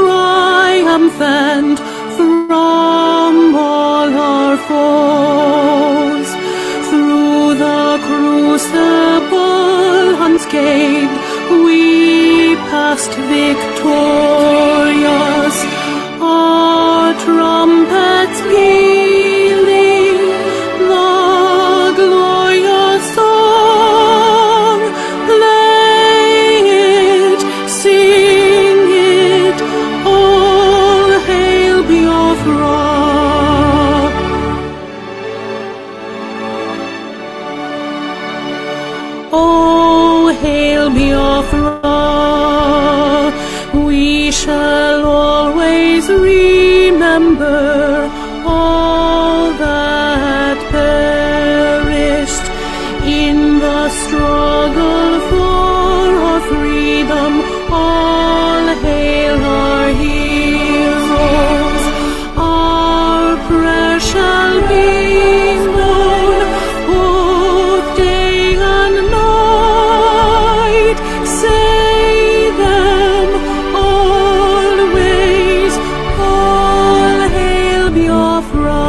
triumphant from all our foes. Through the crucible unscathed, we passed victorious. Our trumpets pealing the glorious song. Play it, sing it, all hail Biafra. Oh, hail Biafra. We shall always remember all that perished in the struggle for our freedom. All hail our heroes. Our prayer shall be known both day and night. Say them always. All hail Biafra.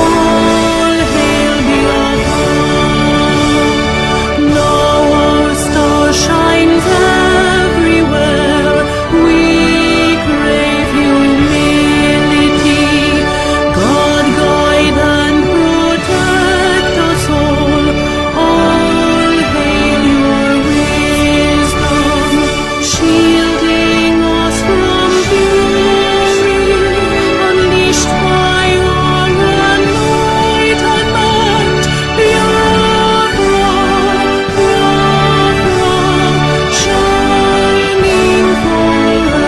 All hail Biafra. Now our star shines everywhere. We crave humility. God guide and protect us all. All hail your wisdom, shielding us from fury, unleashed by our enlightenment. Biafra, Biafra, shining forever.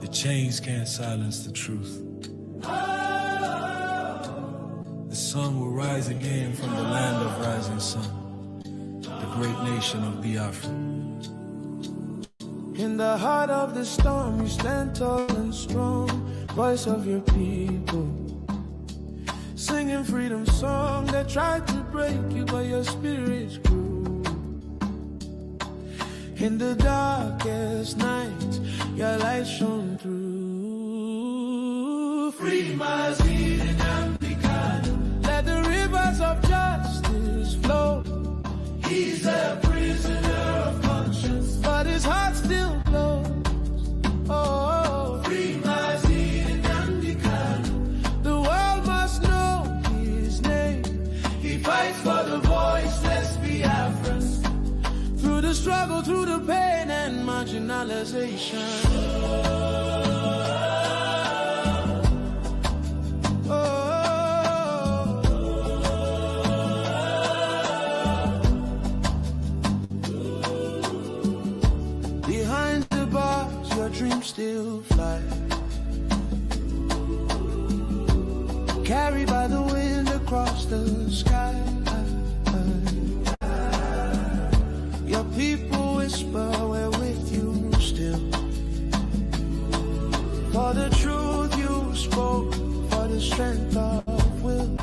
The chains can't silence the truth. The sun will rise again from the land of rising sun, the great nation of Biafra. In the heart of the storm, you stand tall and strong, voice of your people. Singing freedom song that tried to break you, but your spirit grew. In the darkest night, your light shone through. Free Mazi and Nnamdi Kanu. Let the rivers of justice flow. He's a prisoner of conscience, but his heart still blows. Oh, free Mazi and Nnamdi Kanu. The world must know his name. He fights for the voiceless Biafrans. Through the struggle, through the pain and marginalization. Behind the bars, your dreams still fly. Carried by the wind across the sky. Your people whisper, we're with you still. For the truth you spoke, for the strength of will.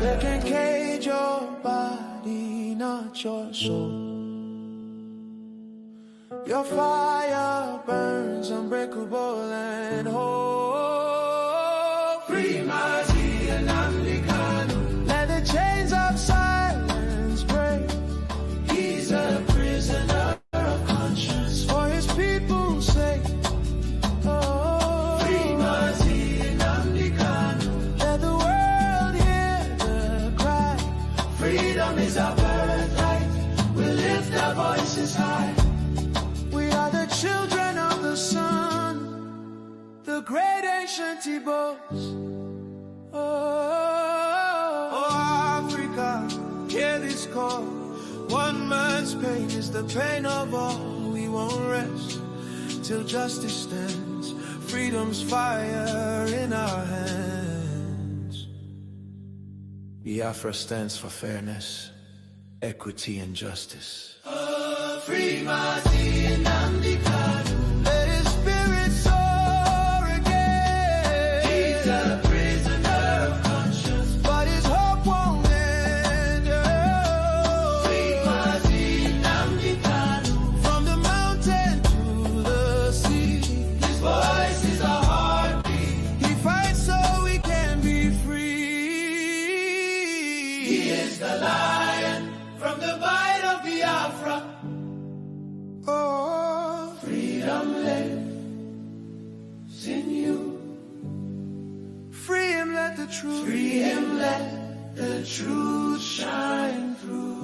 They can can cage your body, not your soul. Your fire burns unbreakable and whole. Free Mazi and Nnamdi Kanu. Let the chains of silence break. He's a prisoner of conscience for his people's sake. Oh, free Mazi and Nnamdi Kanu. Let the world hear the cry. Freedom is our birthright. We'll lift our voices high. We are the children of the sun, the great ancient Ibobs. Oh, Africa, hear this call. One man's pain is the pain of all. We won't rest till justice stands. Freedom's fire in our hands. Biafra stands for fairness, equity, and justice. Free Mazi and Nnamdi Kanu. Let his spirit soar again. He's a prisoner of conscience, but his hope won't end. Free Mazi and Nnamdi Kanu. From the mountain to the sea, his voice is our heartbeat. He fights so we can be free. He is the lion from the bite of Biafra. Oh, freedom lives in you. Free him, let the truth. Free him, let the truth shine through.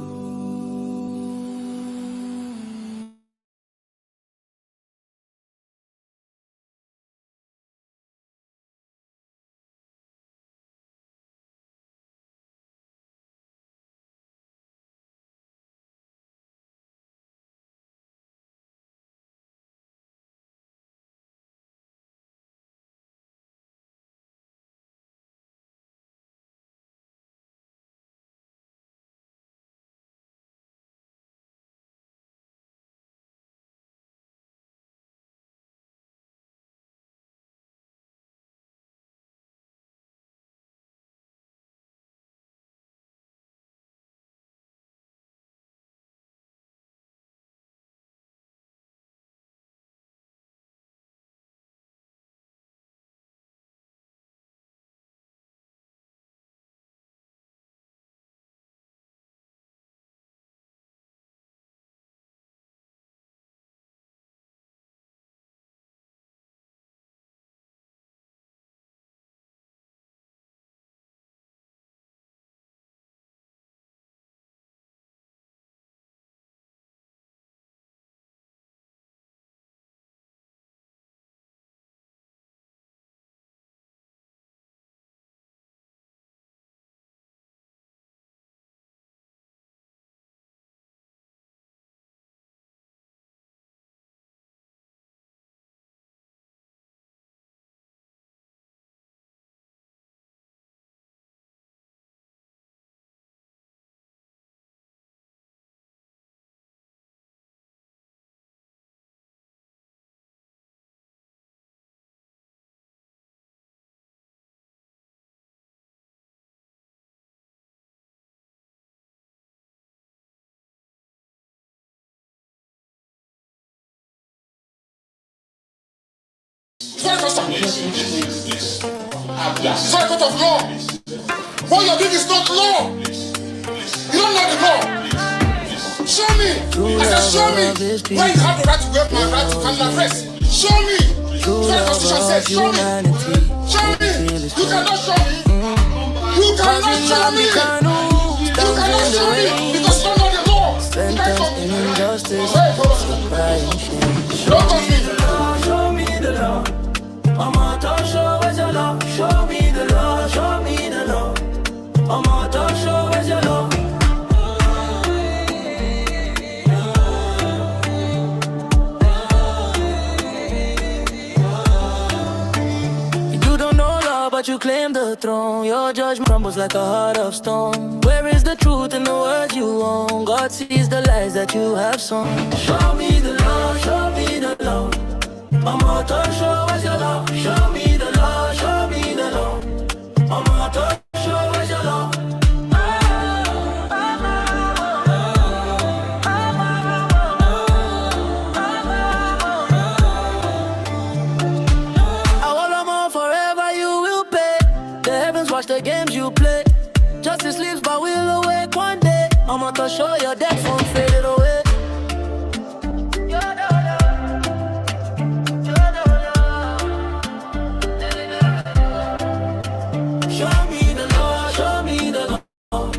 Sorry, court of law. What you're doing is not law. You don't know the law. Show me. I said, show me where you have the right to wear my right to handle arrest. Show me. Sorry, Constitution says, show me. Show me. You cannot show me. You cannot show me. You cannot show me because you don't know the law. Spent us in injustice. Don't touch me. Show me the law. Mama, don't show us your love. Show me the law. Show me the law. Mama, don't show us your love. You don't know law, but you claim the throne. Your judgment crumbles like a heart of stone. Where is the truth in the words you own? God sees the lies that you have sown. Show me the law. Show me the law. Mama, don't show us your love. Show me the law, show me the law. Mama, don't show us your love. I'ma to show your death won't fade away. Show me the Lord, show me the Lord.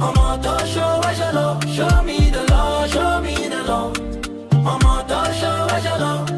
I'ma to show where's your love. Show me the Lord, show me the Lord. I'ma to show where's your love.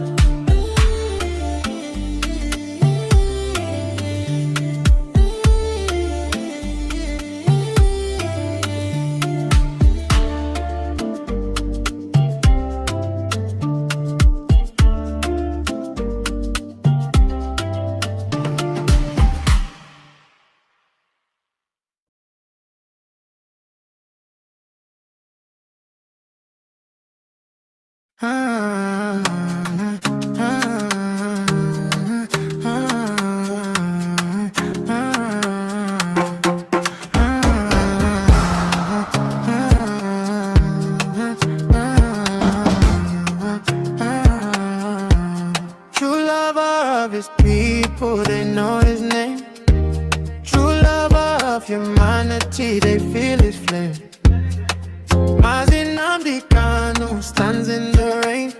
True lover of his people, they know his name. True lover of humanity, they feel his flame. Mazi, Nnamdi, Kanu stands in the rain.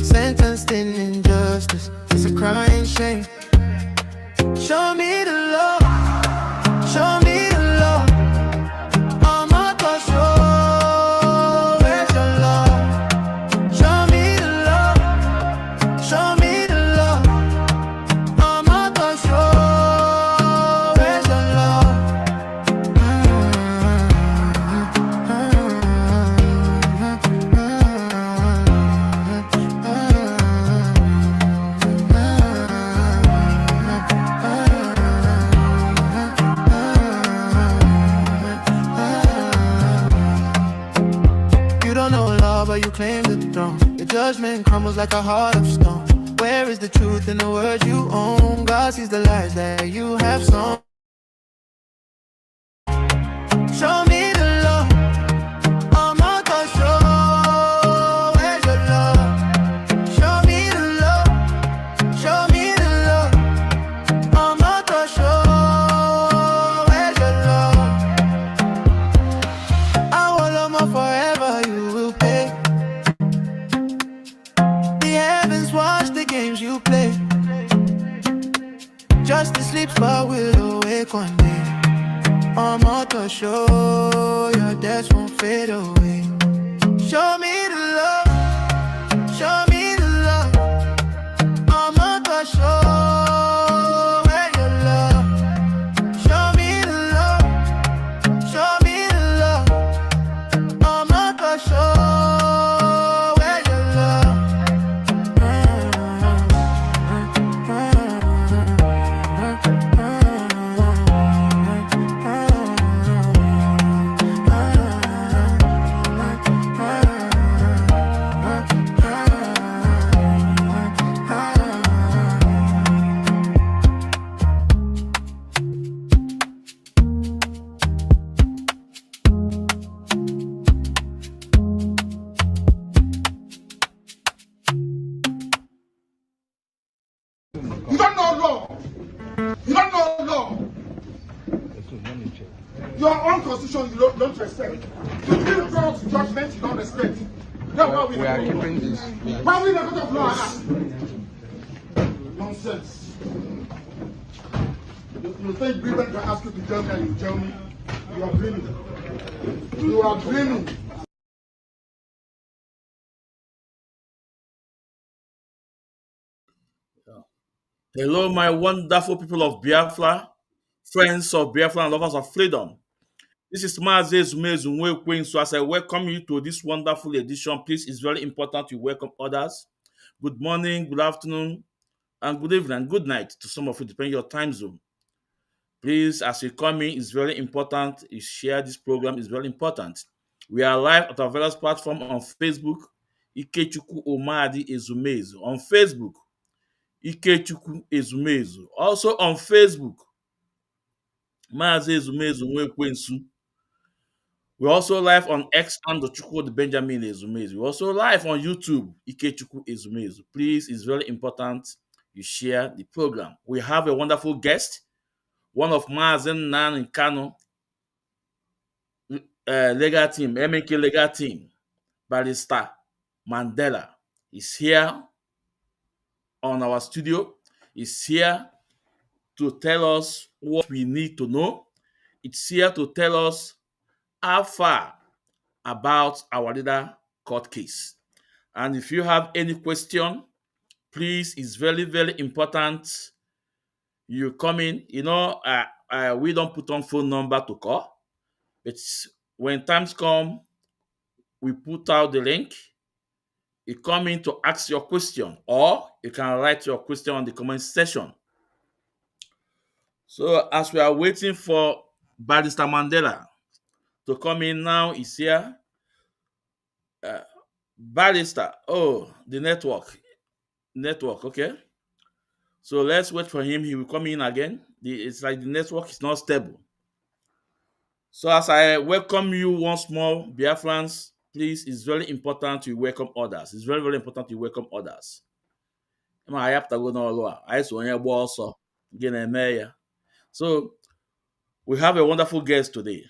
Sentenced in injustice, it's a crying shame. Show me the love, show me the love. I'ma go show where's your love. Show me the love, show me the love. I'ma go show where's your love. You don't know love, but you claim the throne. Your judgment crumbles like a heart of stone. Where is the truth in the words you own? God sees the lies that you have sown. Show me the love, I'ma go show where's your love. Show me the love, show me the love. I'ma go show where's your love. I will love more forever, you will pay. The heavens watch the games you play. Justice sleeps but will awake one day. I'ma to show your death won't fade away. Show me the love, show me the love. I'ma to show where your love. Show me the love, show me the love. I'ma to show where your love. You don't know law. You don't know law. Your own constitution you don't respect. You give God's judgment you don't respect. That's why we are keeping this. Why we never of law? Nonsense. You think people can ask you to tell me and you tell me? You are dreaming. You are dreaming. Hello, my wonderful people of Biafra, friends of Biafra and lovers of freedom. This is Mazi so as I welcome you to this wonderful edition, please, it's very important you welcome others. Good morning, good afternoon, and good evening, and good night to some of you, depending on your time zone. Please, as you come in, it's very important you share this program, it's very important. We are live at our various platforms on Facebook, Ikechukwu Omadi Ezumezu, on Facebook, Ikechukwu Ezumezu. Also on Facebook, Mazi Ezumezu Nwekwensu. We're also live on X and the Chukwu Benjamin Ezumezu. We're also live on YouTube, Ikechukwu Ezumezu. Please, it's very important you share the program. We have a wonderful guest, one of Mazi Nnamdi Kanu legal team, MK legal team, Barrister Mandela is here on our studio, is here to tell us what we need to know. It's here to tell us how far about our leader court case. And if you have any question, please, it's very, very important you come in. We don't put on phone number to call, but when times come, we put out the link. You come in to ask your question, or you can write your question on the comment section. So as we are waiting for Barrister Mandela to come in now, is here. Barrister, oh, the network, okay. So let's wait for him. He will come in again. It's like the network is not stable. So as I welcome you once more, Biafrans, please, it's very important you welcome others. It's very, very important you welcome others. So we have a wonderful guest today,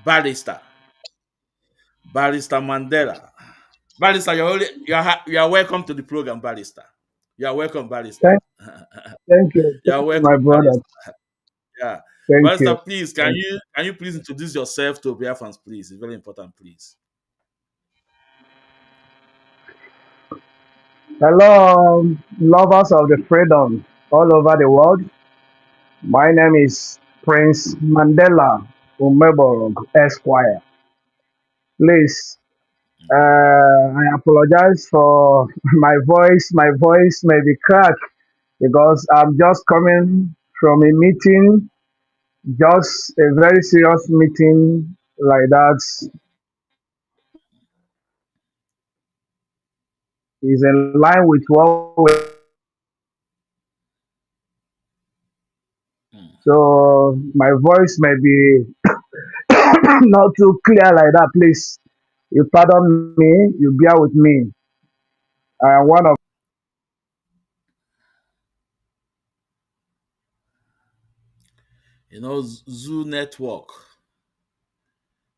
Barrister. Barrister Mandela. Barrister, you are welcome to the program, Barrister. You are welcome, Barrister. Thank, thank you, You are welcome, my brother. Barrister. Yeah. Thank Barrister, you. please, can you please introduce yourself to Biafrans, please? It's very important, please. Hello, lovers of the freedom all over the world. My name is Prince Mandela Umegborogu Esquire. Please, I apologize for my voice. My voice may be cracked because I'm just coming from a meeting, just a very serious meeting like that is in line with what we. Mm. So my voice may be not too clear like that, please. You pardon me, you bear with me. I am one of Zoo Network.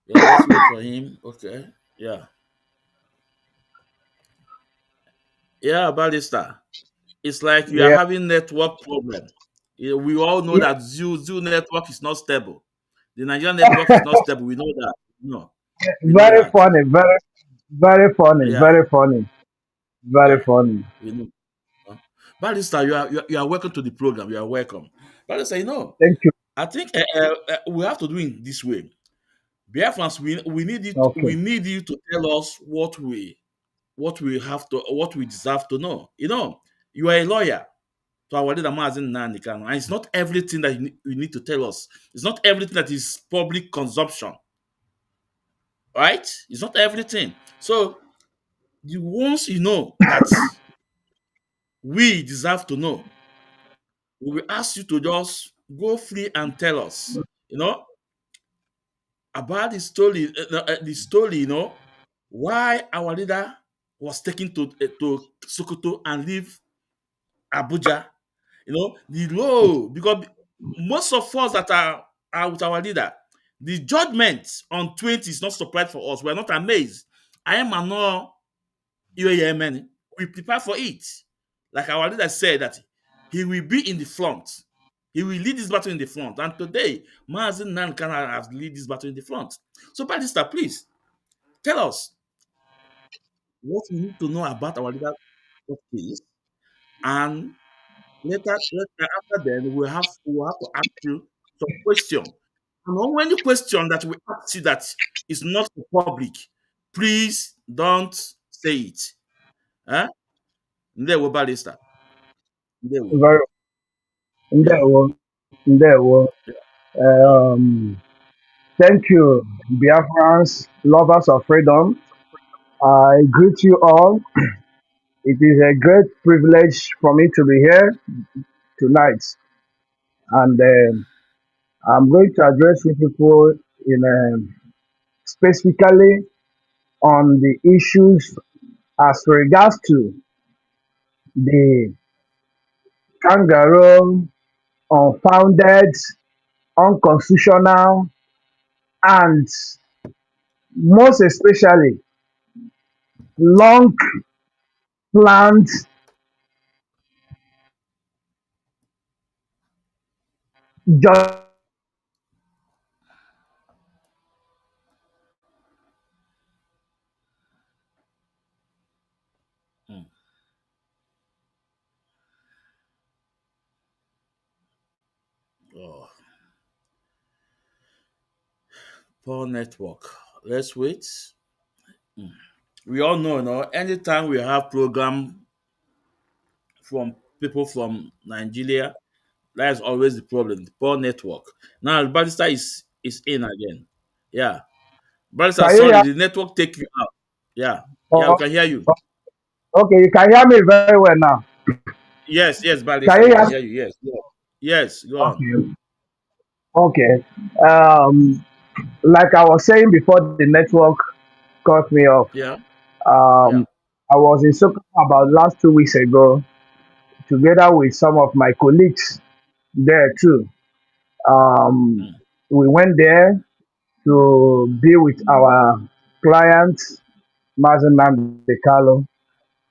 Yeah, let's wait for him. Okay. Yeah. Yeah, Barrister. It's like you are yeah, having network problem. We all know yeah, that Zoo Network is not stable. The Nigerian network is not stable. We know that. No, we know very that. funny, very funny, Yeah, very funny, very yeah, funny. we know. Uh, Barrister, you are welcome to the program. You are welcome. Barrister, Thank you. I think we have to do it this way. Biafrans, we Okay. need you to tell us what we deserve to know. You are a lawyer to our leader Mazi Nnamdi Kanu, and it's not everything that you need to tell us. It's not everything that is public consumption, right? It's not everything. So the ones that we deserve to know, we will ask you to just go free and tell us, about the story, why our leader was taken to Sokoto and leave Abuja. The law, because most of us that are with our leader, the judgment on 20 is not surprise for us. We're not amazed. I am no UAMN. We prepare for it. Like our leader said that he will be in the front. He will lead this battle in the front. And today, Mazi Nankana has lead this battle in the front. So, Barrister, please tell us what we need to know about our leader case, and later after then we'll have to ask you some question. And on any question that we ask you that is not for public, please don't say it. Huh? Ndewo, Barrister. Ndewo. Very Yeah. there was there was Yeah. um thank you, Biafrans, lovers of freedom. I greet you all. It is a great privilege for me to be here tonight. And I'm going to address you people in specifically on the issues as regards to the kangaroo, unfounded, unconstitutional, and most especially long planned Mm. Oh, poor network. Let's wait. We all know, anytime we have program from people from Nigeria, that's always the problem. The poor network. Now, Barrister is in again. Yeah, Barrister. Can you Sorry, hear? the network take you out. Yeah, yeah, we Oh, can hear you. okay, you can hear me very well now. Yes, yes, Can Barrister, you we can hear? hear you. Yes, go on. Yes, go on. Okay, okay. Um, like I was saying before, the network cut me off. Yeah, yeah. Um, I was in Sokoto about last 2 weeks ago, together with some of my colleagues there too. Um, Mm, we went there to be with our client, Mazi Nnamdi.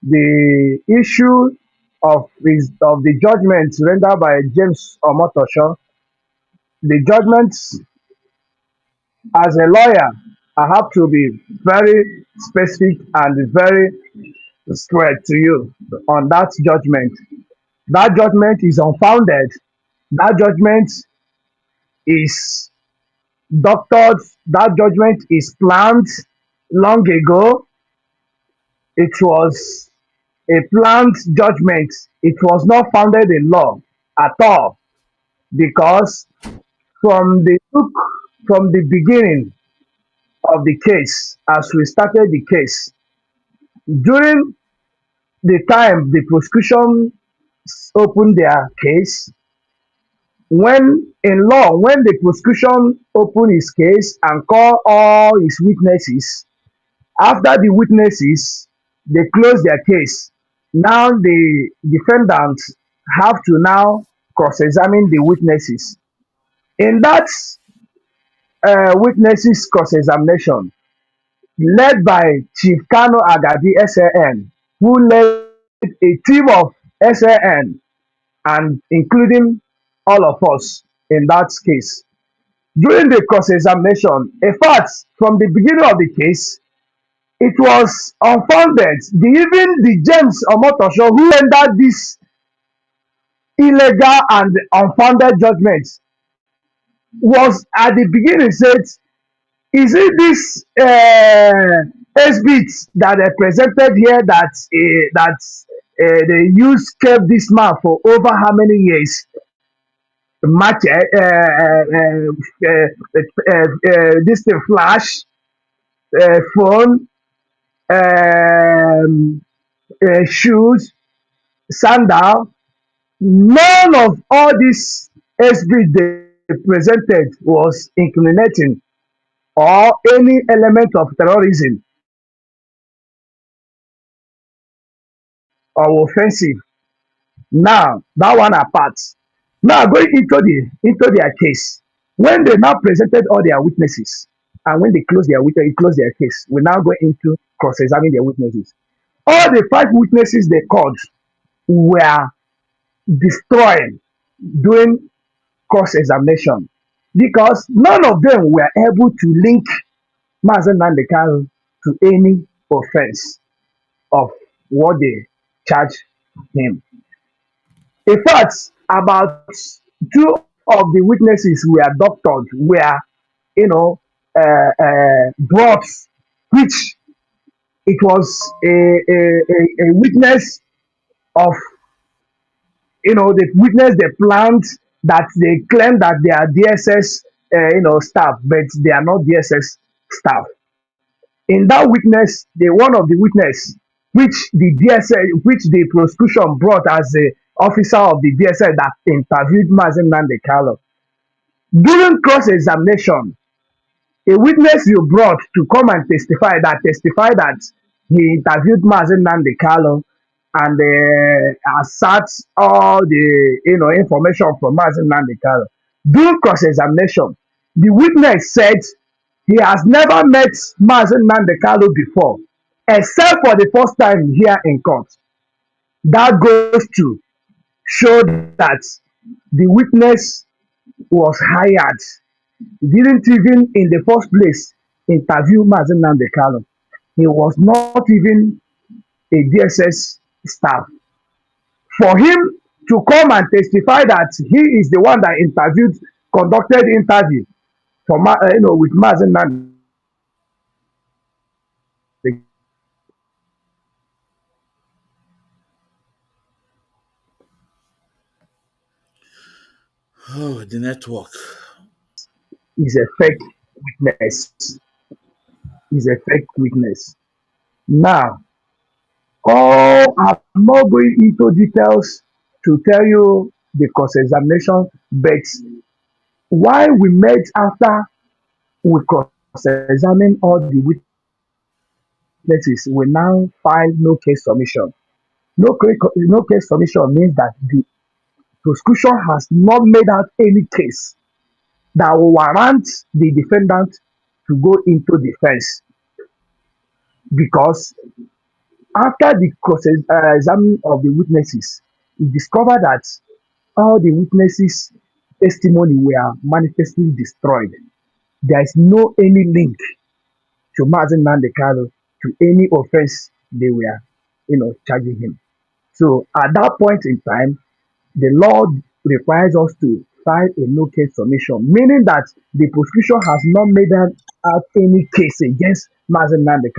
The issue of the judgment rendered by James Omotosho, the judgment as a lawyer, I have to be very specific and very straight to you on that judgment. That judgment is unfounded. That judgment is doctored. That judgment is planned long ago. It was a planned judgment. It was not founded in law at all because from the look from the beginning of the case, as we started the case, during the time the prosecution opened their case, when in law, when the prosecution open his case and call all his witnesses, after the witnesses they close their case, now the defendant have to now cross-examine the witnesses. In that witnesses cross-examination, led by Chief Kanu Agadi SAN, who led a team of SAN and including all of us in that case. During the cross-examination, in fact, from the beginning of the case, it was unfounded. Even the James Omotosho who rendered this illegal and unfounded judgment was at the beginning said, is it this exhibit that they presented here that they used kept this man for over how many years? Match this thing flash phone, shoes, sandal. None of all this exhibit they presented was incriminating or any element of terrorism or offensive. Now that one apart. Now going into their case, when they now presented all their witnesses and when they closed their case, we now go into cross-examining their witnesses. All the five witnesses they called were destroyed during cross-examination because none of them were able to link Mazen Nandekano to any offense of what they charged him. In fact, about two of the witnesses were doctored, were, brought, which it was a witness of, the witness they planned that they claim that they are DSS, staff, but they are not DSS staff. In that witness, the one of the witness which the DSS, which the prosecution brought as a officer of the DSS that interviewed Mazin Nandekalo. During cross-examination, a witness you brought to come and testify that he interviewed Mazin Nandekalo and assert all the information from Mazin Nandekalo. During cross-examination, the witness said He has never met Mazi Nnamdi before, except for the first time here in court. That goes to show that the witness was hired. He didn't even in the first place interview Mazi Nnamdi. He was not even a DSS staff. For him to come and testify that he is the one that conducted the interview for with Mazi Nnamdi, Oh, the network. is a fake witness. Is a fake witness. Now, I'm not going into details to tell you the cross-examination, but why we met after we cross-examine all the witnesses, we now file no case submission. No case submission means that the prosecution has not made out any case that will warrant the defendant to go into defense, because after the cross-examining of the witnesses, we discovered that all the witnesses' testimony were manifestly destroyed. There is no any link to Mazi Nnamdi to any offense they were, charging him. So at that point in time, the law requires us to file a no case submission, meaning that the prosecution has not made out any case against Mazi Nnamdi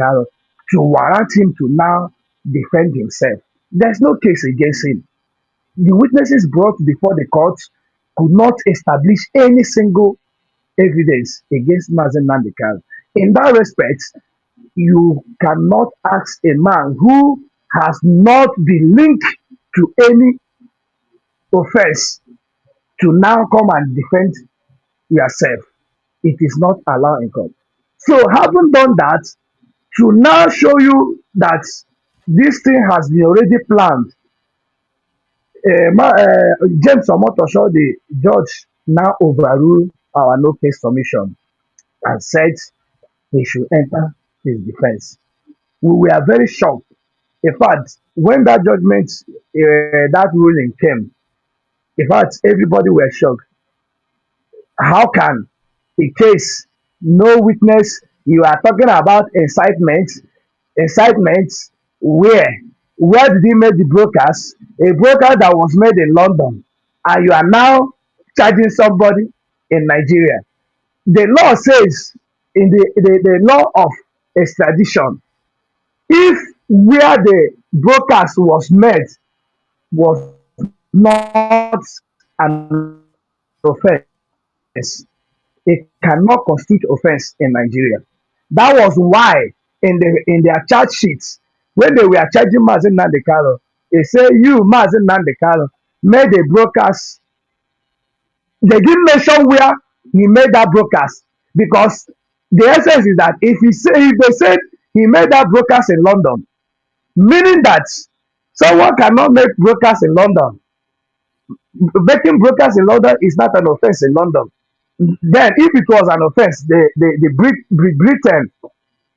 to warrant him to now defend himself. There's no case against him. The witnesses brought before the court could not establish any single evidence against Mazi Nnamdi. In that respect, you cannot ask a man who has not been linked to any offense to now come and defend yourself. It is not allowed in court. So, having done that, to now show you that this thing has been already planned, James Omotosho, the judge, now overruled our no case submission and said he should enter his defense. We were very shocked. In fact, when that judgment, that ruling came, in fact, everybody were shocked. How can a case, no witness, you are talking about incitement, incitement where? Where did he make the broadcast? A broadcast that was made in London, and you are now charging somebody in Nigeria. The law says in the law of extradition, if where the broadcast was made was not an offense, it cannot constitute offense in Nigeria. That was why in their charge sheets, when they were charging Mazi Nnamdi, they say you, Mazi Nnamdi, made a broadcast. They didn't mention where he made that broadcast, because the essence is that if they said he made that broadcast in London, meaning that someone cannot make broadcast in London. Making broadcast in London is not an offense in London. Then, if it was an offense, Britain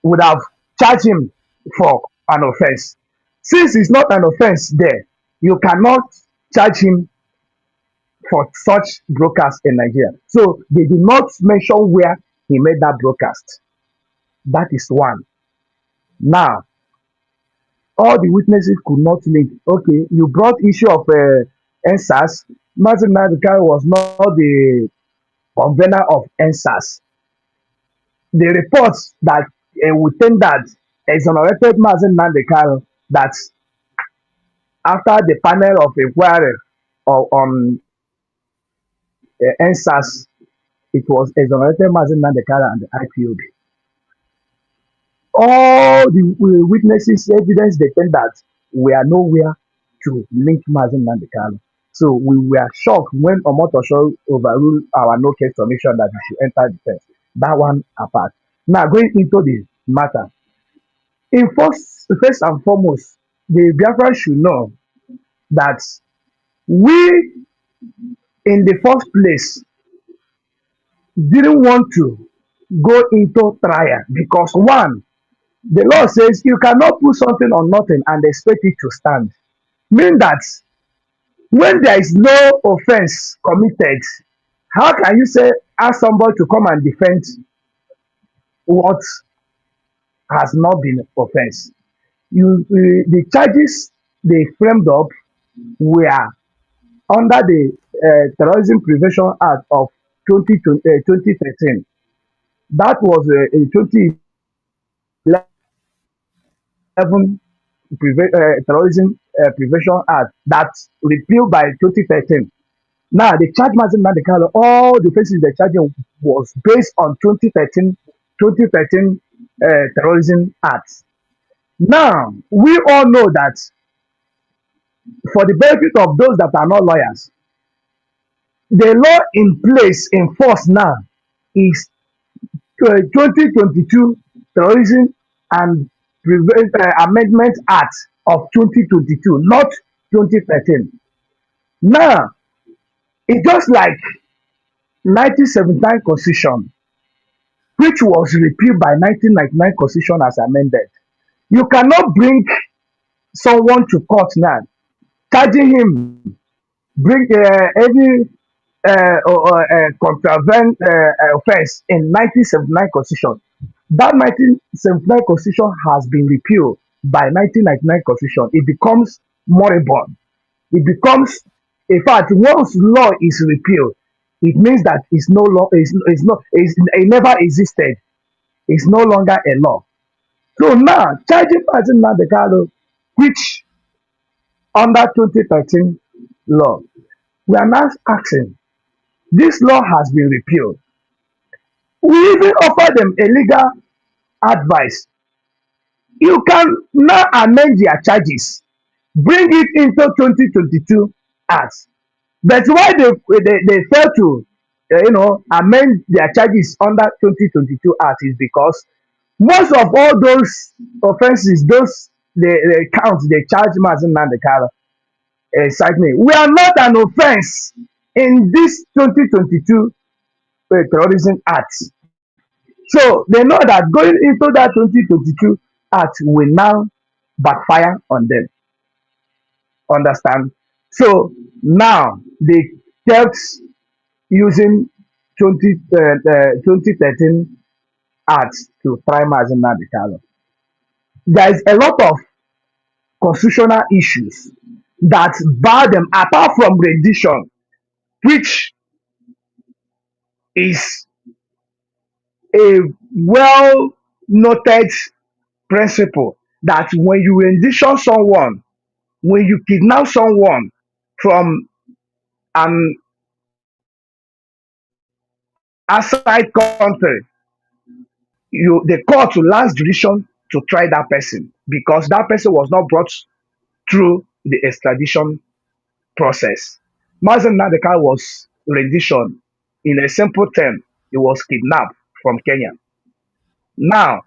would have charged him for an offense. Since it's not an offense there, you cannot charge him for such broadcast in Nigeria. So they did not mention where he made that broadcast. That is one. Now, all the witnesses could not link. Okay, you brought issue of NSAS. Mazi Nnamdi was not the convener of NSAS. The reports that would think that exonerated Mazi Nnamdi that after the panel of inquiry on NSAS, it was exonerated Mazi Nnamdi and the IPOB. All the witnesses, evidence defendant were nowhere to link Mazi Nnamdi. So we were shocked when Omotosho overruled our no case submission that we should enter defense. That one apart. Now going into the matter. First and foremost, the Biafra should know that we in the first place didn't want to go into trial because one, the law says you cannot put something on nothing and expect it to stand. Mean that when there is no offense committed, how can you say ask somebody to come and defend what has not been offense? The charges they framed up were under the Terrorism Prevention Act of 2013. That was in 2011 Terrorism Prevention Act that repealed by 2013. Now, the charge Mazi Nnamdi Kanu, all the offenses they charged him was based on 2013 Terrorism Act. Now, we all know that for the benefit of those that are not lawyers, the law in place in force now is 2022 Terrorism and Amendment Act of 2022, not 2013. Now, it's just like 1979 Constitution, which was repealed by 1999 Constitution as amended. You cannot bring someone to court now, charging him, bring any contravene offense in 1979 Constitution. That 1979 Constitution has been repealed by 1999 Constitution. It becomes moribund. It becomes, in fact, once law is repealed, it means that it's no law, it never existed. It's no longer a law. So now, charging person Nnamdi Kanu, which under 2013 law, we are now asking, this law has been repealed. We even offer them a legal advice. You can now amend their charges, bring it into 2022 Act. But why they fail to amend their charges under 2022 Act is because most of all those offences, those the counts they charge Mazi Nnamdi Kanu incitement were not an offence in this 2022 Terrorism Act. So they know that going into that 2022 Act will now backfire on them. Understand? So now they kept using 2013 Act to try Mazi Nnamdi Kanu. There is a lot of constitutional issues that bar them apart from rendition, which is a well noted principle that when you rendition someone, when you kidnap someone from an outside country, the court will last jurisdiction to try that person because that person was not brought through the extradition process. Mazi Nnamdi Kanu was rendition. In a simple term, he was kidnapped from Kenya. Now,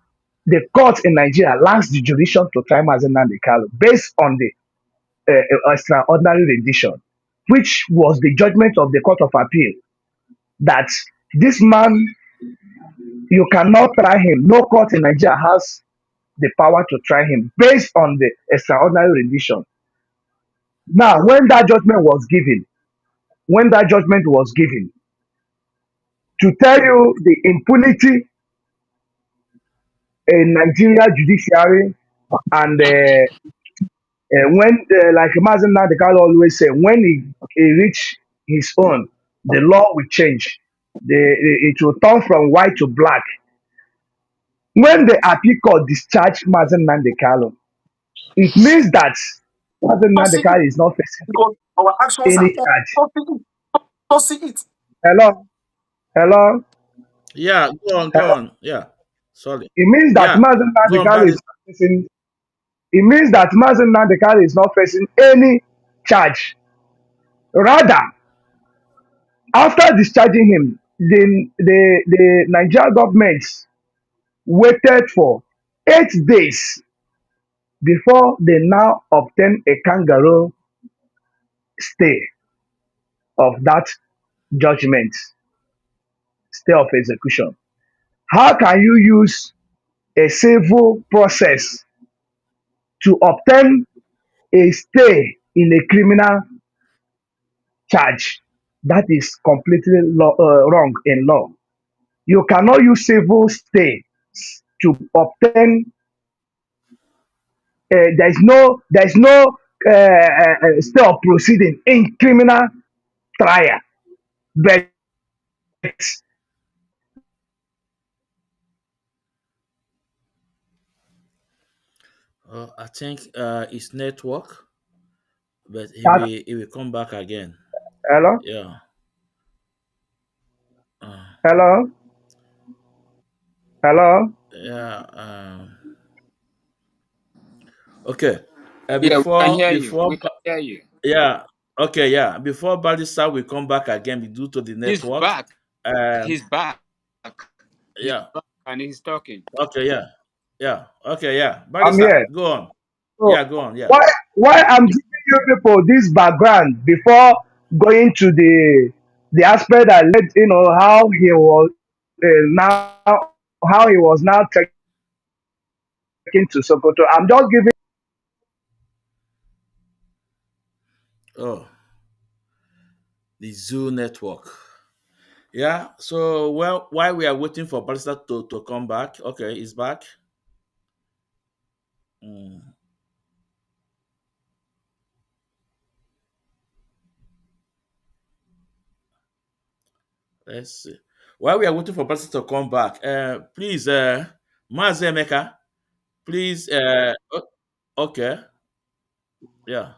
the court in Nigeria lacks the jurisdiction to try Mazi Nnamdi Kanu based on the extraordinary rendition, which was the judgment of the Court of Appeal that this man, you cannot try him. No court in Nigeria has the power to try him based on the extraordinary rendition. Now, when that judgment was given, to tell you the impunity in Nigeria judiciary and when like Mazi Nnamdi Kanu always say, when he reach his own, the law will change. It will turn from white to black. When the appeal court discharged Mazi Nnamdi Kanu, it means that Mazi To Nnamdi see it Kanu is not facing because our actions are any charge. to see it. Hello, hello. Yeah, go on, go on. Yeah, sorry. It means that Yeah, Mazi go Nnamdi on, Kanu is Barrister. not facing. It means that Mazi Nnamdi Kanu is not facing any charge. Rather, after discharging him, the Nigerian government waited for 8 days before they now obtain a kangaroo stay of that judgment, stay of execution. How can you use a civil process to obtain a stay in a criminal charge? That is completely wrong in law. You cannot use civil stay to obtain. There is no stay of proceeding in criminal trial, but I think it's network, but that he will come back again. hello, Yeah. Uh, hello, hello. yeah. Okay. Yeah, we can hear you. Before We can hear you. yeah. Okay. Yeah. Before Barrister will come back again due to the He's network. back. Um. He's back. He's Yeah. back and he's talking. Okay. Yeah. Yeah. Okay. Yeah. I'm Barrister, here. go on. So Yeah. Go on. Yeah. why I'm giving you people this background before going to the aspect that led, how he was now how he was now taken to Sokoto. I'm just giving. Oh, the Zoo network. Yeah. So well, while we are waiting for Barrister to come back, okay, he's back. Mm, let's see. While we are waiting for Barrister to come back, please, Mazi Emeka, please, okay, yeah.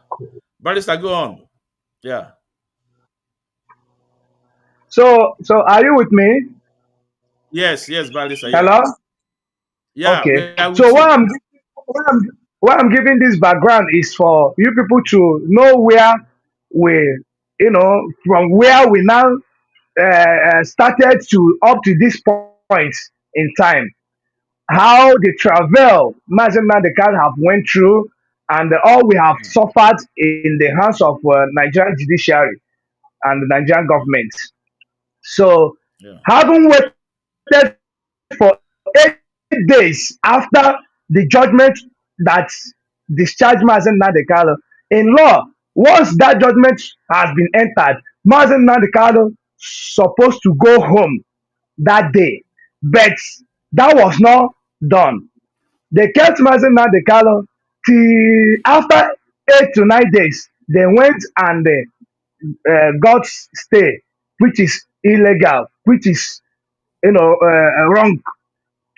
Barrister, go on. Yeah. So are you with me? Yes, yes, Barrister, yeah. Hello. Yeah, Okay. we are So with you. why I'm why I'm giving this background is for you people to know where we, from where we now started to up to this point in time, how the travel Mazina the can have went through, and all we have suffered in the hands of Nigerian judiciary and the Nigerian government. So, Yeah. having waited for 8 days after the judgment that discharged Mazen Nadekalo, in law, once that judgment has been entered, Mazen Nadekalo supposed to go home that day, but that was not done. They kept Mazi Nnamdi Kanu till after 8 to 9 days. They went and got stay, which is illegal, which is wrong,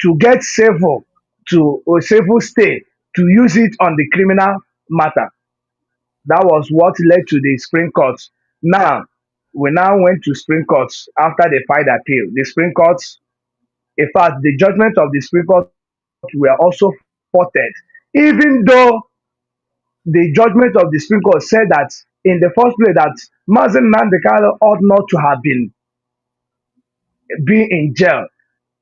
to get civil to civil stay to use it on the criminal matter. That was what led to the Supreme Court. Now we now went to Supreme Court after they filed appeal. The Supreme Court, in fact, the judgment of the Supreme Court were also faulted, even though the judgment of the Supreme Court said that in the first place that Mazen Nandekalo ought not to have been in jail.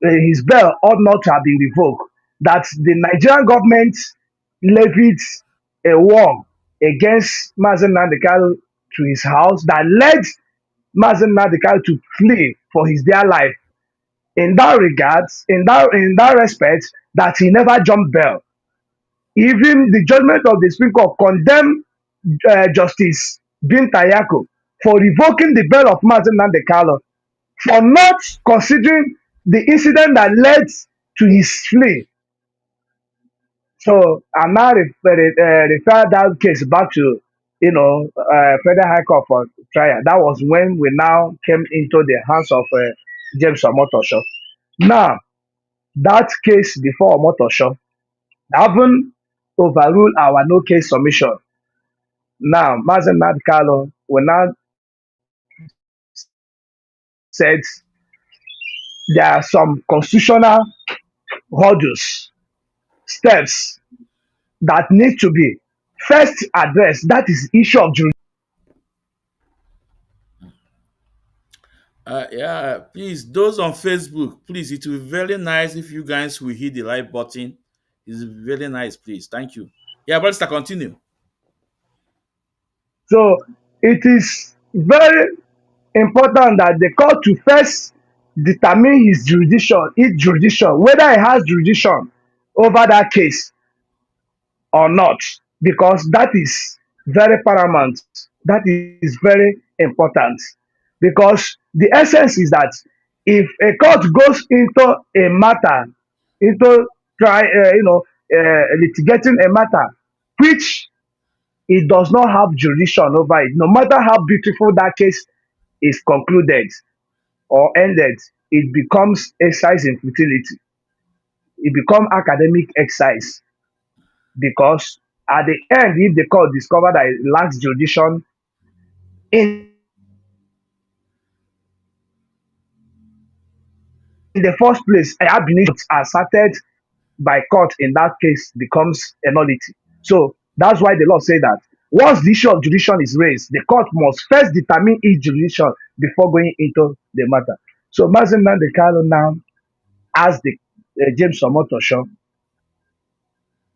His bail ought not to have been revoked. That the Nigerian government levied a war against Mazen Nandekalo to his house that led Mazen Nandekalo to flee for his dear life. In that regards, in that respect, that he never jumped bail. Even the judgment of the Supreme Court condemned Justice Bintayako for revoking the bail of Mazi Nnamdi Kanu for not considering the incident that led to his flee. So I now refer that case back to Federal High Court for trial. That was when we now came into the hands of James Omotosho. Now that case before Omotosho haven't overruled our no case submission. Now, Mazen Nadkalo will now said there are some constitutional hurdles, steps that need to be first addressed. That is issue of jurisdiction. Yeah, please, those on Facebook, please, it will be very nice if you guys will hit the like button. It's very nice, please. Thank you. Yeah, Barrister, continue. So it is very important that the court to first determine his jurisdiction, whether he has jurisdiction over that case or not, because that is very paramount. That is very important, because the essence is that if a court goes into a matter, into litigating a matter which it does not have jurisdiction over it, no matter how beautiful that case is concluded or ended, it becomes exercise in futility. It becomes academic exercise, because at the end, if the court discover that it lacks jurisdiction in the first place, ab initio asserted by court in that case becomes a nullity. So that's why the law say that once the issue of jurisdiction is raised, the court must first determine its jurisdiction before going into the matter. So Mazi Nnamdi Kanu now asked the James Omotosho,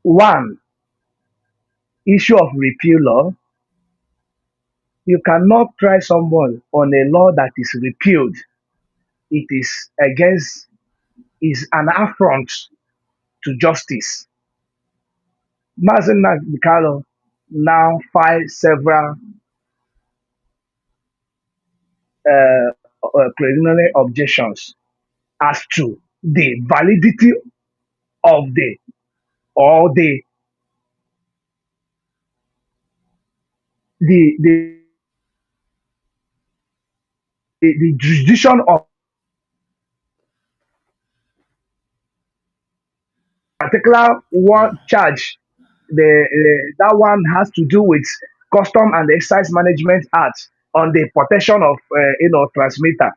one, issue of repeal law. You cannot try someone on a law that is repealed. It is against, is an affront to justice. Mazi Nnamdi Kanu now filed several preliminary objections as to the validity of the or the the, the jurisdiction of particular one charge. That one has to do with Custom and Excise Management Act on the protection of transmitter.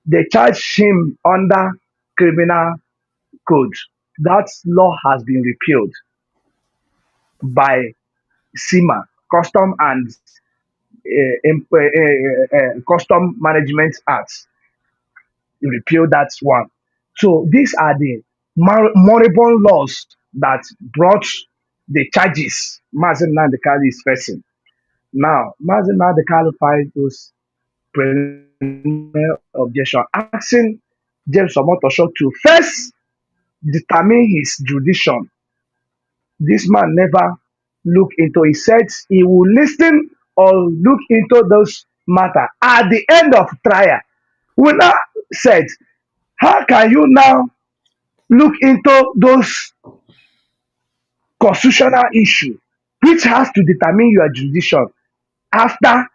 They charge him under criminal code. That law has been repealed by CIMA, Custom and Custom Management Act. Repeal that one. So these are the moribund laws that brought the charges Mazi Nnamdi Kanu is facing. Now, Mazi Nnamdi Kanu filed those preliminary objection, asking James Omotosho to first determine his jurisdiction. This man never look into. He said he will listen or look into those matter at the end of trial. We now said, how can you now look into those constitutional issues which has to determine your jurisdiction after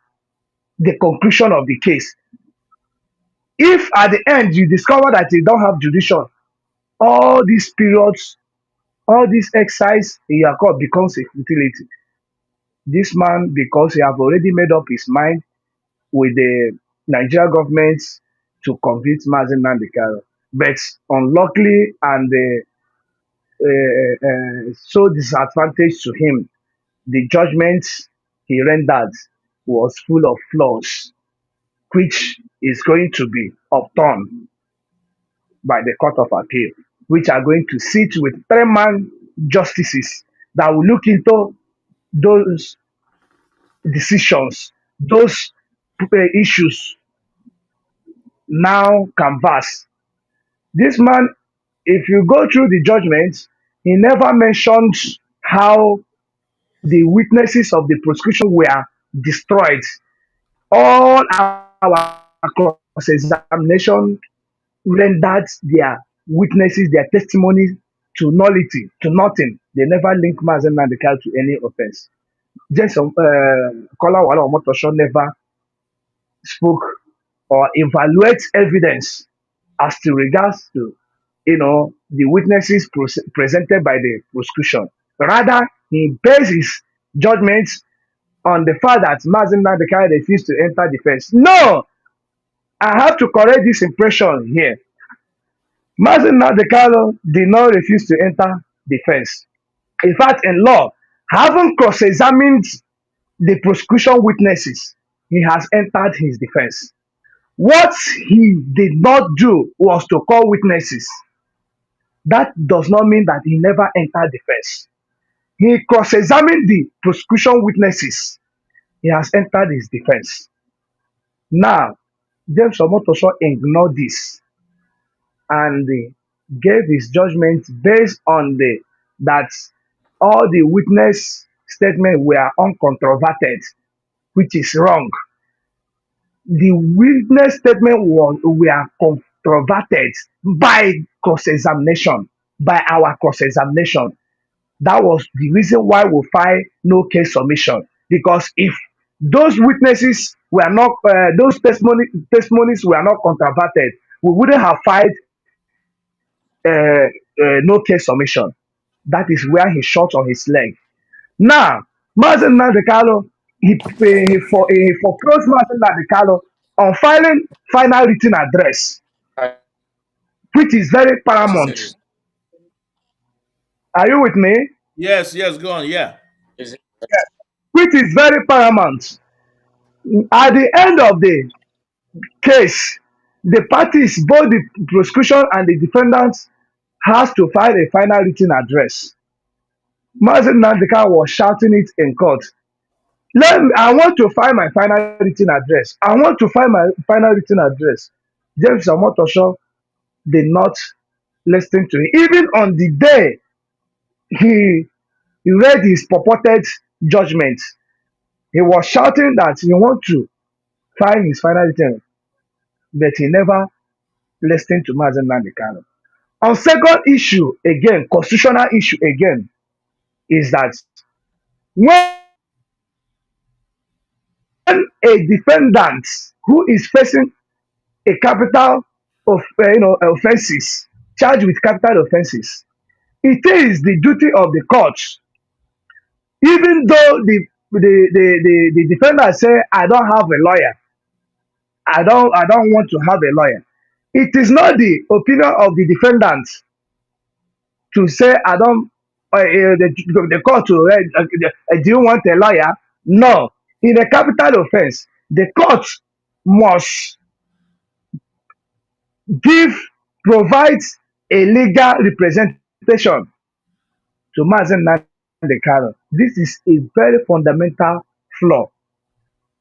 the conclusion of the case? If at the end you discover that you don't have jurisdiction, all these periods, all this exercise in your court becomes a futility. This man, because he have already made up his mind with the Nigerian government to convict Mazi Nnamdi Kanu, but unluckily and so disadvantage to him, the judgment he rendered was full of flaws, which is going to be upturned by the Court of Appeal, which are going to sit with three-man justices that will look into those decisions, those issues now canvass. This man, if you go through the judgment, he never mentioned how the witnesses of the prosecution were destroyed. All our cross-examination rendered their witnesses, their testimony to nullity, to nothing. They never link Mazi Nnamdi Kanu to any offense. Just Kola Wala Omotosho never spoke or evaluate evidence as to regards to the witnesses presented by the prosecution. Rather, he based his judgment on the fact that Mazi Nnamdi Kanu refused to enter defense. No, I have to correct this impression here. Mazi Nnamdi Kanu did not refuse to enter defense. In fact, in law, having cross-examined the prosecution witnesses, he has entered his defense. What he did not do was to call witnesses. That does not mean that he never entered defense. He cross-examined the prosecution witnesses. He has entered his defense. Now, James Omotosho ignored this. and gave his judgment based on the that all the witness statements were uncontroverted, which is wrong. The witness statement were controverted by cross-examination, by our cross-examination. That was the reason why we filed no case submission. Because if those witnesses were not, those testimonies were not controverted, we wouldn't have filed no case submission. That is where he shot on his leg. Now, Mazi Nnamdi Kanu, he foreclosed Mazi Nnamdi Kanu on filing final written address, which is very paramount. Are you with me? Yes, yes, go on. Yeah. Is it? Which is very paramount. At the end of the case, the parties, both the prosecution and the defendants, has to file a final written address. Mazi Nnamdi Kanu was shouting it in court. I want to file my final written address. I want to file my final written address. James Omotosho did not listen to him. Even on the day he read his purported judgment, he was shouting that he want to file his final written, but he never listened to Mazi Nnamdi Kanu. On second issue again, constitutional issue again, is that when a defendant who is facing a capital of offenses, charged with capital offenses, it is the duty of the court, even though the defendant say I don't have a lawyer, I don't want to have a lawyer. It is not the opinion of the defendant to say I don't the court to do you want a lawyer? No. In a capital offense, the court must give provide a legal representation to Mazi Nnamdi Kanu. This is a very fundamental flaw.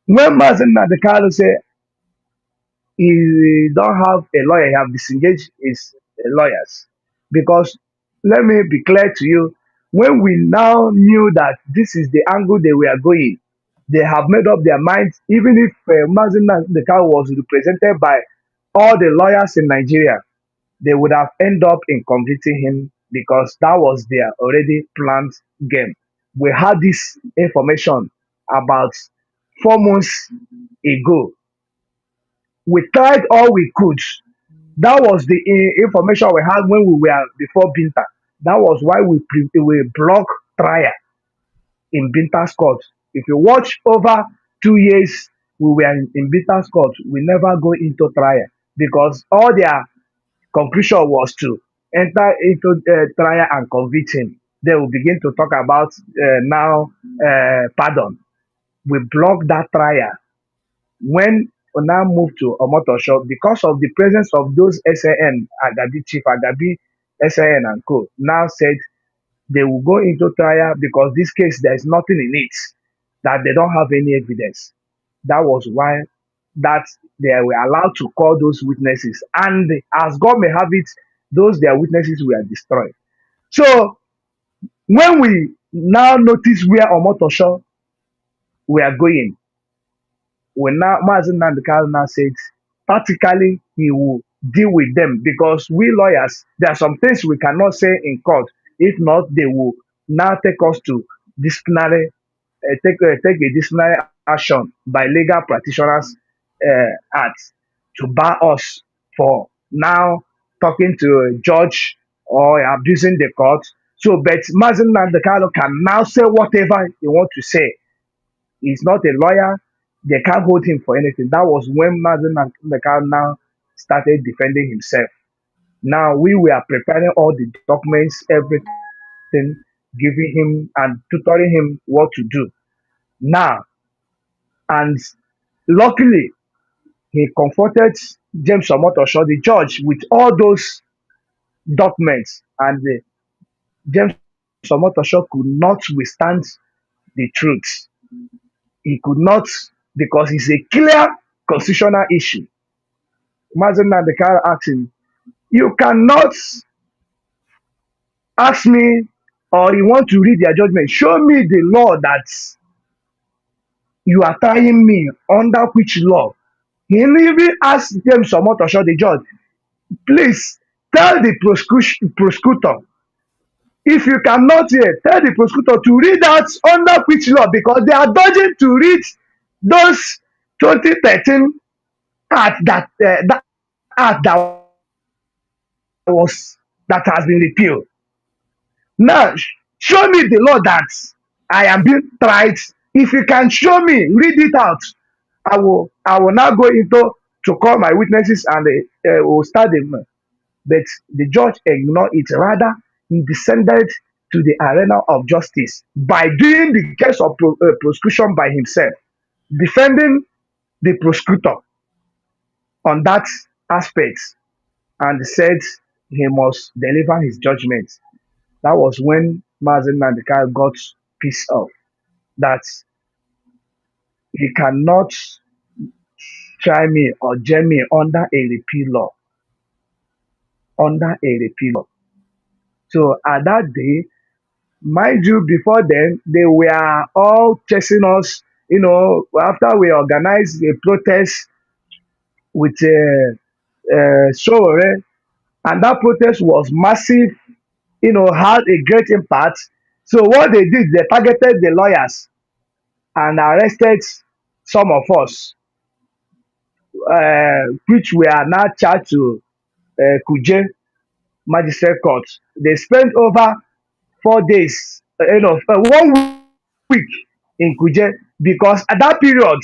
When Mazi Nnamdi Kanu say he don't have a lawyer, he have disengaged his lawyers. Because let me be clear to you, when we now knew that this is the angle they were going, they have made up their minds, even if Mazi Nnamdi Kanu was represented by all the lawyers in Nigeria, they would have ended up in convicting him because that was their already planned game. We had this information about 4 months ago. We tried all we could. That was the information we had when we were before Binta. That was why we blocked trial in Binta's court. If you watch over 2 years, we were in Binta's court. We never go into trial because all their conclusion was to enter into trial and convict him. They will begin to talk about pardon. We blocked that trial. When we now moved to Omotosho, because of the presence of those SAN, Agabi, Chief Agabi, SAN and co, now said they will go into trial because this case, there is nothing in it, that they don't have any evidence. That was why that they were allowed to call those witnesses. And as God may have it, those their witnesses were destroyed. So when we now notice where Omotosho were going, when now Mazi Nnamdi Kanu now said practically he will deal with them because we lawyers, there are some things we cannot say in court. If not, they will now take us to disciplinary, take a disciplinary action by legal practitioners act to bar us for now talking to a judge or abusing the court. So, but Mazi Nnamdi Kanu can now say whatever he wants to say. He's not a lawyer. They can't hold him for anything. That was when Mazi Nnamdi Kanu now started defending himself. Now we were preparing all the documents, everything, giving him and tutoring him what to do. Now, and luckily, he confronted James Omotosho, the judge, with all those documents, and James Omotosho could not withstand the truth. He could not, because it's a clear constitutional issue. Mazi Nnamdi Kanu asked him, You cannot ask me or you want to read their judgment. Show me the law that you are trying me under which law. He even asked them some to show the judge, please tell the prosecutor. If you cannot hear, tell the prosecutor to read out under which law because they are dodging to read those 2013 act that act was that has been repealed. Now show me the law that I am being tried. If you can show me, read it out. I will now go into to call my witnesses and will start them. But the judge ignored it. Rather, he descended to the arena of justice by doing the case of prosecution by himself, defending the prosecutor on that aspect, and said he must deliver his judgment. That was when Mazi Nnamdi got pissed off that he cannot try me or jail me under a repeal law. Under a repeal law. So at that day, mind you, before then, they were all chasing us. After we organized a protest with Sowore, and that protest was massive, had a great impact. So what they did, they targeted the lawyers and arrested some of us, which we are now charged to Kuje Magistrate Court. They spent over 4 days, 1 week in Kuje because at that period,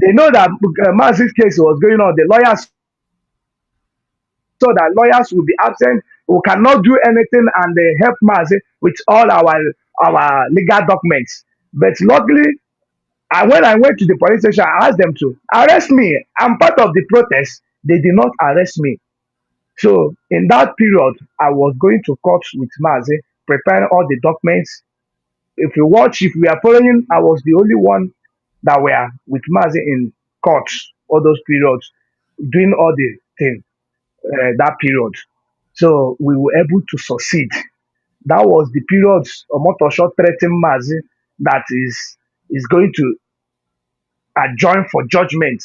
they know that Mazi's case was going on. The lawyers saw that lawyers will be absent, we cannot do anything, and they help Mazi with all our legal documents. But luckily, when I went to the police station, I asked them to arrest me. I'm part of the protest. They did not arrest me. So in that period, I was going to court with Mazi, preparing all the documents. If we are following, I was the only one that were with Mazi in court all those periods, doing all the thing that period. So we were able to succeed. That was the period Omotosho threatened Mazi that is going to adjourn for judgment.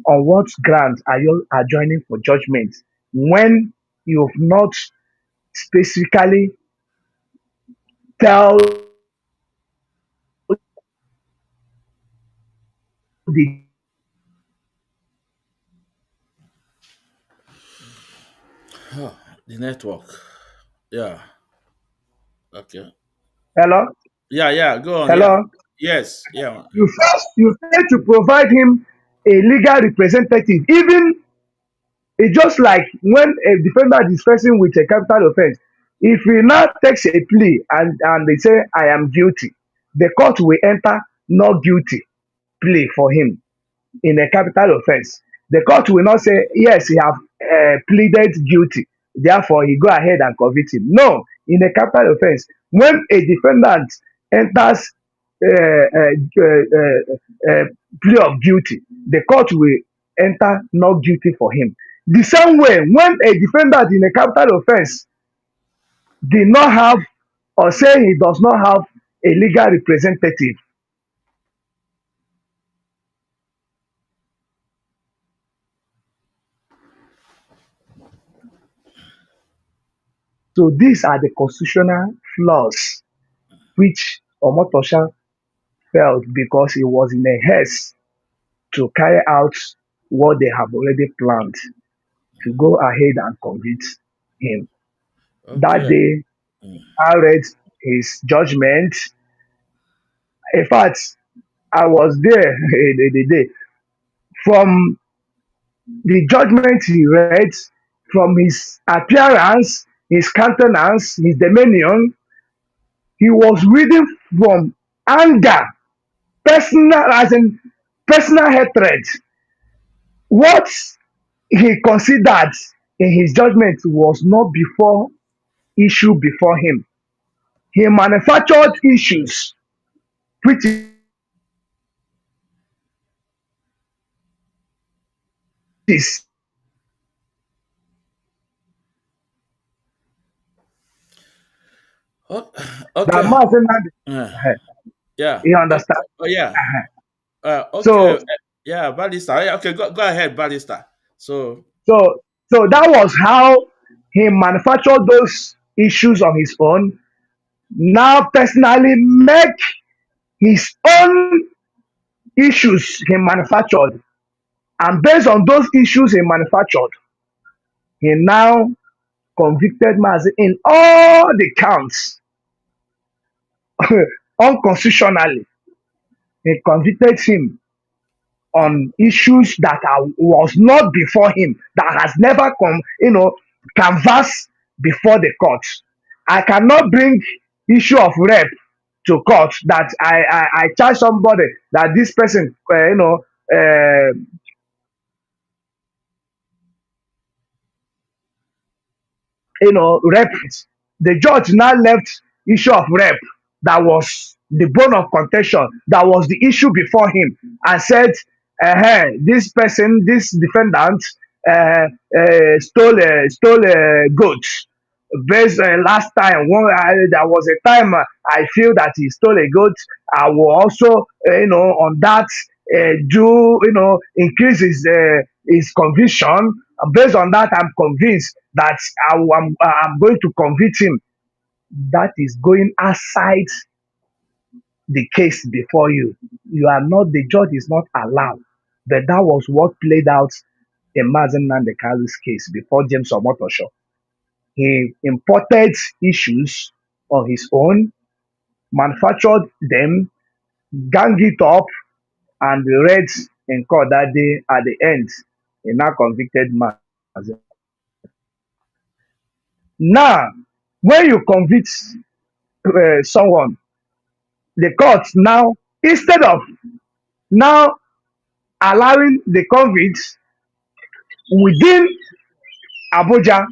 On what ground are you adjourning for judgment when you have not specifically tell the The network. Yeah. Okay. hello Yeah. Go on. Yeah. hello Yes. Yeah. you fail to provide him a legal representative. Even it's just like when a defendant is facing with a capital offense. If he now takes a plea and they say I am guilty, the court will enter not guilty plea for him in a capital offense. The court will not say, yes, he have pleaded guilty, therefore he go ahead and convict him. No, in a capital offense, when a defendant enters plea of guilty, the court will enter not guilty for him. The same way, when a defendant in a capital offense did not have or say he does not have a legal representative, so these are the constitutional flaws which Omotosha felt because he was in a haste to carry out what they have already planned to go ahead and convict him. That Okay. day, I read his judgment. In fact, I was there the day. From the judgment he read, from his appearance, his countenance, his demeanor, he was reading from anger, personal, as in personal hatred. What he considered in his judgment was not before issue before him. He manufactured issues which is Oh, That okay. Mazi Nnamdi, Uh, yeah. you Okay. understand? Oh, yeah. Okay. So Yeah, Barrister. Yeah, okay, go ahead, Barrister. So, so that was how he manufactured those issues on his own. Now personally make his own issues he manufactured, and based on those issues he manufactured, he now convicted Mazi in all the counts unconstitutionally. He convicted him on issues that was not before him, that has never come, canvassed before the court. I cannot bring issue of rape to court that I charge somebody that this person, rape. The judge now left issue of rape that was the bone of contention, that was the issue before him, and said, this person, this defendant, stole goods. Based last time, there was a time I feel that he stole a goat. I will also, on that, do increase his conviction. Based on that, I'm convinced that I'm going to convict him. That is going outside the case before you. You are not, the judge is not allowed. But that was what played out in Mazi Nnamdi Kanu's case before James Omotosho. He imported issues on his own, manufactured them, gang it up, and read in court that day. At the end, he now convicted Mazi. Now, when you convict someone, the court now, instead of now allowing the convict within Abuja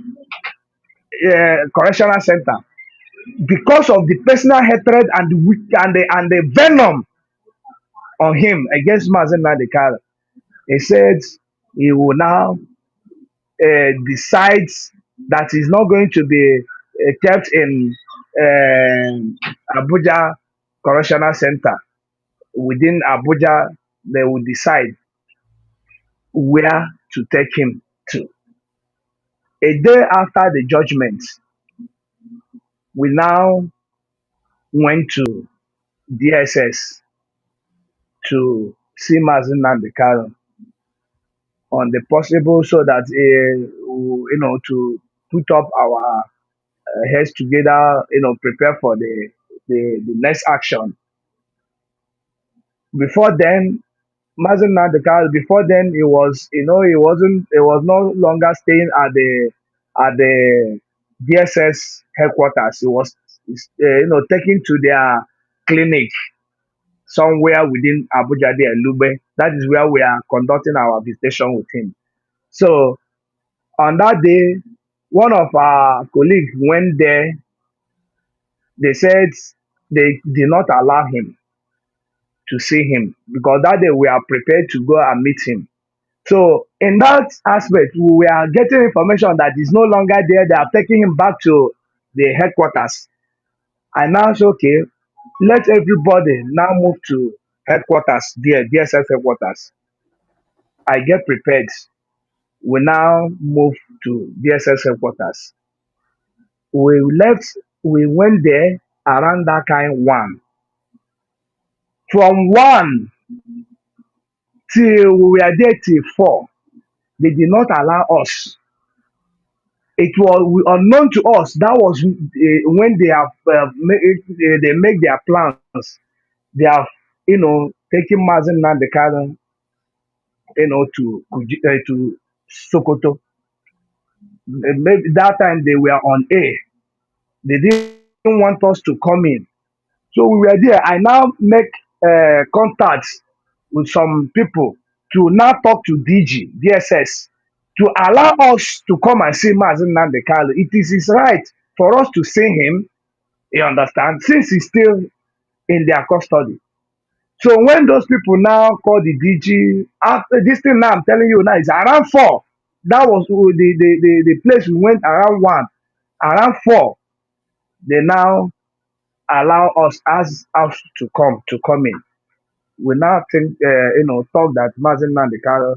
Correctional Center, because of the personal hatred and the venom on him against Mazi Nnamdi Kanu, he said he will now decide that he's not going to be kept in Abuja Correctional Center. Within Abuja, they will decide where to take him to. A day after the judgment, we now went to DSS to see Mazi Nnamdi Kanu on the possible, so that to put up our heads together, prepare for the next action. Before then, Mazi Nnamdi Kanu, before then, he was no longer staying at the DSS headquarters. He was taken to their clinic somewhere within Abuja there, Lube. That is where we are conducting our visitation with him. So on that day, one of our colleagues went there. They said they did not allow him to see him because that day we are prepared to go and meet him. So in that aspect, we are getting information that he's no longer there. They are taking him back to the headquarters. I now say, okay, let everybody now move to headquarters there, DSS headquarters. I get prepared. We now move to DSS headquarters. We left, we went there around that kind one. From one till we were there till 4, they did not allow us. It was unknown to us. That was when they have they make their plans. They have taken Mazi Nnamdi Kanu to Sokoto. Maybe that time they were on air. They didn't want us to come in. So we were there. I now make contacts with some people to now talk to DSS, to allow us to come and see Mazi Nnamdi Kanu. It is his right for us to see him, you understand, since he's still in their custody. So when those people now call the DG, after this thing now I'm telling you now is around 4. That was the place we went around 1. Around 4, they now allow us to come in. We now think, talk that Mazi Nnamdi Kanu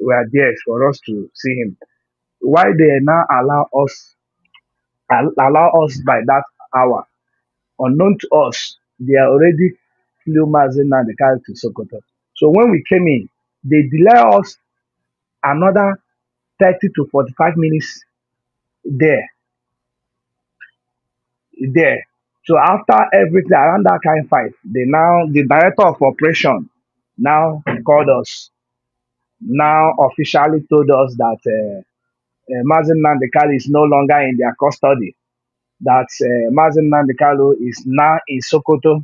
were there for us to see him. Why they now allow us by that hour, unknown to us, they are already flew Mazi Nnamdi Kanu to Sokoto. So when we came in, they delay us another 30 to 45 minutes there there. So after everything around that kind fight, the director of operation now called us, now officially told us that Mazi Nnamdi Kanu is no longer in their custody. That Mazi Nnamdi Kanu is now in Sokoto.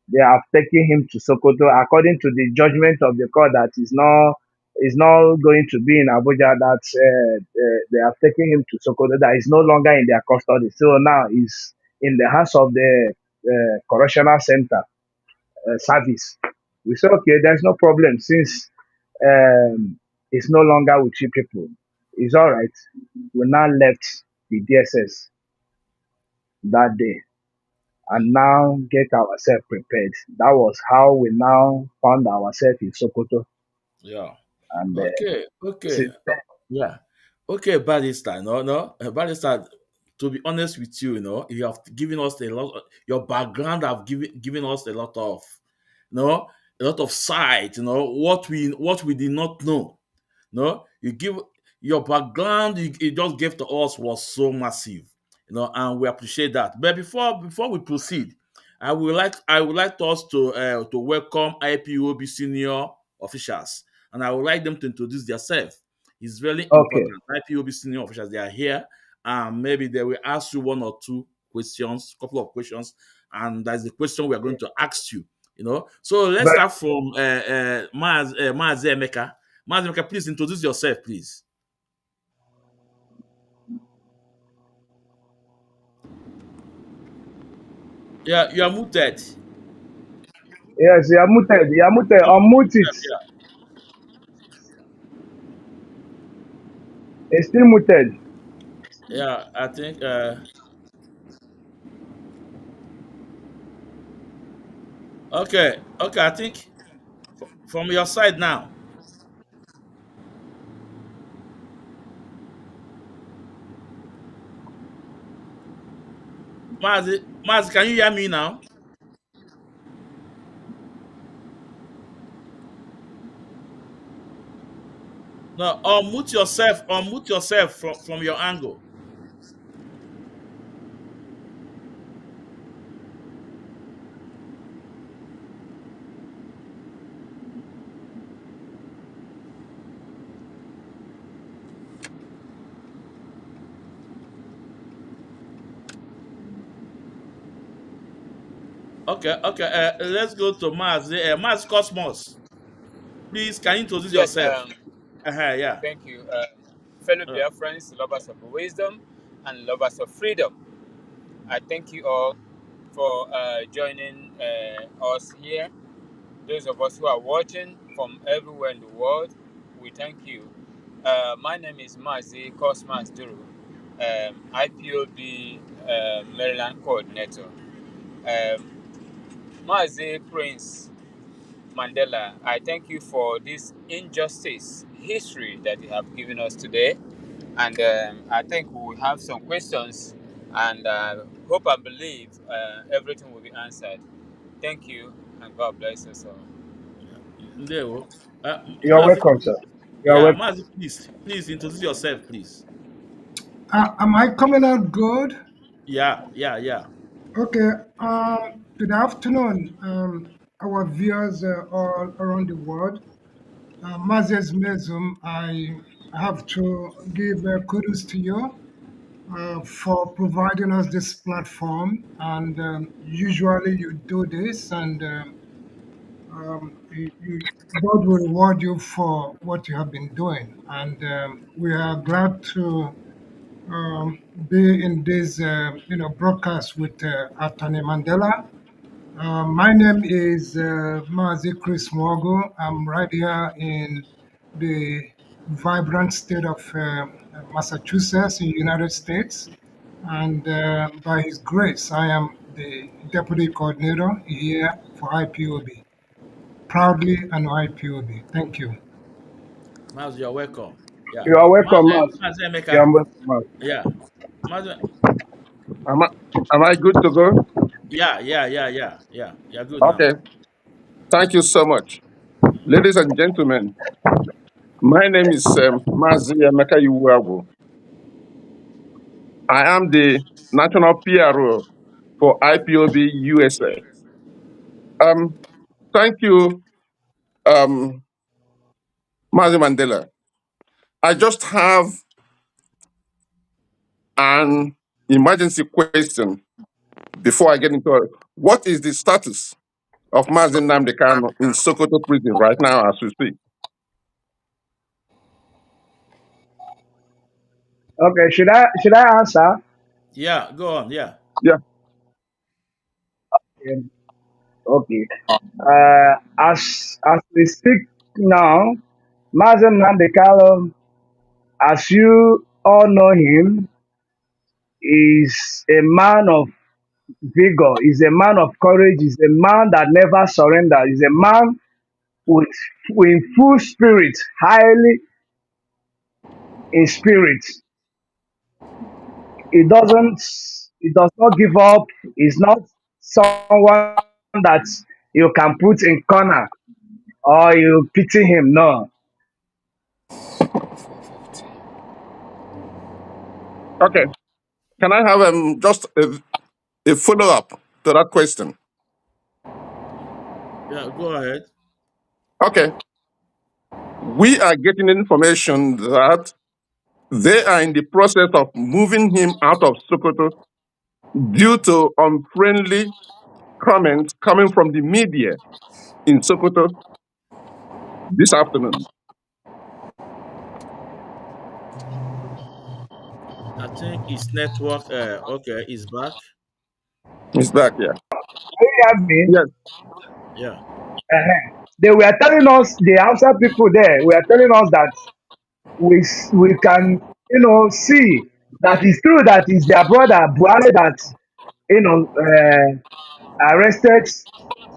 They have taken him to Sokoto according to the judgment of the court that is not going to be in Abuja. That they have taken him to Sokoto. That is no longer in their custody. So now he's in the hands of the correctional center service. We said, okay, there's no problem since it's no longer with you people. It's all right. We now left the DSS that day and now get ourselves prepared. That was how we now found ourselves in Sokoto. Yeah. And Okay. Okay. since then, Yeah. Okay, Barrister. No, no. Barrister, to be honest with you, you have given us a lot. Your background have given us a lot of, no, a lot of sight. What we did not know. No, you give your background. You just gave to us was so massive. And we appreciate that. But before we proceed, I would like us to welcome IPOB senior officials, and I would like them to introduce themselves. It's very okay, important. IPOB senior officials, they are here, and maybe they will ask you one or two questions, couple of questions, and that's the question we are going to ask you. So let's but start from Mazi Emeka. Mazi Emeka, please introduce yourself, please. Yeah, you are muted. yes, you are muted. You are muted. You are Unmute it. muted, yeah. It's still muted. Yeah, I think. Okay, okay. I think from your side now, Mazi, can you hear me now? No, unmute yourself. Unmute yourself from your angle. Okay, okay. Let's go to Mazi. Mazi Cosmos, please. Can you introduce Yes, yourself? Yeah. thank you. Fellow Uh, Biafrans, lovers of wisdom and lovers of freedom. I thank you all for joining us here. Those of us who are watching from everywhere in the world, we thank you. My name is Mazi Cosmas Duru, IPOB Maryland coordinator. Um, Mazi Prince Mandela, I thank you for this injustice history that you have given us today. And I think we will have some questions and hope and believe everything will be answered. Thank you and God bless us all. there. You're Mazi, welcome, sir. please. You're Yeah, welcome. Mazi, please introduce yourself, please. Am I coming out good? Yeah, yeah, yeah. Okay. Good afternoon, our viewers all around the world. Mazes Mezum, I have to give kudos to you for providing us this platform. And usually you do this, and God will reward you for what you have been doing. And we are glad to be in this, broadcast with Attorney Mandela. My name is Mazi Chris Mwogo. I'm right here in the vibrant state of Massachusetts in the United States. And by His grace, I am the Deputy Coordinator here for IPOB. Proudly an IPOB. Thank you. Mazi, you're welcome. Yeah. You are welcome, Mas. Mazi You are Emeka. welcome, Mas. Yeah. Mazi, Am I, am I good to go? yeah. You're good now. Okay. Thank you so much. Ladies and gentlemen, my name is Mazi Emeka Iwuagwu. I am the National PRO for IPOB USA. Um, Thank you, Mazi Mandela. I just have an emergency question before I get into it. What is the status of Mazi Nnamdi Kanu in Sokoto prison right now as we speak? Okay, should I answer? Yeah, go on. Yeah. Yeah. Yeah. Okay. As we speak now, Mazen Nandekalo, as you all know him, is a man of vigor, is a man of courage, is a man that never surrenders, is a man with, with full spirit, highly in spirit. He doesn't, he does not give up. He's not someone that you can put in corner or you pity him. No. Okay. Can I have just a follow up to that question? Yeah, go ahead. Okay. We are getting information that they are in the process of moving him out of Sokoto due to unfriendly comments coming from the media in Sokoto this afternoon. I think his network, okay, is back. He's back here. Can you hear me? Yes. Yeah. They were telling us, the outside people there were telling us that we can, see that it's true that it's their brother Buhari that, arrested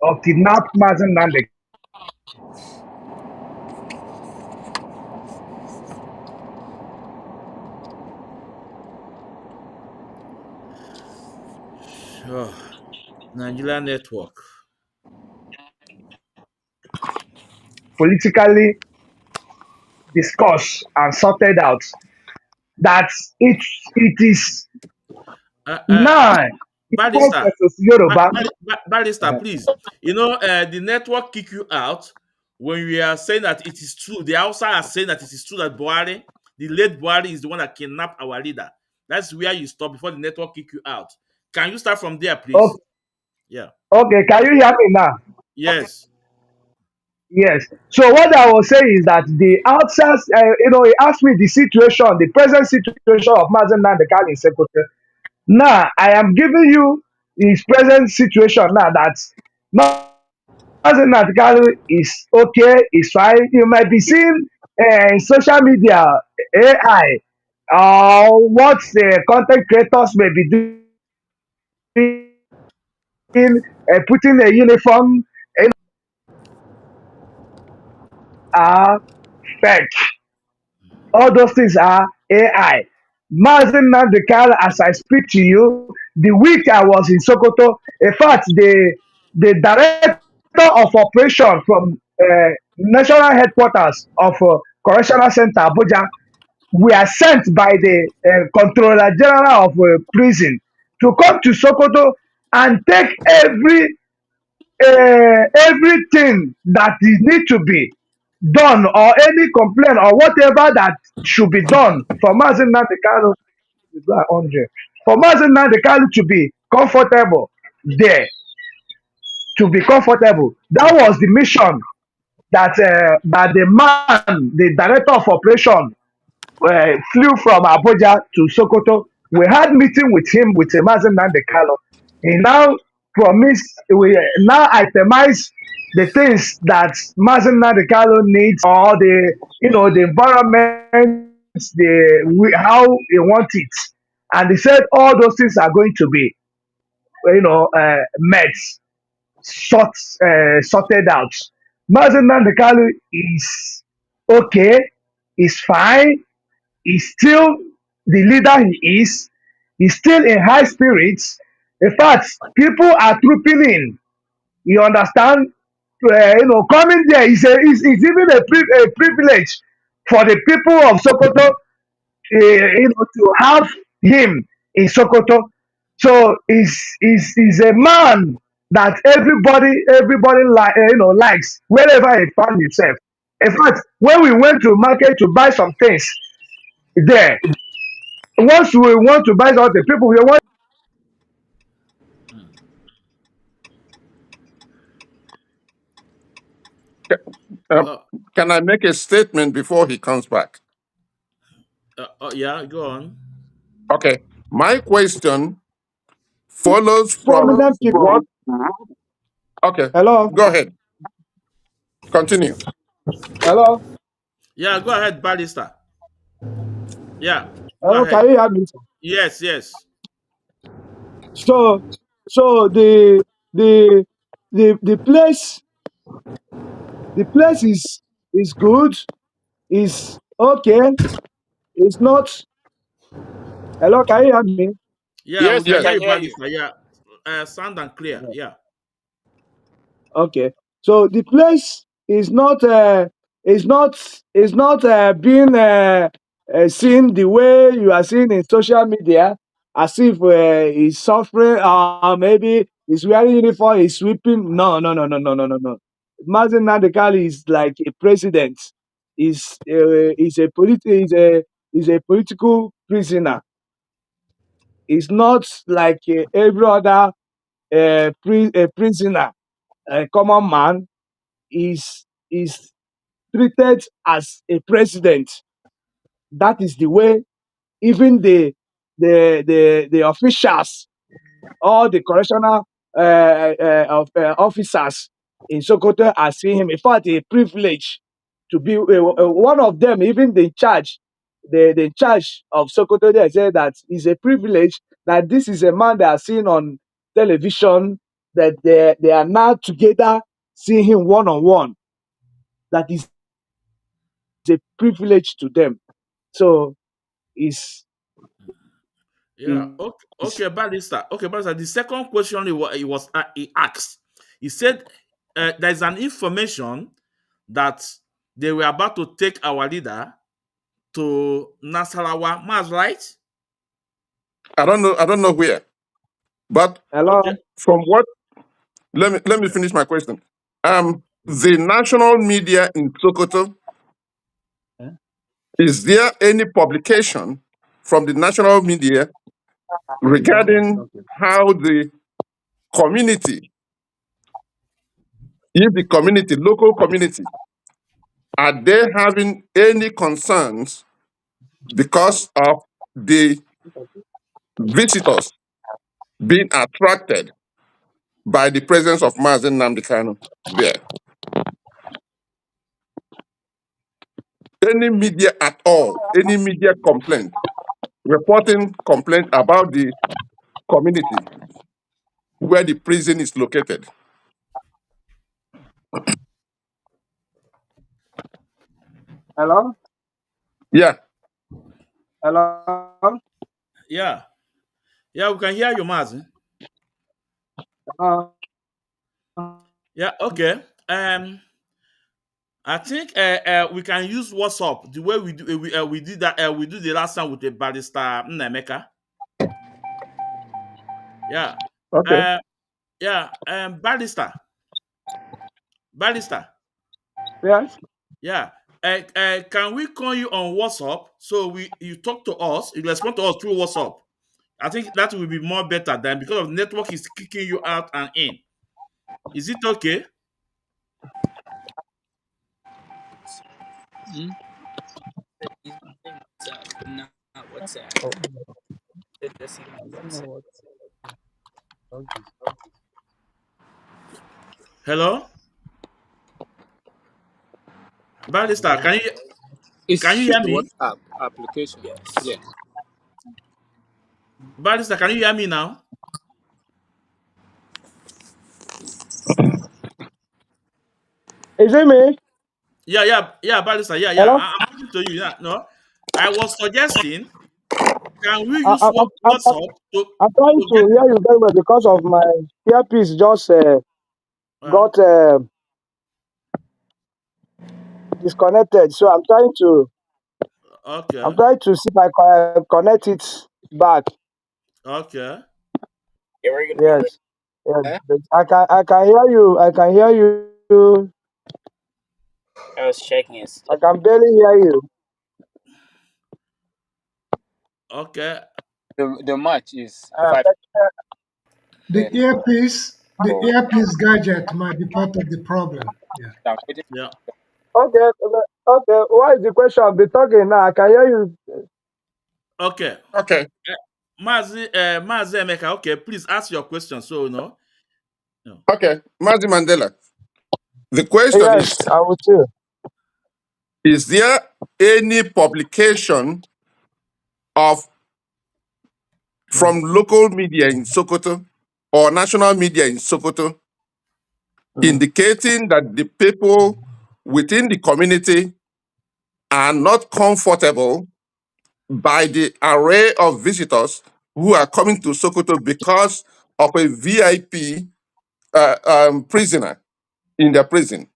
or kidnapped Mazen Nande. Oh, Nigeria network. Politically discussed and sorted out that it is Uh, uh, now Ipob Barrister, versus Yoruba. Barrister, please. The network kick you out when we are saying that it is true. The outside are saying that it is true that Buhari, the late Buhari, is the one that kidnapped our leader. That's where you stop before the network kick you out. Can you start from there, please? Okay, Yeah. okay, can you hear me now? Yes. Yes. So what I was saying is that the outside, he asked me the situation, the present situation of Mazen Nandekal in Sokoto. Now I am giving you his present situation now that Mazen Nandekal is okay, is fine. You might be seeing in social media AI or what the content creators may be doing, putting a uniform, are fake. All those things are AI. Mazin Nandekal, as I speak to you, the week I was in Sokoto, in fact, the director of operation from national headquarters of Correctional Center Abuja were sent by the Controller General of prison to come to Sokoto and take everything that is need to be done or any complaint or whatever that should be done for Mazin Nandekalo for Mazin Nandekalo to be comfortable there, to be comfortable. That was the mission that the man, the director of operation, flew from Abuja to Sokoto. We had meeting with him with Mazin Nandekalo. He now promised, we now itemize the things that Mazin Nandekalo needs or the environment, how he wants it. And he said all those things are going to be. met, sorted out. Mazi Nnamdi Kanu is okay, is fine, he's still the leader he is. He's still in high spirits. In fact, people are trooping in. You understand? Coming there is even a privilege for the people of Sokoto, to have him in Sokoto. So he's a man that everybody likes wherever he found himself. In fact, when we went to market to buy some things there, once we want to buy something, people we want. Um, Uh, can I make a statement before he comes back? yeah, go on. Okay. My question follows from Prominent what. people. Okay. Hello, Go ahead. Continue. hello, Yeah, go ahead, Barrister. Yeah, go hello. ahead. Can you hear me? Yes, yes. So, so the place is good. Is okay. It's not. Hello, can you hear me? Yeah, we Yes, we can Yes. hear can you, hear you. Barrister. Yeah, sound and clear. Yeah. Okay. So the place is not being seen the way you are seeing in social media, as if he's suffering, or maybe he's wearing uniform, he's sweeping. No, no, no, no, no, no, no, no. Mazi Nnamdi Kanu is like a president. Is a political prisoner. He's not like every other prisoner, a common man. Is treated as a president. That is the way even the officials, all the correctional officers in Sokoto are seeing him. In fact, a privilege to be one of them. Even the charge, the charge of Sokoto, they say that it's a privilege that this is a man they are seeing on television, that they are now together seeing him one on one. That is a privilege to them. So it's Yeah. Okay, it's okay, Barrister. Okay, Barrister. The second question he asked, he said there is an information that they were about to take our leader to Nasarawa. Maz, right? I don't know. I don't know where. But hello. Okay. from what, let me finish my question. The national media in Sokoto, is there any publication from the national media regarding Okay. how the community, if the community, local community, are they having any concerns because of the visitors being attracted by the presence of Mazi Nnamdi Kanu there? Any media at all, any media complaint, reporting complaint about the community where the prison is located? Hello, Yeah. hello. Yeah. Yeah, we can hear you, Maz. Uh, Yeah, okay. I think we can use WhatsApp the way we did that. We do the last time with the Barrister Nnameka. Yeah. Okay. Uh, yeah. Barrister. yes. Yeah. Can we call you on WhatsApp so we you talk to us, you respond to us through WhatsApp? I think that will be more better than because of network is kicking you out and in. Is it okay? Hmm? Now, WhatsApp. Let's see WhatsApp. Hello, Barrister. Can you It's hear the me? WhatsApp application. Yes. Yeah. Barrister, can you hear me now? Is it me? Yeah, Barrister. Yeah. Hello? I'm talking to you. Yeah, no. I was suggesting, can we I, use I, I, I, WhatsApp I'm trying to to get? hear you very well because of my earpiece just Uh, got disconnected. So I'm okay, trying to see if I can connect it back. okay, Yes. Yes. But I can hear you. I can hear you. I can barely hear you. okay, The match is Uh, 5. but, The earpiece gadget might be part of the problem. Yeah. I'm waiting. yeah, okay. Okay. What is the question? Be talking now. I can hear you. okay. Okay, Mazi Emeka, okay, please ask your question. So, no. No. okay. Mazi Mandela. The question Yes, I will too. is there any publication of Mm, from local media in Sokoto or national media in Sokoto mm. indicating that the people within the community are not comfortable by the array of visitors who are coming to Sokoto because of a VIP prisoner in their prison.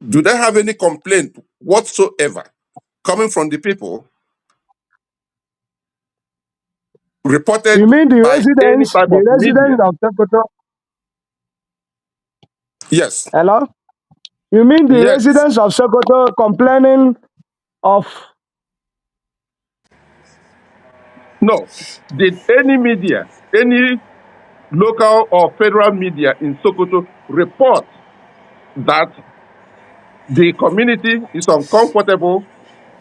Do they have any complaint whatsoever coming from the people You reported mean the by any residents, type of media? of Sokoto? Yes, Hello? You mean the yes. residents of Sokoto complaining of? No. Did any media, any local or federal media in Sokoto report that the community is uncomfortable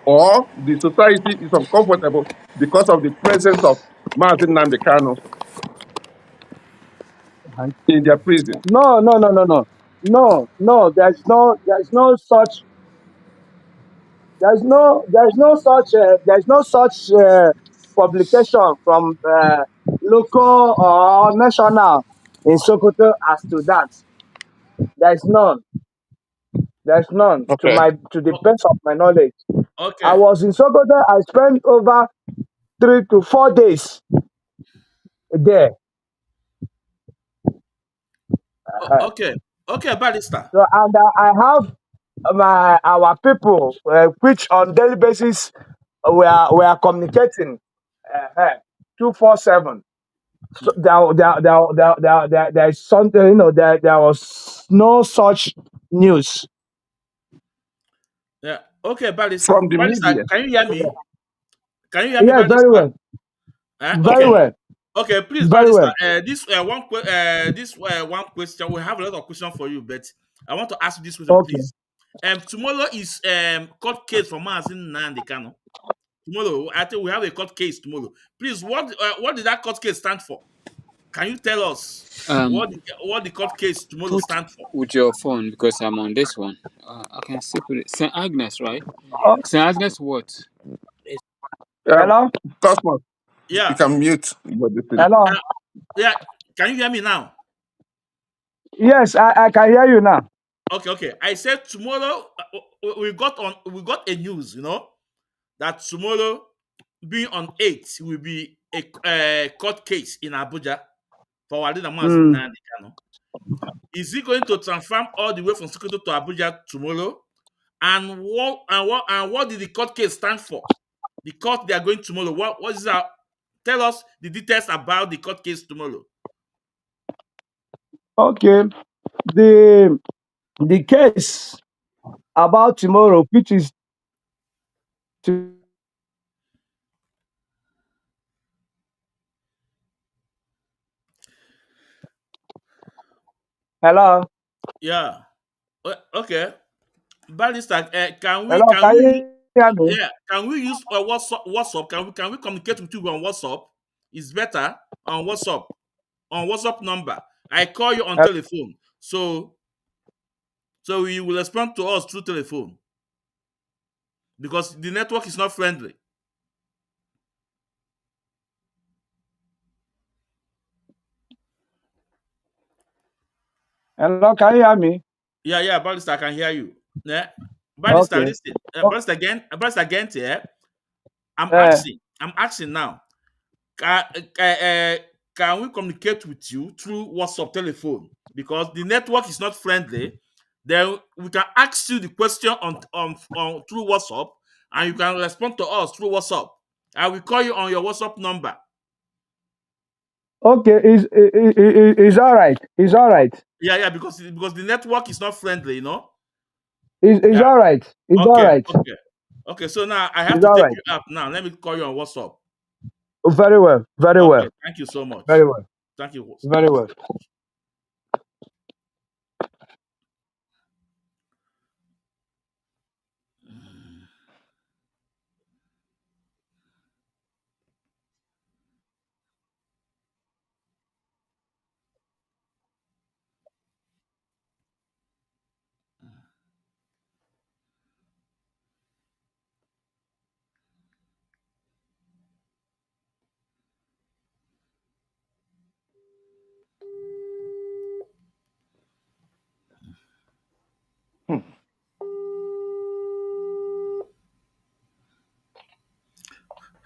or the society is uncomfortable because of the presence of Martin Nnamdi Kanu in their prison? No, no, no, no, no, no, no. There's no such publication from local or national in Sokoto as to that. There's none. There's none Okay. to the O- best of my knowledge. I Okay, was in Sokoto. I spent over 3 to 4 days there. okay, okay, Barrister. So, and I have our people, which on daily basis we are communicating 247. So Hmm. there is something, there was no such news. Yeah, okay, Barrister. From the Barrister, media. can you hear me? Can you hear me, Yes, very Barrister? well, very Okay. Okay. well, Okay, please, very Barrister. well. This one question. We have a lot of questions for you, but I want to ask you this question, Okay. please. Tomorrow is court case for Mazi Nnamdi Kanu. Tomorrow, I think we have a court case tomorrow. Please, what did that court case stand for? Can you tell us Um, what the court case tomorrow put stand for? with your phone because I'm on this one. I can see put it. St. Agnes, right? Oh, St. Agnes, what? Um, hello, Cosmos, you Yeah, can mute your thing. hello. uh, yeah. Can you hear me now? Yes, I can hear you now. Okay. I said tomorrow we got a news, that tomorrow being on 8th will be a court case in Abuja for our leader Mazi Mm. Nnamdi Kanu. Is he going to transfer all the way from Sokoto to Abuja tomorrow? And what did the court case stand for? The court they are going tomorrow. What is that? Tell us the details about the court case tomorrow. Okay. The the case about tomorrow, which is to, hello, Yeah. Okay. Barrister, can you hear me? can we use WhatsApp? Can we communicate with you on WhatsApp? It's better on WhatsApp number. I call you on telephone, so you will respond to us through telephone because the network is not friendly. Hello, can you hear me? Yeah, Barrister, I can hear you. Yeah, Barrister, Okay. listen. Oh, Barrister again, yeah. uh, I'm asking now. Can, uh, uh, can we communicate with you through WhatsApp telephone? Because the network is not friendly. Then we can ask you the question on through WhatsApp, and you can respond to us through WhatsApp. I will call you on your WhatsApp number. okay. Is all right. It's all right. Yeah, because the network is not friendly, you know. Is Yeah. all right. It's all Okay, right. okay, okay. So now I have It's to all take right. you up. Now let me call you on WhatsApp. Very well. Very Okay, well. thank you so much. Very well. Thank you. Very well.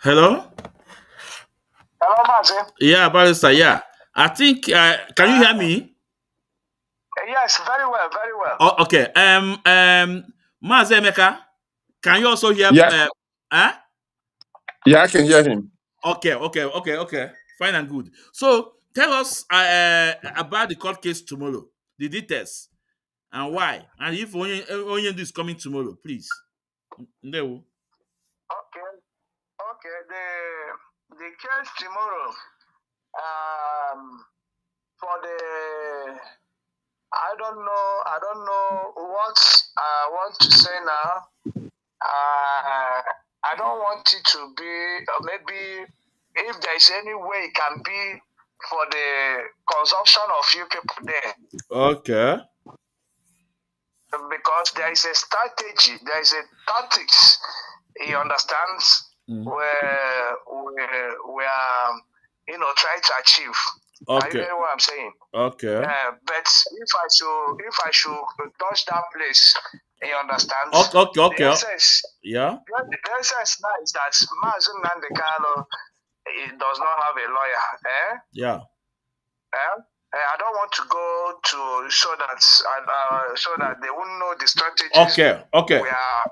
Hello. Hello, Mazi. Yeah, Barrister. Yeah, I think. Can you hear me? Yes, very well, very well. Oh, okay. Mazi Emeka, can you also hear? Yeah, Huh? yeah, I can hear him. Okay. Fine and good. So tell us about the court case tomorrow, the details, and why, and if Onyendu is coming tomorrow, please. No. Okay, okay. The case tomorrow. For the I don't know what I want to say now. I don't want it to be maybe if there is any way it can be for the consumption of you people there. Okay. Because there is a strategy, there is a tactics he understands Mm. where we are trying to achieve. Are you Okay. getting what I'm saying? Okay. But if I should touch that place, he understands. Okay. The essence, Yeah. the essence now is that Mazi Nnamdi Kanu he does not have a lawyer. Yeah. I don't want to go to so that they won't know the strategies Okay. we are.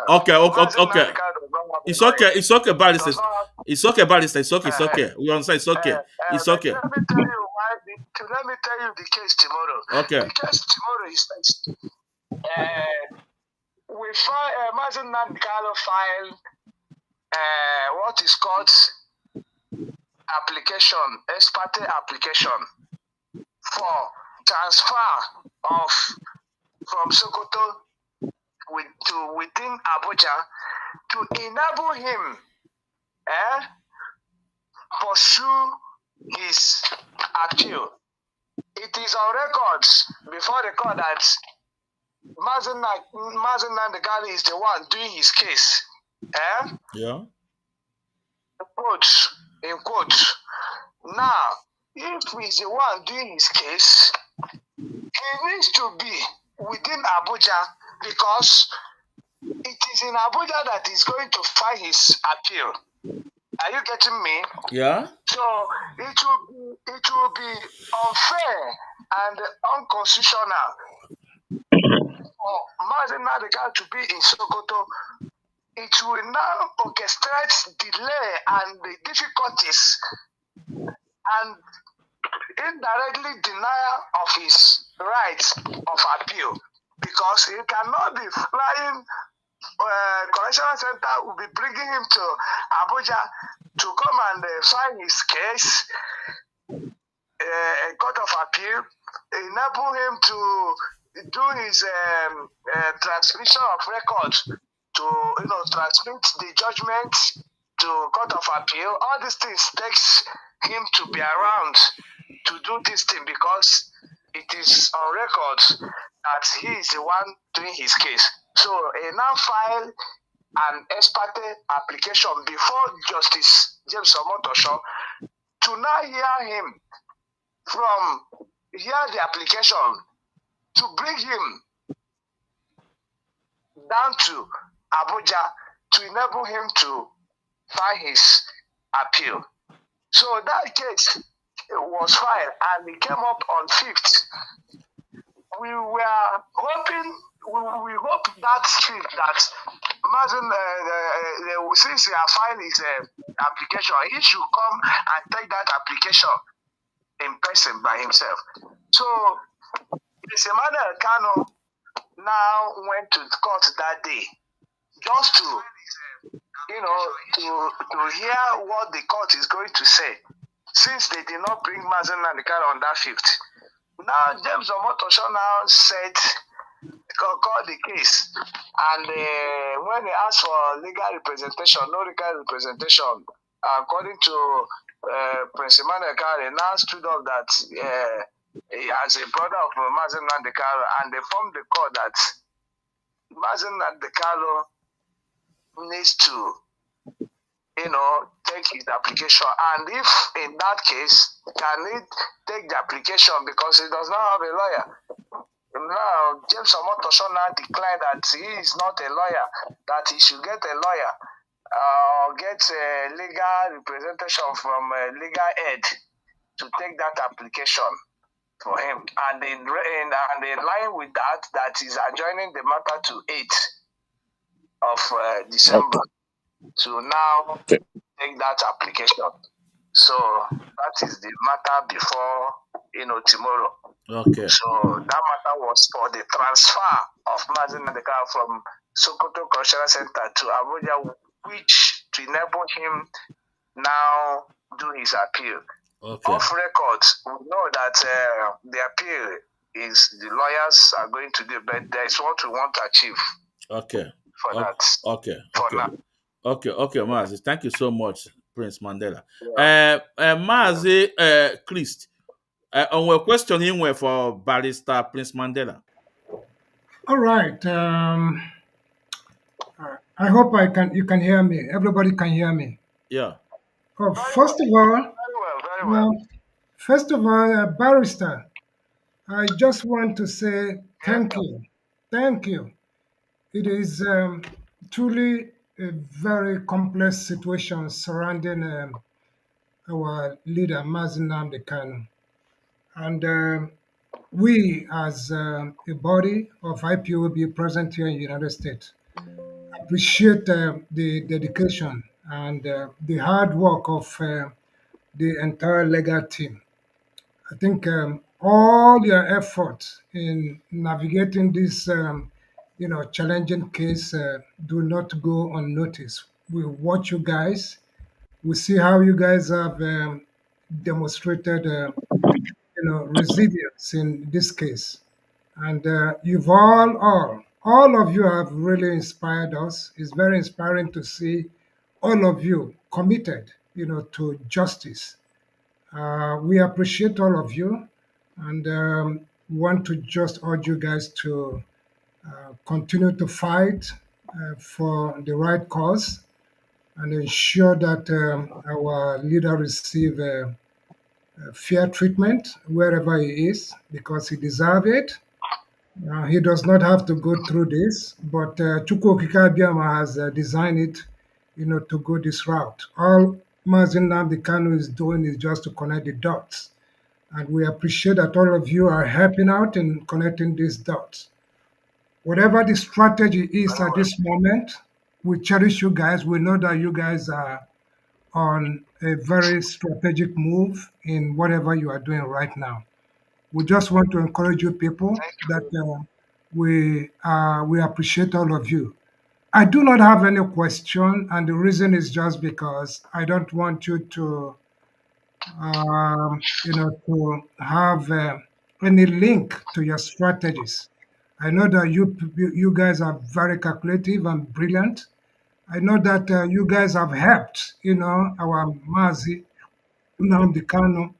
Okay. Mazi Okay. Nnamdi Kanu does not have a It's lawyer. okay. It's okay, Barrister. Does not have. It's okay, Barrister. It's okay. It's Uh, okay. We understand. It's okay. It's but okay. let me tell you why. Let me tell you the case tomorrow. Okay. The case tomorrow is we file Mazi Nnamdi Kanu filed what is called application, ex parte application for transfer of from Sokoto to within Abuja to enable him pursue his appeal. It is on records before the court that Mazi Nnamdi Kanu is the one doing his case. Yeah. In quotes. Now, if he's the one doing his case, he needs to be within Abuja because it is in Abuja that he's going to file his appeal. Are you getting me? Yeah. So it will be unfair and unconstitutional for Mazi Nnamdi Kanu to be in Sokoto. It will now orchestrate delay and the difficulties and indirectly denial of his rights of appeal because he cannot be flying. Correctional Center will be bringing him to Abuja to come and file his case. Court of appeal enable him to do his transmission of records to transmit the judgment to court of appeal. All these things takes him to be around to do this thing because it is on record that he is the one doing his case. So he now file an ex parte application before Justice James Omotosho to now hear the application to bring him down to Abuja to enable him to file his appeal. So that case was filed and it came up on 5th. We were hoping, we hope that 5th that Mazi, since he has filed his application, he should come and take that application in person by himself. So, Emmanuel Kanu now went to court that day just to, to hear what the court is going to say, since they did not bring Mazi on that 5th. Now, James Omotosho now said, called the case, and when they asked for legal representation, no legal representation, according to Prince Emmanuel Kanu, now stood up that as a brother of Mazi Nnamdi, and they formed the court that Mazi Nnamdi needs to, take his application. And if in that case, can he take the application because he does not have a lawyer? Now, James Omotosho now declared that he is not a lawyer, that he should get a lawyer or get a legal representation from a legal aid to take that application for him. And in line with that is adjoining the matter to 8th of December to now take that application. So that is the matter before tomorrow. Okay. So that matter was for the transfer of Mazi Nnamdi from Sokoto Correctional Center to Abuja, which to enable him now do his appeal. Okay. Off record, we know that the appeal is the lawyers are going to do, but that is what we want to achieve. Okay. For that. Okay. For Okay. now. Okay, Mazi. Thank you so much, Prince Mandela. Mazi Christ. On a question in for Barrister Prince Mandela. All right. I hope you can hear me. Everybody can hear me. Yeah. Oh, first of all, Very well. Barrister, I just want to say thank you. Thank you. It is truly a very complex situation surrounding our leader, Mazi Nnamdi Kanu. And we, as a body of IPOB present here in the United States, appreciate the dedication and the hard work of the entire legal team. I think all your efforts in navigating this, challenging case do not go unnoticed. We watch you guys. We see how you guys have demonstrated, resilience in this case. And you've all of you have really inspired us. It's very inspiring to see all of you committed, to justice. We appreciate all of you, and want to just urge you guys to continue to fight for the right cause and ensure that our leader receive fair treatment wherever he is, because he deserves it. He does not have to go through this, but Chukwu Okike Abiama has designed it, to go this route. All Mazi Nnamdi Kanu is doing is just to connect the dots. And we appreciate that all of you are helping out in connecting these dots. Whatever the strategy is at this moment, we cherish you guys. We know that you guys are on a very strategic move in whatever you are doing right now. We just want to encourage you people that we appreciate all of you. I do not have any question, and the reason is just because I don't want you to, to have any link to your strategies. I know that you guys are very calculative and brilliant. I know that you guys have helped, our Mazi Nnamdi Kanu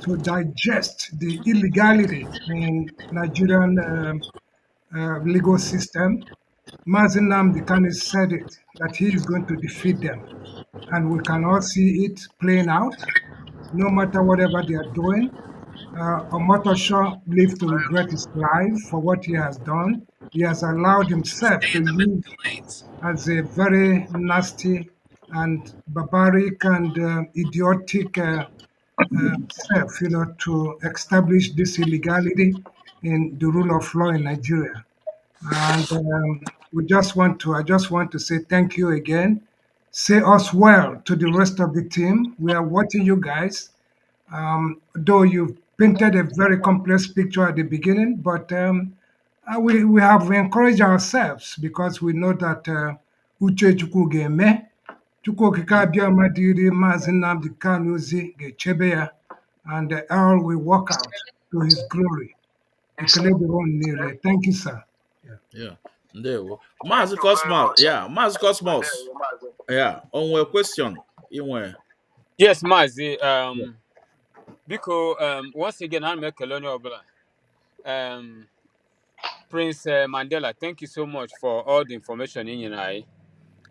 to digest the illegality in Nigerian legal system. Mazi Nnamdi Kanu said it, that he is going to defeat them. And we can all see it playing out, no matter whatever they are doing. Omotosho lived to regret his life for what he has done. He has allowed himself to live as a very nasty and barbaric and idiotic self, to establish this illegality in the rule of law in Nigeria. And I just want to say thank you again. Say us well to the rest of the team. We are watching you guys. Though you've painted a very complex picture at the beginning, but we have encouraged ourselves because we know that Uche Chukwu ga-eme, Chukwu okike abịama dịrị Mazi Nnamdi Kanu ozi ga-echebe ya, and all will work out to his glory. Ekele dịrị unu niile. Thank you, sir. Yeah. There we go. Thank Mazi you very Cosmos. much, sir. Yeah. Mazi Cosmos. Yeah. On a question. Inwe. Yes, Mazi. Yeah. Because once again, I'm a colonial obla. Prince Mandela, thank you so much for all the information in your eye.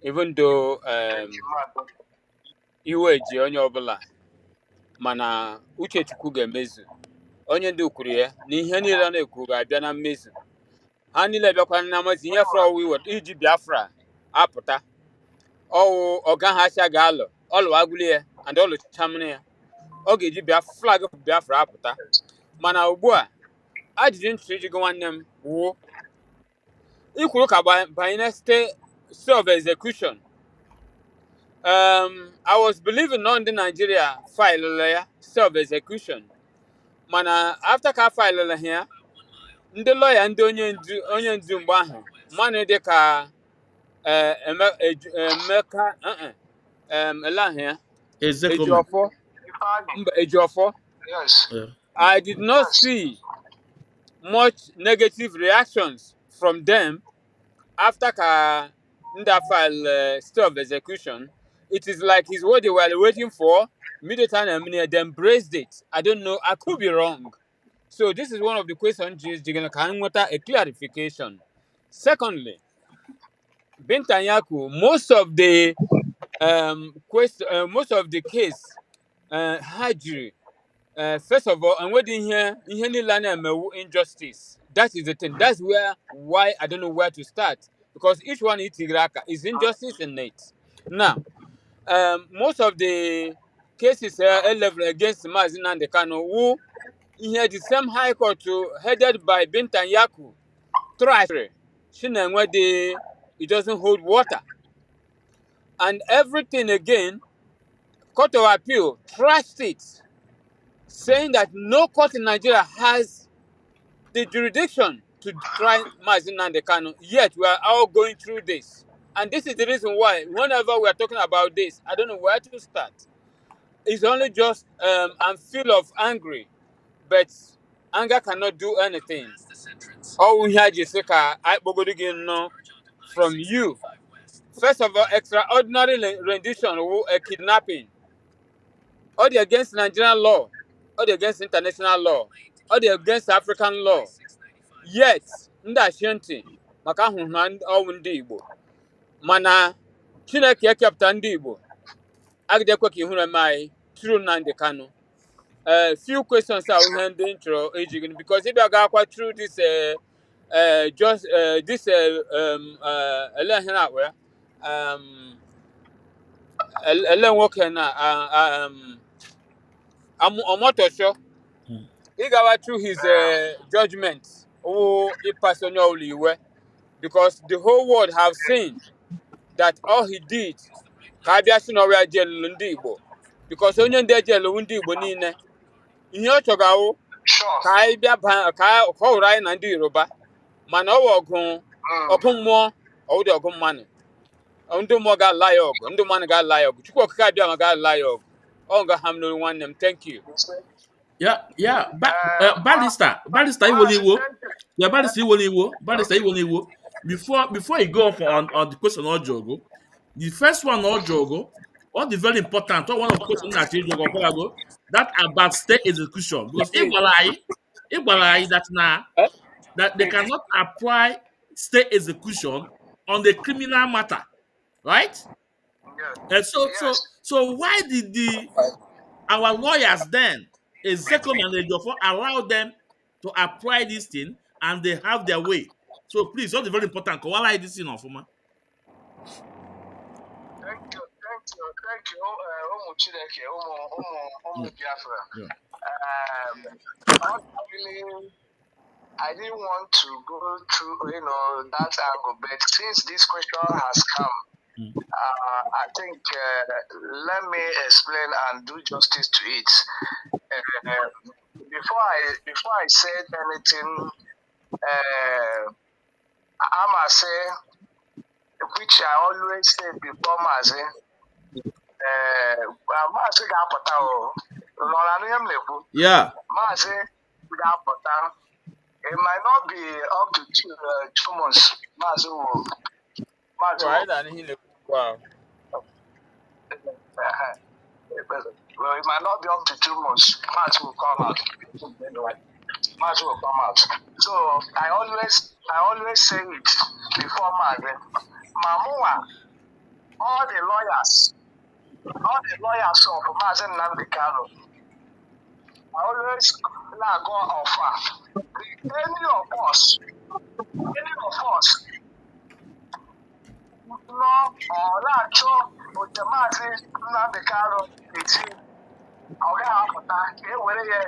Even though Thank you, man. you were onye obla, mana uche chukwu ga-emezu. Onye ndị kwuru ya na ihe niile na-ekwu ga-abịa na mmezu. Ha niile bịakwana na Mazi ihe fra iwe iji Biafra apụta. Ọwụ ọga ha acha ga-alụ, ọlụ agụli ya, and ọlụ chamini ya. Ọ ga-eji flag Biafra apụta. Mana ugbu a, ajụjụ ntụrụ iji gị nwanne m wuo. Ikwuru ka banyere stay of execution. I was believing on the Nigeria file stay of execution. Mana after ka file here, ndị lawyer ndị onye ndu mgbe ahụ, mmanụ dị ka Emeka Elahia, Ezekome. Ejiofor, Ejiofor. Yes. Yeah. I did not Yes. see much negative reactions from them after that file stay of execution. It is like it's what they were waiting for. Immediately, they embraced it. I don't know. I could be wrong. So this is one of the questions can want a clarification. Secondly, Bentanyaku, most of the most of the case, Hajri, first of all, and what in here, injustice. That is the thing. That's why I don't know where to start because each one is injustice in it. Now, most of the cases level against Mazi Nnamdi Kanu, who in here the same High Court headed by Bentanyaku, twice, it doesn't hold water, and everything again. Court of Appeal trashed it, saying that no court in Nigeria has the jurisdiction to try Mazi Nnamdi Kanu. Yet we are all going through this. And this is the reason why, whenever we are talking about this, I don't know where to start. It's only just, I'm full of angry, but anger cannot do anything. All we had is from you. First of all, extraordinary rendition or a kidnapping. Or they against Nigerian law, or they against international law, or they against African law. Yet, ndashienti maka ahụhụ ọnwụ ndị Igbo. Mana Chineke ekepụta ndị Igbo. Agidekwe ka ihuru mai through Nnamdi Kanu. Few questions are we hand intro because if you go through this just this Omotosho, he got through his judgment, personally, because the whole world have seen that all he did, Kabiasu no jail Lundibo, because only they jail Lundibo Nine, in your Togao, Sure. Kaibia Ka Ryan and Diroba, Mano Okun more, or the Okun money. Undo more got Lyog, Undo man got Lyog, Chuko Kabia got Lyog. Onga Hamno one them, thank you. Yeah. Barrister, Iwoliwo. Yeah, Barrister, Iwoliwo. Before you go on the question on Jogo, the first one on Jogo, all the very important, one of the questions that you go that about state execution. Because Igbalai that now that they cannot apply state execution on the criminal matter, right? Yes. And so Yes. why did our lawyers then Ezekiel and Ejiofor allow them to apply this thing and they have their way. So please, what's very important? Kowala this thing of Thank you, Umu Chineke, Umu Yeah. Biafra. Yeah. Not really, I didn't want to go through, that angle, but since this question has come, Mm. I think let me explain and do justice to it. Before I said anything, I must say, which I always say before Mazi, Mazi ga-apụta o. Nọrọ anụ ihe m na-ekwu. Yeah. Mazi ga-apụta. It might not be up to 2 months. Mazi will. Right, and he wow. Well, it might not be up to 2 months. Mazi will come out. Mazi will come out. So I always say it before Mazi. Mamua, all the lawyers of Mazi Nnamdi Kanu, I always go offer. Any of us nọ ọ na-achọ otu Maazị Nnamdi Kanu eti ọ gaghị apụta ka e were ya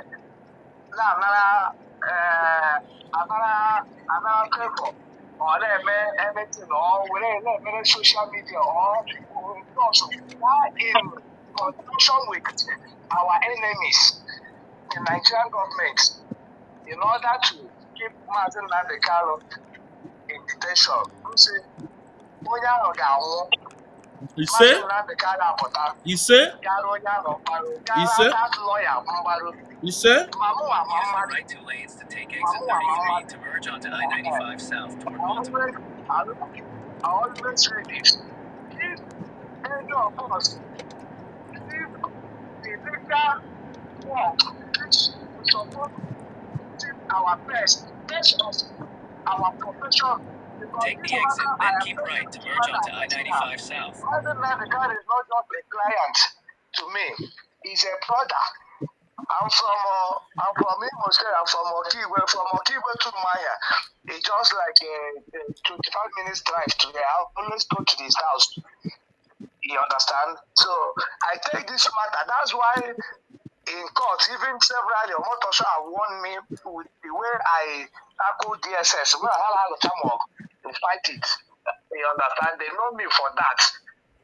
na-anara fevọ ọ na-eme anything ọ were na-emere social media ọ also in conjunction with our enemies, the Nigerian government, in order to keep Maazị Nnamdi Kanu in detention. Onye ahụ ga-anwụ. You say? You say? You say? You say? Use the right two lanes to take exit 33 to merge onto I-95 south toward Baltimore. I always say this. If any of us, if the legal work which we support our best of our profession. Take the exit, then keep right to merge onto I-95 south. Mazi Nnamdi Kanu is not just a client to me; he's a brother. I'm from Imo State. I'm from Okigwe. From Okigwe to Maya, it's just like a 25 minutes drive to there. I always go to his house. You understand? So I take this matter. That's why in court, even severally, Omotosho have warned me with the way I tackle DSS. Well, I have to fight it. You understand? They know me for that.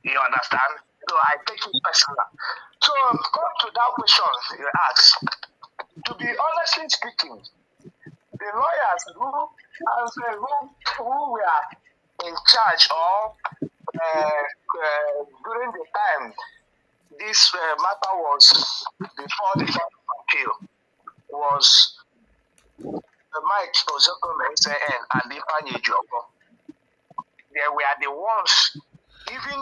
You understand? So I take it personal. So come to that question you asked. To be honestly speaking, the lawyers who were in charge of during the time this matter was before the court of appeal was Mike Ozokome and Ifeanyi Ejiofor. They were the ones, even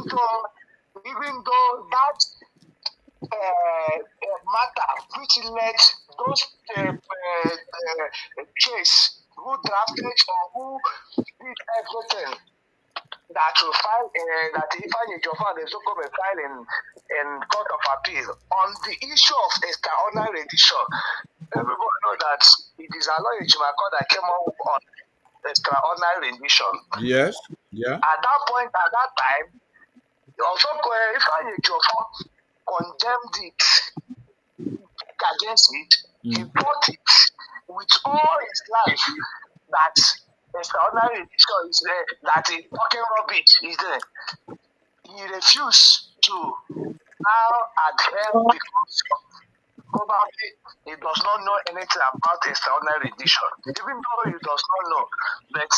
though that matter which led those case who drafted or who did everything that will file that Ifeanyi Ejiofor and Ozokome file in court of appeal on the issue of extraordinary rendition. Everybody know that it is Aloy Ejimakor that came up on extraordinary rendition. Yes. Yeah. At that point, at that time, also Ifeanyi Ejiofor condemned it against it. He fought it with all his life that extraordinary rendition is there, that is talking rubbish is there. He refused to now adhere because probably he does not know anything about extraordinary rendition. Even though he does not know, but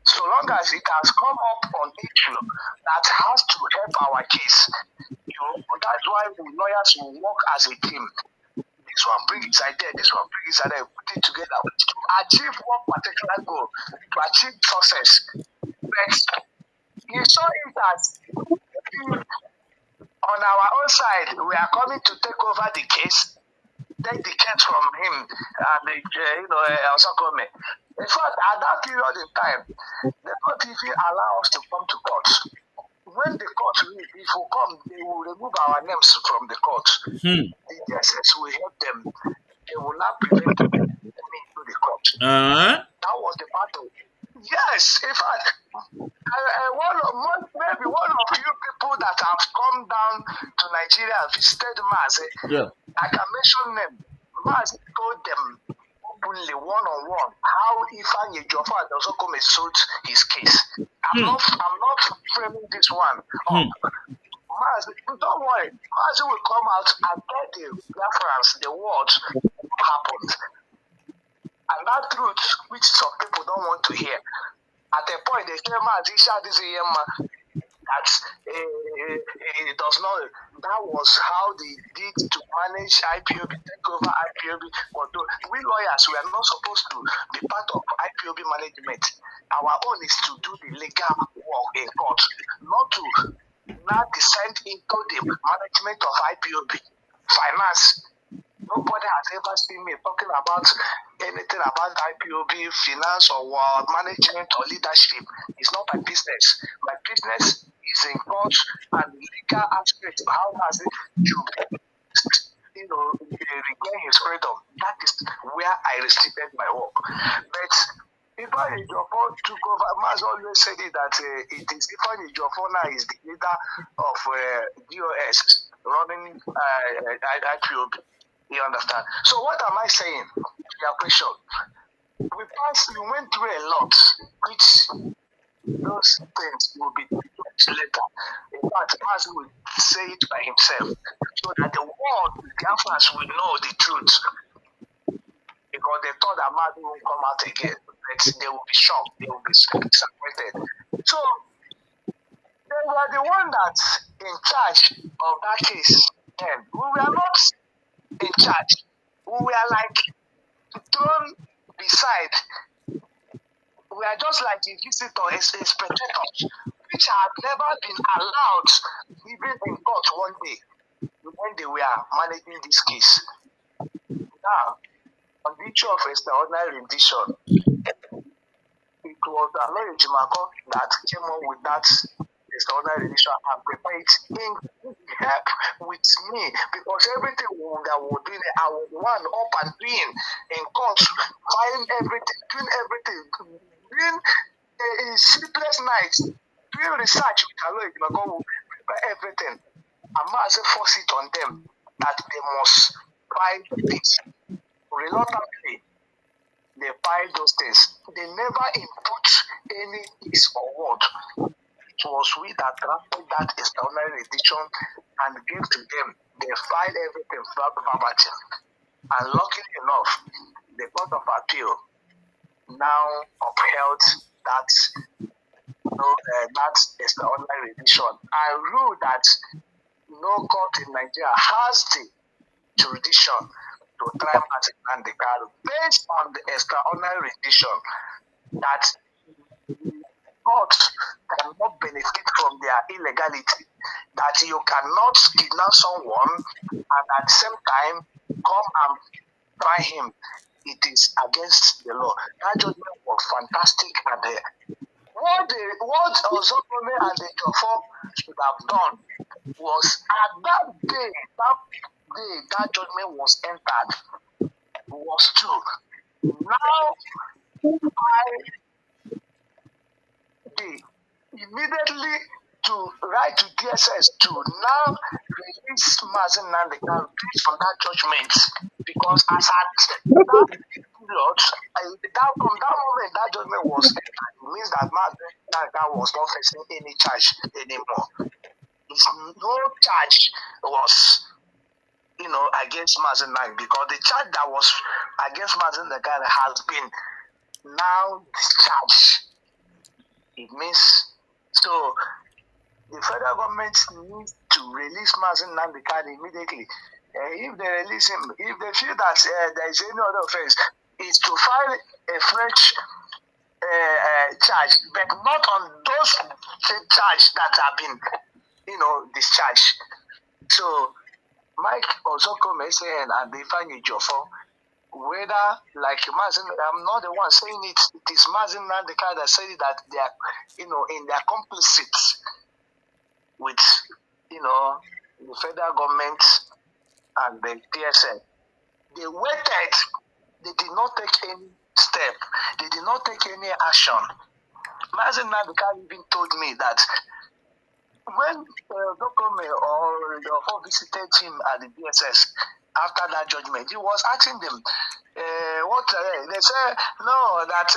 so long as it has come up on issue that has to help our case, that's why the lawyers will work as a team. This one bring his idea, this one bring his idea, put it together to achieve one particular goal, to achieve success. But he saw it as on our own side, we are coming to take over the case, take the case from him, and Osokome. In fact, at that period in time, they don't even allow us to come to court. When the court will, if we come, they will remove our names from the court. The DSS will help them they will not prevent me to the court. That was the battle. Yes, in fact, maybe one of you people that have come down to Nigeria and visited Mazi, I can mention them. Mazi told them openly, one-on-one, how Ifeanyi Ejiofor and Osokome sold his case. I'm not framing this one up. Mazi, don't worry, Mazi will come out and tell the reference, the words, what happened. And that truth, which some people don't want to hear. At a point, they say, Mazi, that it does not. That was how they did to manage IPOB, take over IPOB. But we lawyers, we are not supposed to be part of IPOB management. Our own is to do the legal work in court, not to not descend into the management of IPOB. Finance. Nobody has ever seen me talking about anything about IPOB, finance, or management or leadership. It's not my business. My business is in court and the legal aspect of how has it to regain his freedom. That is where I restricted my work. But Ifeanyi Ejiofor took over. Maz always said it that it is Ifeanyi Ejiofor now is the leader of DOS running IPOB. You understand? So what am I saying? Your question. We went through a lot, which those things will be later. In fact, Maz will say it by himself, so that the world, the Afghans will know the truth. Because they thought that Maz won't come out again. But they will be shocked, they will be disappointed. So they were the one that's in charge of that case. And we were not in charge. We were like thrown beside. We are just like a visitor, a spectators, which had never been allowed even in court one day when they were managing this case. Now, on the issue of extraordinary rendition, it was Aloy Jimako that came up with that extraordinary rendition and prepared it in help with me, because everything that we were doing, I was one up and doing in court, filing everything, doing everything, doing a sleepless night, doing research with Aloy Jimako, prepare everything. And Mazi force it on them that they must file this. Reluctantly, they filed those things. They never input any piece or word. It was we that drafted that extraordinary edition and gave to them. They filed everything verbatim. And luckily enough, the Court of Appeal now upheld that that extraordinary edition and ruled that no court in Nigeria has the jurisdiction to try Nnamdi Kanu based on the extraordinary edition that court cannot benefit from their illegality, that you cannot kidnap someone and at the same time come and try him. It is against the law. That judgment was fantastic, and what Osokome and the Ejiofor should have done was at that day that judgment was entered was true. Now they immediately to write to DSS to now release Mazi Nnamdi Kanu based on that judgment, because as at that period, from that moment that judgment was entered, it means that Mazi Nnamdi Kanu was not facing any charge anymore. No charge was against Mazi Nnamdi, because the charge that was against Mazi Nnamdi Kanu has been now discharged. It means so the federal government needs to release Mazi Nnamdi Kanu immediately. If they release him, if they feel that there is any other offense, is to file a fresh charge, but not on those charges that have been, discharged. So Mike Osokome and Ifeanyi Ejiofor, whether like Mazi, I'm not the one saying it. It is Mazi Nnamdi Kanu that said that they are, in their complicit with, the federal government and the TSN. They waited. They did not take any step. They did not take any action. Mazi Nnamdi even told me that when Dokome or Yofo visited him at the DSS after that judgment, he was asking them, what they say, no, that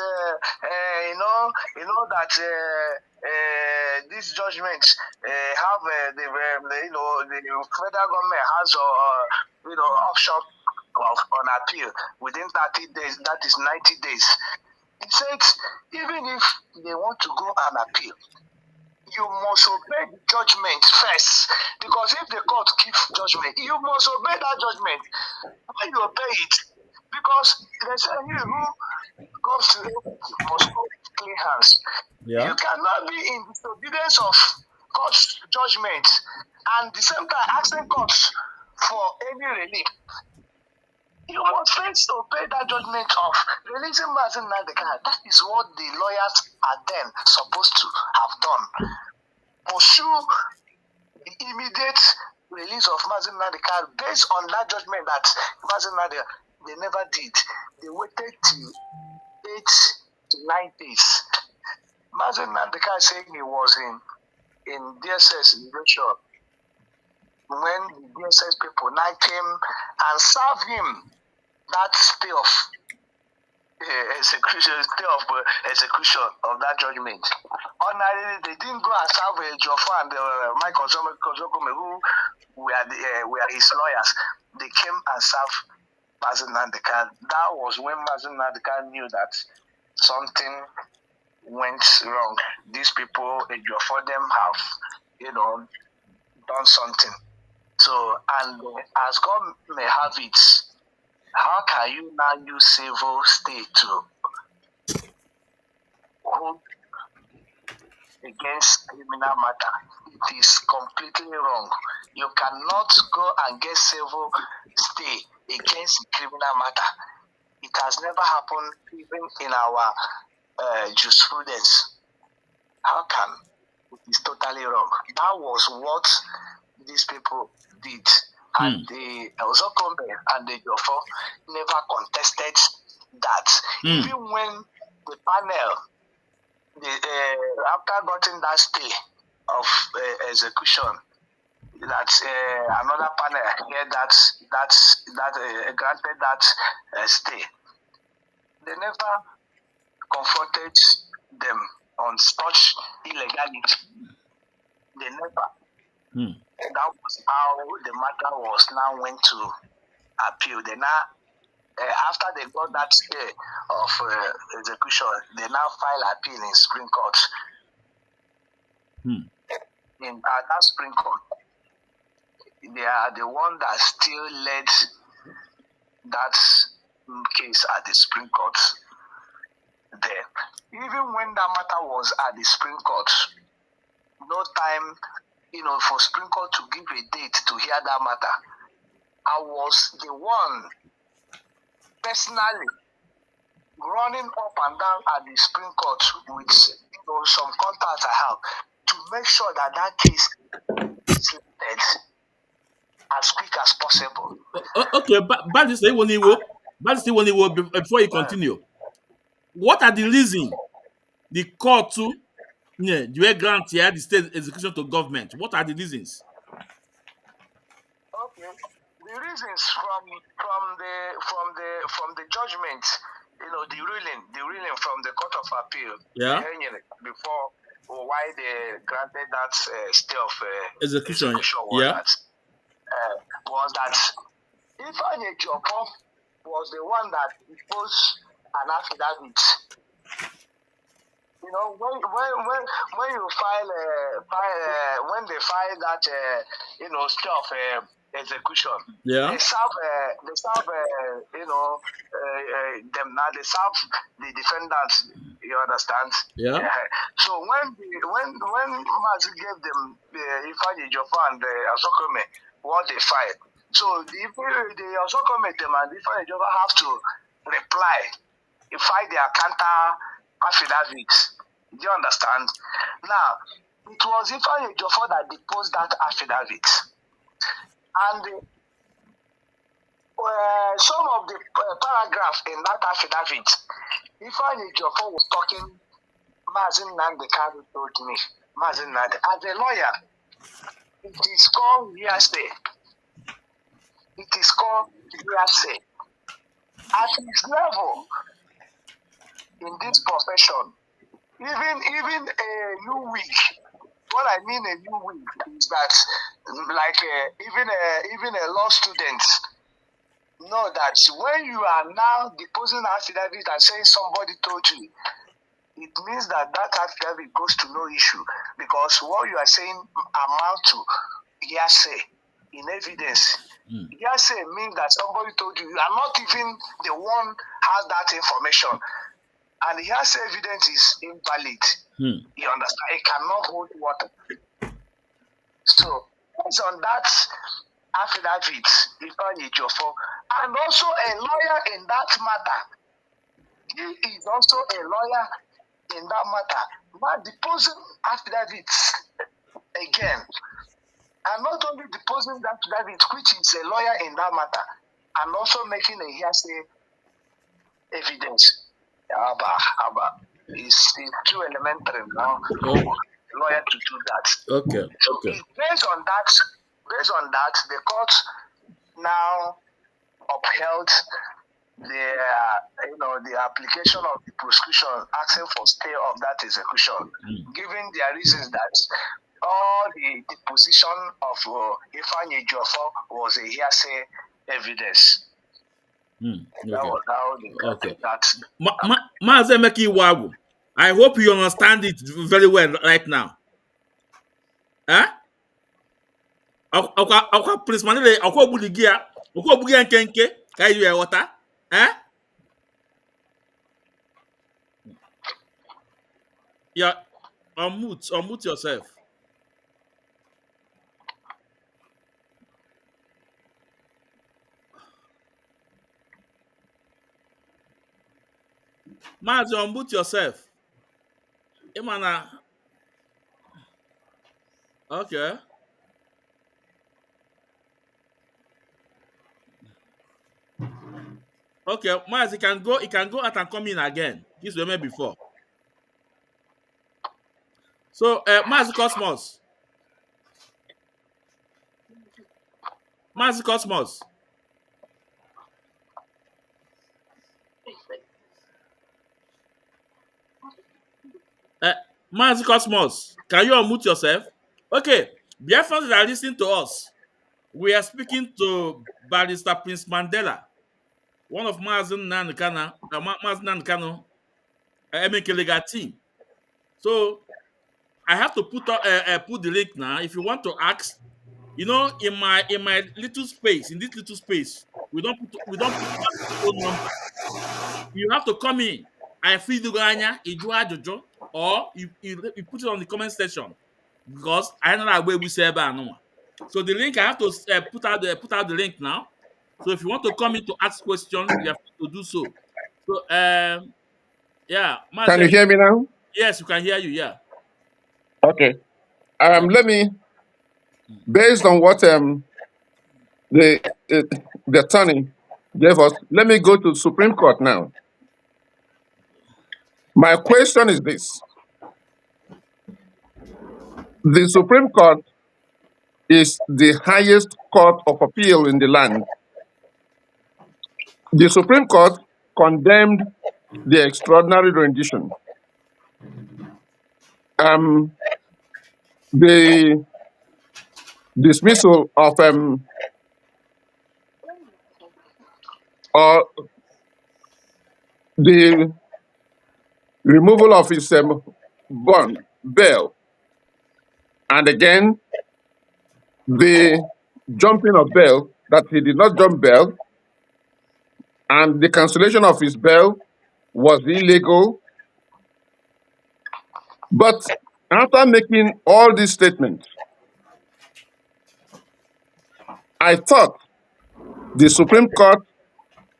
you know that this judgment have the federal government has option on appeal within 30 days. That is 90 days. He said, even if they want to go and appeal, you must obey the judgment first. Because if the court gives judgment, you must obey that judgment. When you obey it, because they say you who comes to it must go with clean hands. Yeah. You cannot be in disobedience of court's judgment and at the same time asking courts for any relief. You must first obey that judgment of releasing Mazi Nnamdi. That is what the lawyers are then supposed to have done. Pursue the immediate release of Mazi Nnamdi based on that judgment that Mazi Nnamdi, they never did. They waited till 8 to 9 days. Mazi Nnamdi saying he was in DSS in Joshua when the DSS people now came and served him that stay of execution of that judgment. Ordinarily, they didn't go and serve Joffo and Mike Ozokome, who were his lawyers. They came and served Mazi Nnamdi. That was when Mazi Nnamdi knew that something went wrong. These people, Joffo them have, done something. So, and as God may have it, how can you now use civil state to hold against criminal matter? It is completely wrong. You cannot go and get civil stay against criminal matter. It has never happened even in our jurisprudence. How can? It is totally wrong. That was what these people did. And the Ozokome and the Joffo never contested that. Even when the panel, after getting that stay of execution, that another panel here that granted that stay, they never confronted them on such illegality. They never. That was how the matter was now went to appeal. They now, after they got that stay of execution, they now file appeal in Supreme Court. In that Supreme Court, they are the one that still led that case at the Supreme Court there. Even when that matter was at the Supreme Court, no time for Supreme Court to give a date to hear that matter. I was the one personally running up and down at the Supreme Court with some contacts I have to make sure that that case is ended as quick as possible. Okay, Barrister, before you continue, what are the reasons the court to grant the state execution to government? What are the reasons? Okay, the reasons from the judgment, the ruling from the Court of Appeal, before why they granted that stay of execution was that Ifeanyi Joffo was the one that proposed an affidavit. When you file when they file that stay of execution, they serve them now. They serve the defendants. You understand? Yeah. So when Mazi gave them Ifeanyi Joffo and Ozokome what they filed, so the Ozokome them and Ifeanyi Joffo have to reply, file their counter affidavits. Do you understand? Now, it was Ifeanyi Joffo that deposed that affidavit. And some of the paragraph in that affidavit, Ifeanyi Ejiofor was talking, Mazi Nnamdi Kanu told me, Mazi Nnamdi, as a lawyer, it is called hearsay. It is called hearsay. At his level in this profession, even a new week. What I mean a new week is that, like even a law student know that when you are now deposing affidavit and saying somebody told you, it means that affidavit goes to no issue, because what you are saying amount to hearsay in evidence. Hearsay means that somebody told you. You are not even the one has that information, and hearsay evidence is invalid. You understand? It cannot hold water. So based on that affidavit, Ifeanyi Ejiofor, and also a lawyer in that matter. He is also a lawyer in that matter. Now deposing affidavits again, and not only deposing that affidavit, which is a lawyer in that matter, and also making a hearsay evidence. It's too elementary now for a lawyer to do that. Okay. So based on that, the court now upheld the application of the prosecution asking for stay of that execution, giving their reasons that all the deposition of Ifeanyi Ejiofor was a hearsay evidence. Okay. Mazi Emeka Iwagu, I hope you understand it very well right now. Akwa Prince Mandela, akwa obugi nkenke, ka you water? Yeah, unmute yourself. Mazi, unmute yourself. Imana. Okay. Okay, Mazi, he can go out and come in again. This was before. So, Mazi Cosmos. Mazi Cosmos. Mazi Cosmos, can you unmute yourself? Okay, Biafrans that are listening to us, we are speaking to Barrister Prince Mandela, one of Mazi Nnamdi Kanu, MK legal team. So I have to put the link now. If you want to ask, in my little space, in this little space, we don't put phone number. You have to come in. I feel the Ganya, Jojo, or you put it on the comment section, because I know that way we say about no one. So the link I have to put out the link now. So if you want to come in to ask questions, you have to do so. So yeah, Can you hear me now? Yes, we can hear you. Yeah. Okay. Let me, based on what the attorney gave us, let me go to Supreme Court now. My question is this: the Supreme Court is the highest court of appeal in the land. The Supreme Court condemned the extraordinary rendition. The dismissal of or the removal of his bond bail, and again the jumping of bail, that he did not jump bail, and the cancellation of his bail was illegal. But after making all these statements, I thought the Supreme Court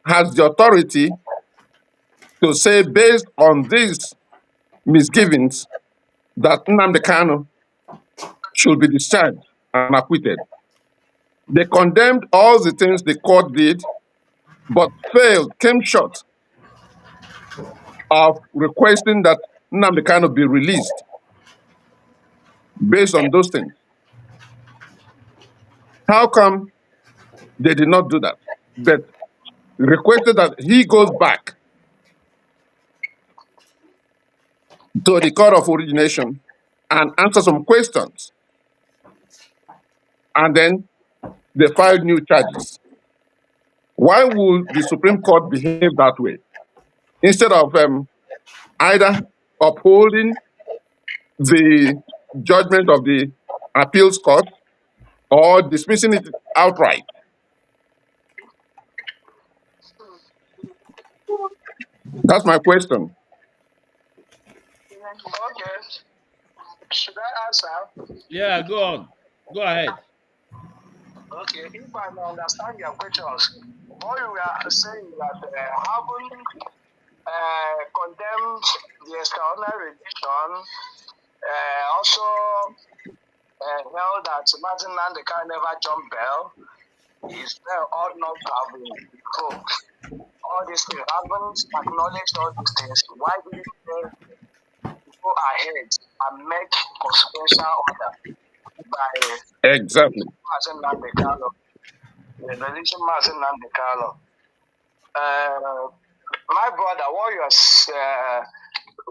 has the authority to say, based on these misgivings, that Nnamdi Kanu should be discharged and acquitted. They condemned all the things the court did, but failed, came short of requesting that Nnamdi Kanu be released based on those things. How come they did not do that? But requested that he goes back to the court of origination and answer some questions. And then they filed new charges. Why would the Supreme Court behave that way? Instead of either upholding the judgment of the appeals court or dismissing it outright? That's my question. Okay. Should I answer? Yeah, go on. Go ahead. Okay, if I understand your questions, what you are saying that having condemned the extraordinary edition, also held that Martin Nandeka never jumped bail, is ought not to have been proved. All these things haven't acknowledged all these things. Why did they go ahead and make consequential order by Exactly. Martin Nandeka, the religion Martin Nandeka? My brother, what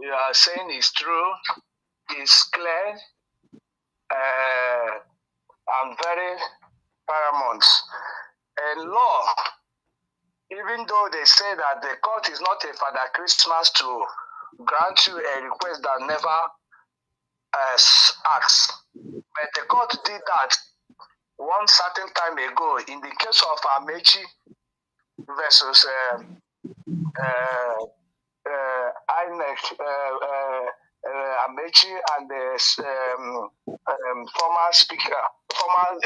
you are saying is true, is clear, and very paramount. And law, even though they say that the court is not a Father Christmas to grant you a request that never asked, but the court did that one certain time ago in the case of Amechi versus INEC, Amechi and the former speaker, former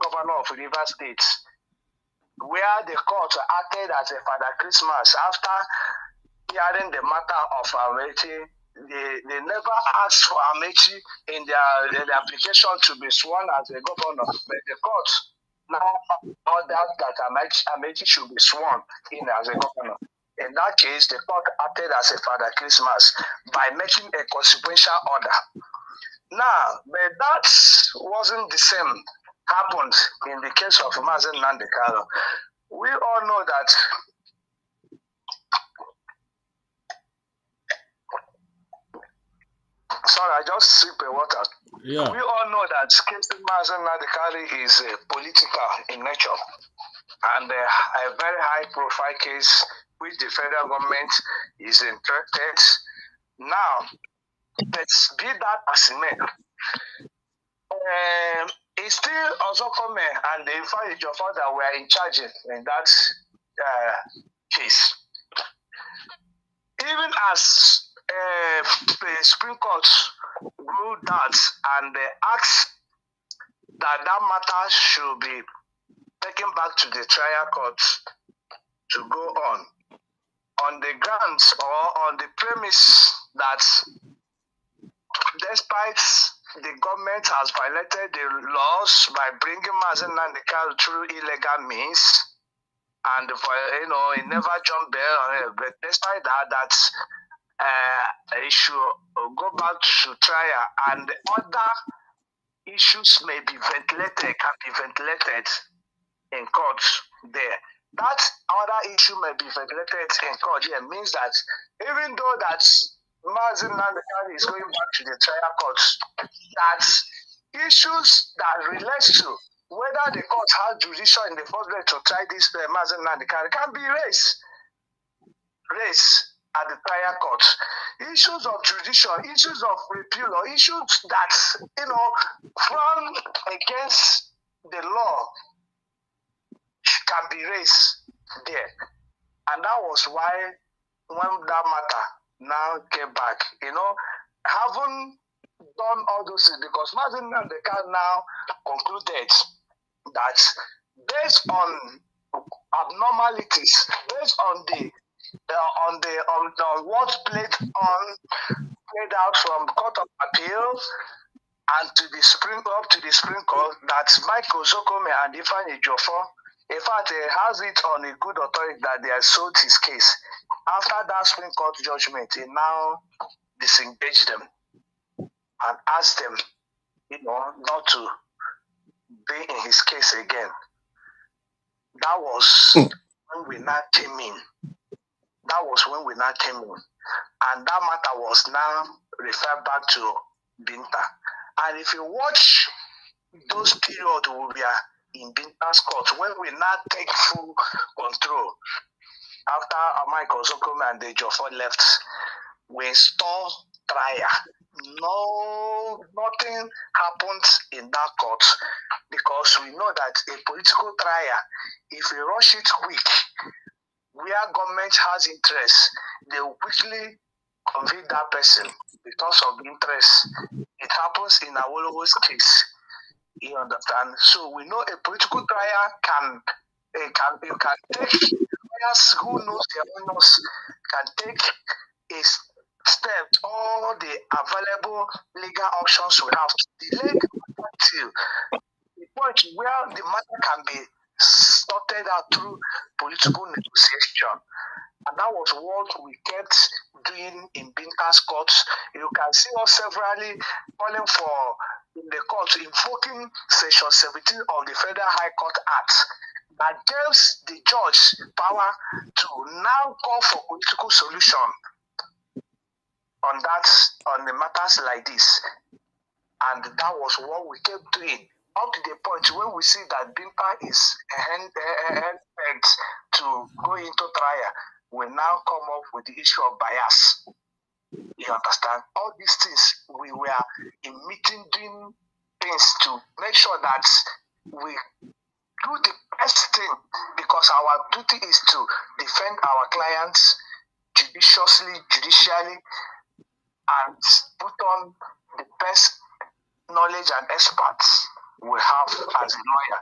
governor of Rivers State, where the court acted as a Father Christmas after hearing the matter of Amechi. They never asked for Amechi in their application to be sworn as a governor, but the court now ordered that Amechi should be sworn in as a governor. In that case, the court acted as a Father Christmas by making a consequential order. Now, but that wasn't the same happened in the case of Mazi Nnamdi Kanu. We all know that sorry, I just sip a water. Yeah. We all know that case Mazi Nnamdi Kanu is political in nature and a very high profile case which the federal government is interested. Now, let's be that as it may. It's still Ozokome and the Ifeanyi that were in charge in that case. Even as the Supreme Court ruled that and asked that matter should be taken back to the trial court to go on the grounds or on the premise that despite the government has violated the laws by bringing Mazi Nnamdi Kanu through illegal means, and he never jumped bail. But despite that it should go back to trial, and other issues may be ventilated, can be ventilated in court there. That other issue may be ventilated in court here means that even though that Mazi Nnamdi Kanu is going back to the trial court, that issues that relate to whether the court has jurisdiction in the first place to try this Mazi Nnamdi Kanu can be raised at the trial court. Issues of jurisdiction, issues of repeal, or issues that frown against the law can be raised there. And that was why when that matter now came back, having done all those things, because Mazi Nnamdi Kanu now concluded that based on abnormalities, based on what played out from Court of Appeal and to the Supreme Court, that Michael Zokome and Ifeanyi Ejiofor In fact, he has it on a good authority that they have sold his case. After that Supreme Court judgment, he now disengaged them and asked them, not to be in his case again. That was when we now came in. And that matter was now referred back to Binta. And if you watch those periods we are in Binta's court, when we now take full control, after Michael Zokome and Dejofo left, we install trial. No, nothing happened in that court because we know that a political trial, if we rush it quick, where government has interest, they will quickly convict that person because of the interest. It happens in Awolowo's case. You understand? So we know a political trial can take lawyers who knows their owners can take a step, all the available legal options we have to delay the matter till the point where the matter can be sorted out through political negotiation. And that was what we kept doing in Binta's court. You can see us severally calling for in the court, invoking Section 17 of the Federal High Court Act that gives the judge power to now call for political solution on the matters like this. And that was what we kept doing up to the point when we see that Binta is pegged to go into trial. We now come up with the issue of bias. You understand? All these things, we were in meeting doing things to make sure that we do the best thing because our duty is to defend our clients judicially, and put on the best knowledge and experts we have as a lawyer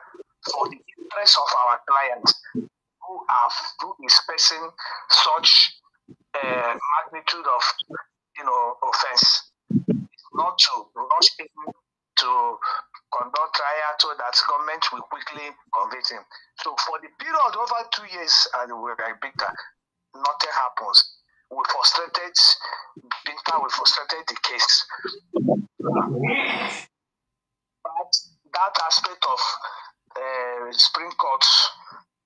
for the interest of our clients who is facing such magnitude of offense. Not to rush him to conduct trial so that government will quickly convict him. So for the period over 2 years and we were Binta, nothing happens. We frustrated Binta, we frustrated the case. But that aspect of Supreme Court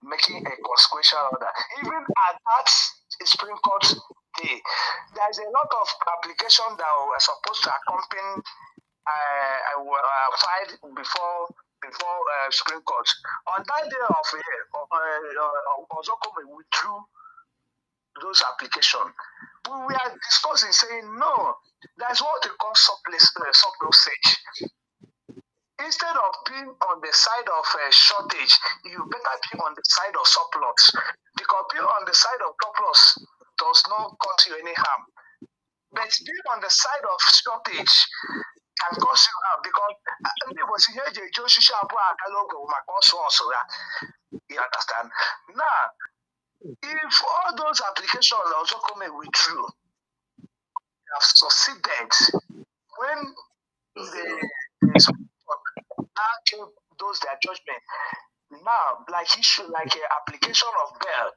making a consequential order, even at that Supreme Court day, there's a lot of application that were supposed to accompany filed before Supreme Court. On that day of Ozokome withdrew those applications. We were discussing, saying, no, that's what they call surplusage. Instead of being on the side of shortage, you better be on the side of surplus. Because being on the side of surplus does not cause you any harm. But being on the side of shortage can cause you harm because you understand? Now, if all those applications also come withdrew, have succeeded when the now gave those their judgment. Now, like application of bail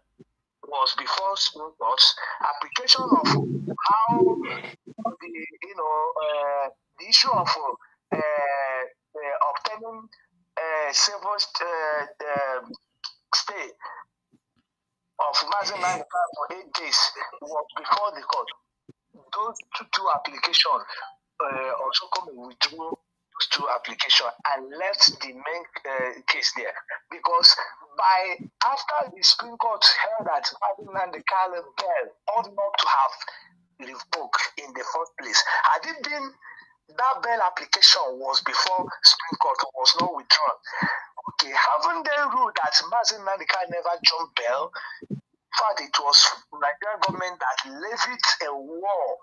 was before Supreme Court, application of how the issue of obtaining civil stay of Mazi for 8 days was before the court. Those two applications also come and withdrew those two applications and left the main case there because by after the Supreme Court held that Nnamdi bail ought not to have revoked in the first place. Had it been that bail application was before Supreme Court was not withdrawn. Okay, haven't they ruled that Mazi never jumped bail? In fact, it was Nigerian government that levied a war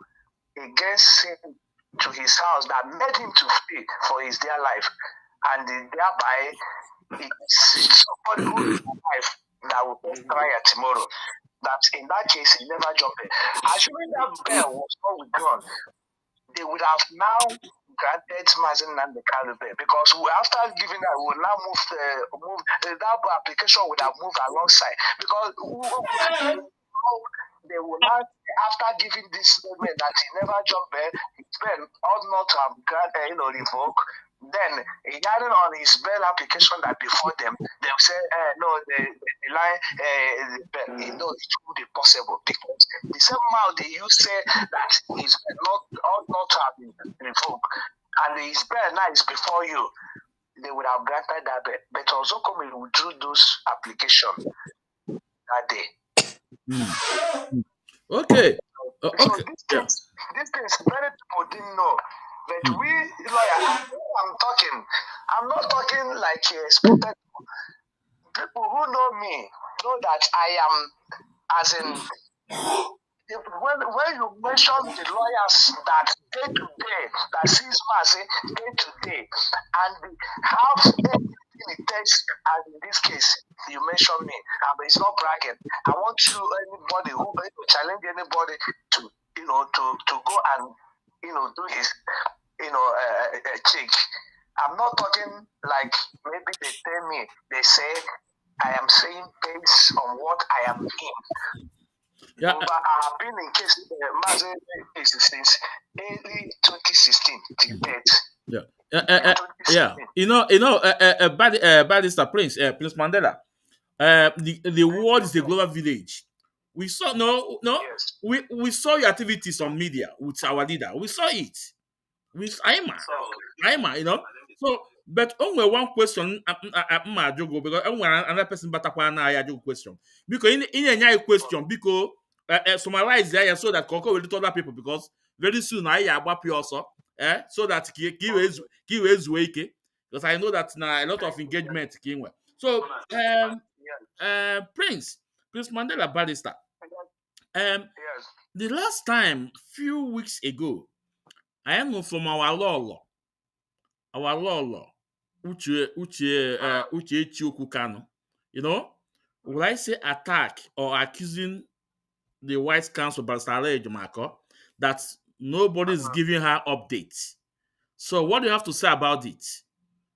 against him to his house that made him to flee for his dear life, and thereby it's somebody who is alive that will face trial tomorrow. That in that case he never jumped in. Assuming that bail was not withdrawn, they would have now granted Mazi Nnamdi Kanu bail because after giving that, we will now that application would have moved alongside because they will now, after giving this statement that he never jumped bail, his bail ought not to have revoked. Then hearing on his bail application that before them, they will say, no, the line, it won't be possible because the same amount they use say that his bail ought not to have been revoked, and his bail now is before you. They would have granted that bail, but also come and withdrew those application that day. Okay. So Okay. Yeah. these things, many people didn't know. But we lawyer, I'm not talking like expected. People who know me know that I am, as in, when you mention the lawyers that day to day, that sees Mazi day to day, and have everything it takes, as in this case, you mentioned me, but it's not bragging. I want anybody who challenge anybody to, to go and, do his, check. I'm not talking like maybe they tell me, they say I am saying based on what I am in. Yeah. But I have been in case Mazi since early 2016 till date. Yeah. Barrister Prince Mandela. The world is a global village. We saw Yes. we saw your activities on media with our leader. We saw it with Aima, So, but only one question, because only another person but I question. Because in a question, because summarize there so that Coco will tell other people because very soon I about also, so that give is wake because I know that now a lot of engagement came well. So, Prince Mandela Barrister. Yes. The last time, few weeks ago, I know from our law, Uche Chioku Kanu, will I say attack or accusing the White Council, Barrister Jumako, that nobody is giving her updates. So what do you have to say about it?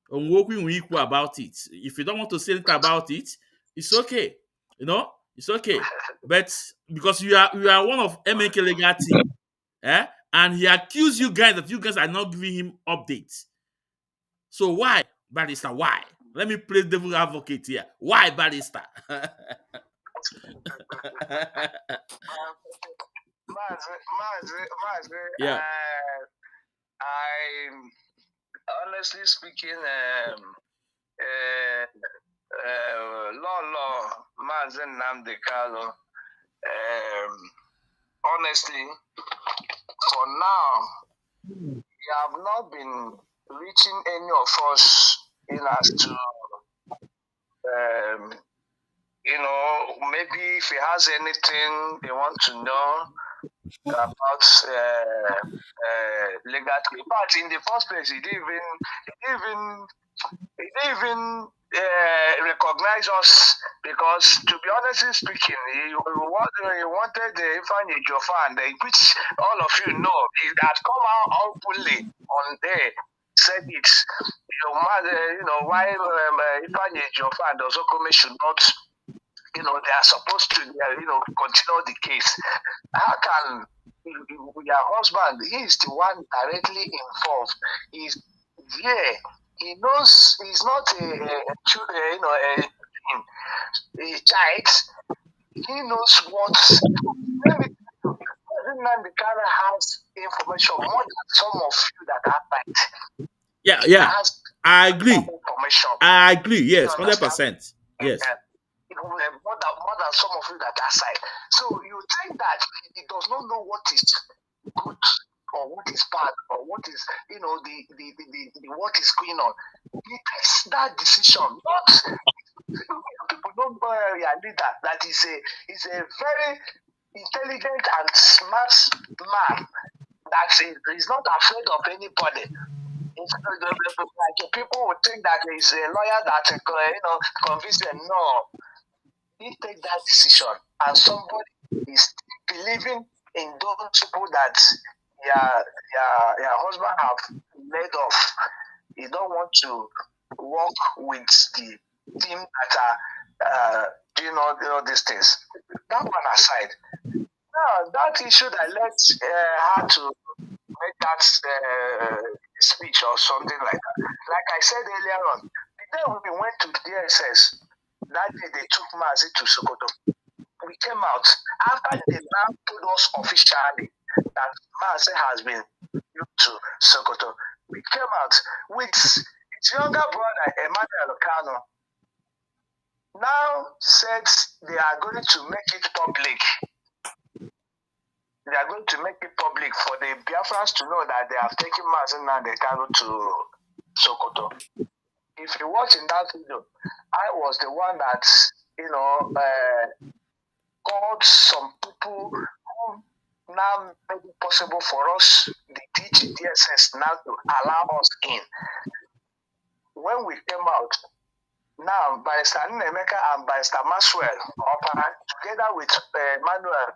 And working with equal about it. If you don't want to say anything about it, it's okay. It's okay. But because you are one of MNK legal team, and he accused you guys that you guys are not giving him updates. So why, Barrister? Why? Let me play devil advocate here. Why, Barrister? Mazi, Yeah. I honestly speaking, Mazi Nnamdi Kanu, honestly, for now, we have not been reaching any of us in as to, maybe if he has anything they want to know about legal. But in the first place, he didn't even recognize us because, to be honestly speaking, he wanted the Ifeanyi Jofan, which all of you know, he had come out openly on there, said it. Why Ifeanyi Jofan does Okome should not, they are supposed to, continue the case. How can your husband, he is the one directly involved. He's there. He knows he's not a child. He knows what. The kind has information more than some of you that are right. Yeah. I agree. Information. I agree. Yes, 100%. Yes. More than some of you that are side. So you think that he does not know what is good or what is bad or what is the what is going on. He takes that decision. Not people don't know your leader that is a very intelligent and smart man that is not afraid of anybody. Like people would think that he's a lawyer that convince them. No, he take that decision, and somebody is believing in those people that your husband have laid off. He don't want to work with the team that are doing all these things. That one aside, now that issue that led her to make that speech or something like that. Like I said earlier on, the day we went to DSS, that day they took Mazi to Sokoto. We came out after they now told us officially that Mazi has been moved to Sokoto. We came out with his younger brother, Emmanuel Kanu, now said they are going to make it public. They are going to make it public for the Biafrans to know that they have taken Mazi Nnamdi Kanu to Sokoto. If you watch in that video, I was the one that, called some people who now made it possible for us, the DGDSS, now to allow us in. When we came out, now Barrister Nnemeka and Barrister Maxwell, together with Manuel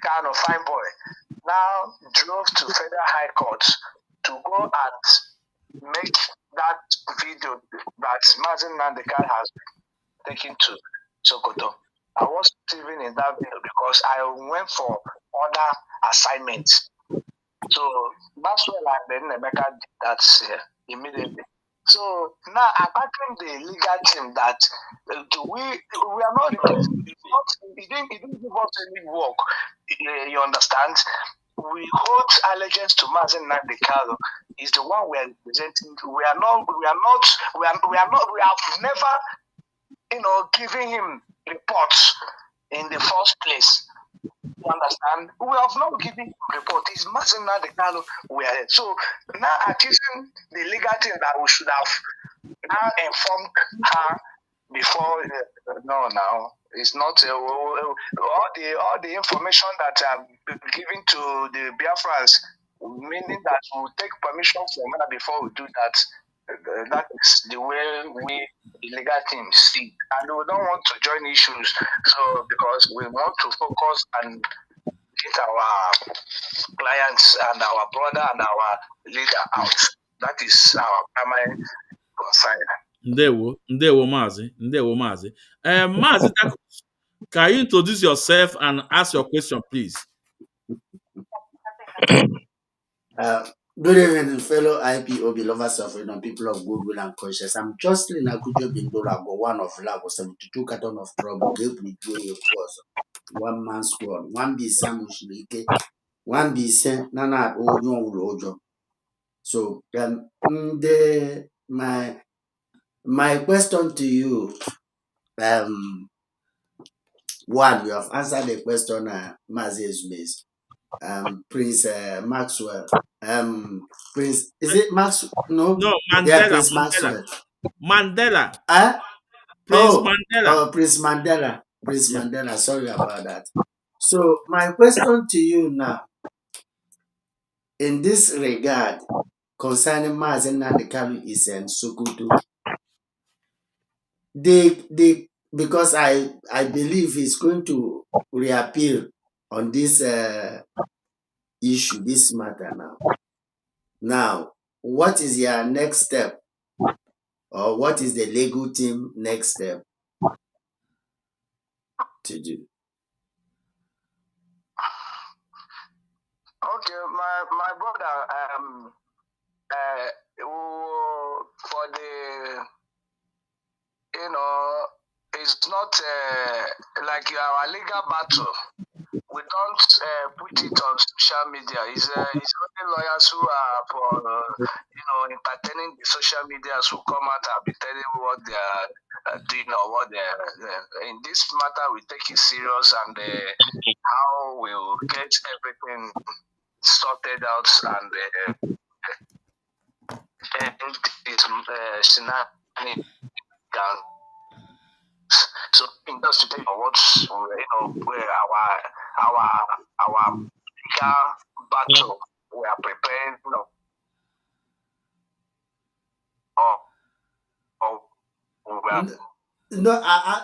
Kano, fine boy, now drove to Federal High Court to go and make that video that Mazi Nnamdi Kanu has taken to Sokoto. I wasn't even in that video because I went for other assignments. So Maxwell and then Nnemeka did that immediately. So now attacking the legal team that we are not it didn't give us any work. You understand? We hold allegiance to Mazi Nnamdi Kanu. Is the one we are representing. We have never, giving him reports in the first place. You understand? We have not given him report. It's Mazi Nnamdi Kanu we are. So now accusing the legal team that we should have now informed her before. Now it's not all the information that I'm giving to the Biafrans, meaning that we'll take permission from her before we do that. That is the way we the legal team see, and we don't want to join issues. So because we want to focus and get our clients and our brother and our leader out. That is our primary concern. Ndewo Mazi. Mazi, can you introduce yourself and ask your question, please? Good evening, fellow IPOB lovers of freedom, people of goodwill and conscience. I'm Jocelyn Akujo Bindora, one of Lagos, 72 carton of trouble, gave me doing a was one man squad, one be Samu Shirike, one be sent Nana Ojo. So, my question to you, one, you have answered the question, Mazi is based. Prince Maxwell. Prince, is it Max? No, No, yeah, Mandela. Prince Maxwell. Mandela. Ah, Prince Mandela. Prince Mandela. Prince Yeah. Mandela. Sorry about that. So my question to you now, in this regard, concerning Mazi Nnamdi Kanu is in Sokoto, they because I believe he's going to reappear on this issue, this matter now. Now, what is your next step? Or what is the legal team next step to do? Okay, my brother, for the it's not like our legal battle. We don't put it on social media. It's only lawyers who are for entertaining the social medias who come out and be telling what they are doing or what they are. In this matter, we take it serious and how we'll get everything sorted out and end this scenario. So just to tell you what's where our legal battle we are preparing, or we are no,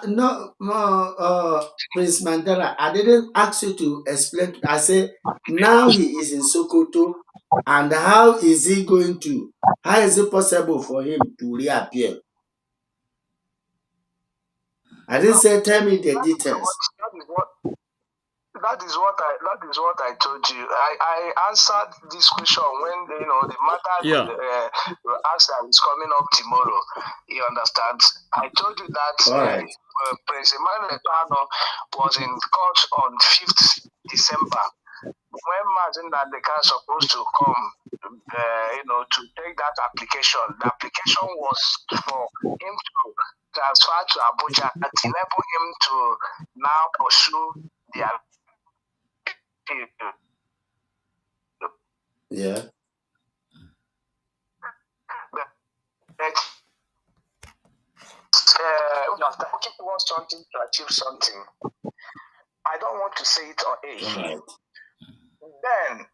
no, no, Prince Mandela, I didn't ask you to explain. I said, now he is in Sokoto, and how is he going to, how is it possible for him to reappear? I didn't say, tell me the details. That is what I told you. I answered this question when the matter Yeah. asked that is coming up tomorrow. You understand? I told you that All right. Prince Emmanuel Kanu was in court on 5th December when Mazi and the car supposed to come. To take that application. The application was for him to transfer to Abuja and enable him to now pursue the appeal. Yeah. But working towards something to achieve something. I don't want to say it on air. All right. Then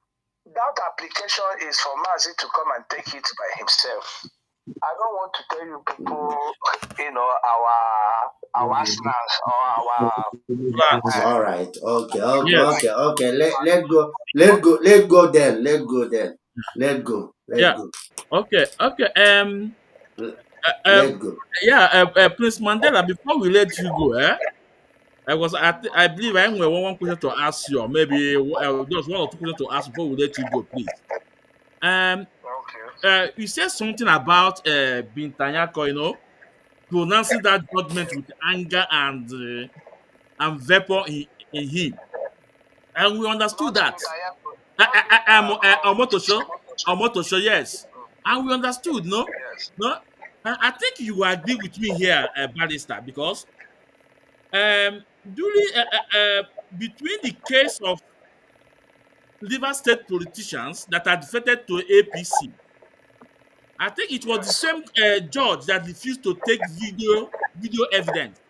that application is for Mazi to come and take it by himself. I don't want to tell you people, our arsenals or our Plans. All right. Okay. Yes. Let go then. Let go then. Let go. Let Yeah. go. Okay. Okay. Let go. Yeah. Prince Mandela. Before we let you go, I believe I have one question to ask you, or maybe just one or two questions to ask before we let you go, please. Um. okay. You said something about Bintanyako, pronouncing that judgment with anger and vapor in him, and we understood Not that. Omotosho, Omotosho, yes, and we understood, no, yes. no. I think you will agree with me here, Barrister, because during between the case of River State politicians that are defected to APC, I think it was the Yes. same judge that refused to take video evidence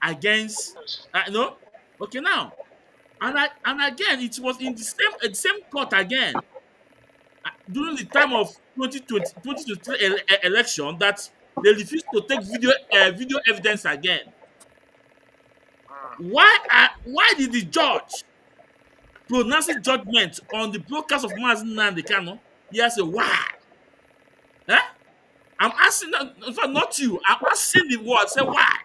against Yes. no. Okay, now and again it was in the same court again during the time of 2023 election that they refused to take video evidence again. Why did the judge pronounce judgment on the broadcast of Mazi Nnamdi Kanu? Yes, why? Eh? I'm asking, in fact, not you. I'm asking the world. Say why?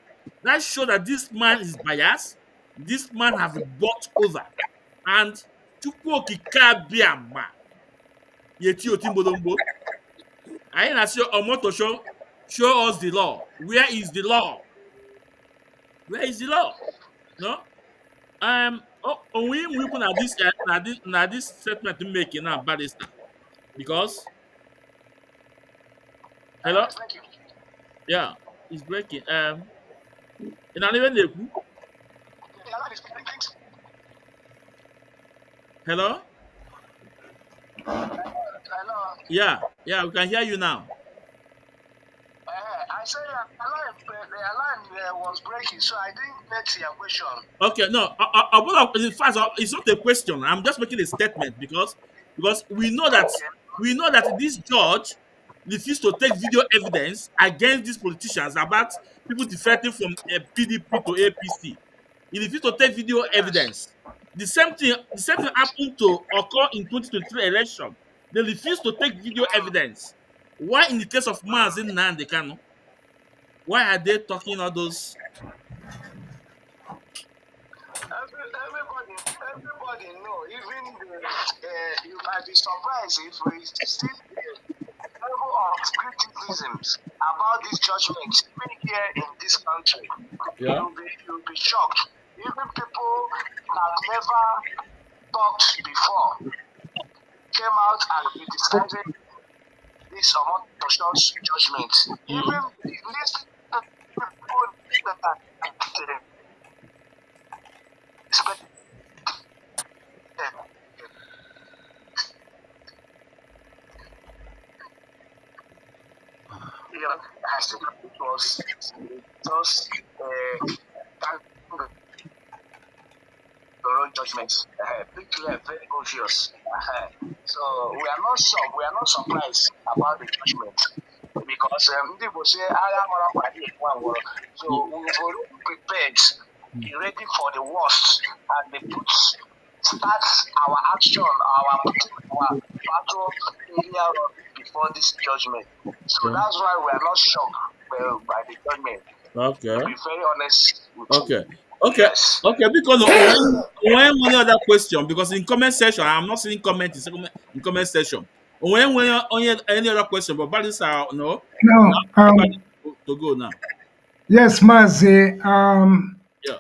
That show that this man is biased. This man have bought over, and Chukwu Okike Abiama yeti otimbolombo. I na say Omoto show us the law. Where is the law? Where is the law? No. We put na this statement to make now, Barrister, because hello, Thank you. yeah, it's breaking. In an even hello. Hello. Yeah, yeah, we can hear you now. I said the alarm was breaking, so I didn't get your question. Okay, no, in fact, it's not a question. I'm just making a statement because we know that this judge refused to take video evidence against these politicians about people defecting from PDP to APC. He refused to take video Yes. evidence. The same thing happened to occur in 2023 election. They refused to take video evidence. Why in the case of Mazi Nnamdi Kanu? Why are they talking all those? Everybody know. Even you might be surprised if we see the level of criticisms about this judgment, even here in this country. Yeah. You'll be shocked. Even people that never talked before came out and criticizing this amount of judgment. Even these people that expect as it was just the wrong judgments. Be clear, very obvious. So we are not shocked, we are not surprised about the judgment because ndị Igbo say agha mara mma dị ekwu ngwọrọ. So we've already prepared, be ready for the worst, and they start our action, our putting our battle area before this judgment. So that's why we are not shocked by the judgment. Okay. To be very honest with Okay. you. Okay. Yes. Okay. Because when one other question, because in comment section, I'm not seeing comment in comment section. When any other question, but Barrister, no, you No, have to go now. yes, Mazi. Yeah.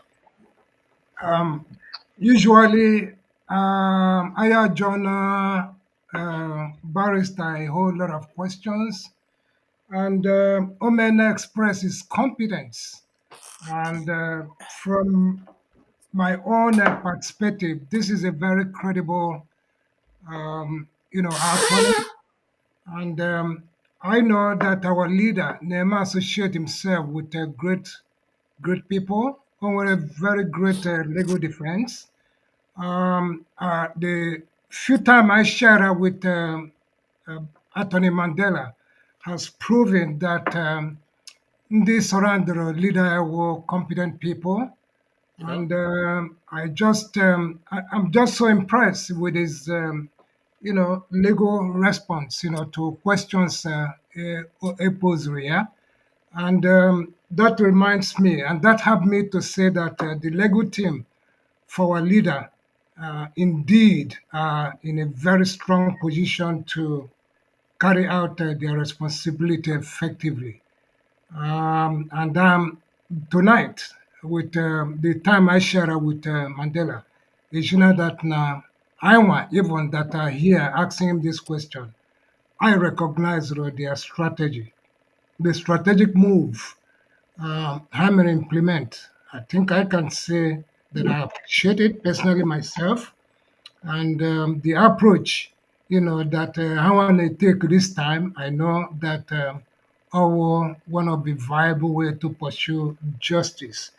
Usually, I join Barrister a whole lot of questions, and Omena expresses competence. And from my own perspective, this is a very credible, attorney. And I know that our leader, Nema, associate himself with great people who were a very great legal defense. The few time I shared with Attorney Mandela has proven that they surround the leader were competent people, and I'm just so impressed with his legal response to questions posed here. And that reminds me, and that helped me to say that the legal team for our leader indeed are in a very strong position to carry out their responsibility effectively. And tonight, with the time I share with Mandela, is that now I want even that are here asking him this question. I recognize their strategy, the strategic move Hammer implement. I think I can say that I appreciate it personally myself, and the approach, that I want to take this time. I know that our one of the viable way to pursue justice,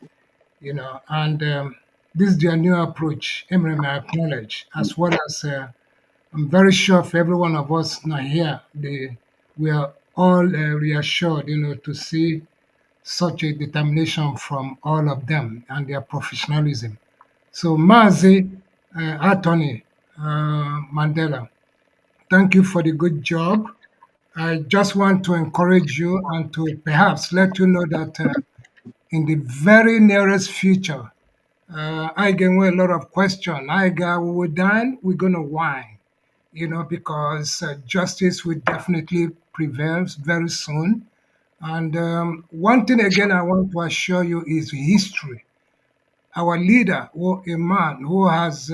and this is their new approach. Emre may acknowledge, as well as I'm very sure for every one of us now here, we are all reassured, to see such a determination from all of them and their professionalism. So, Mazi, Attorney Mandela, thank you for the good job. I just want to encourage you and to perhaps let you know that in the very nearest future, I get a lot of questions. I got, we're done, we're going to whine, because justice will definitely prevail very soon. And one thing again I want to assure you is history. Our leader, a man who has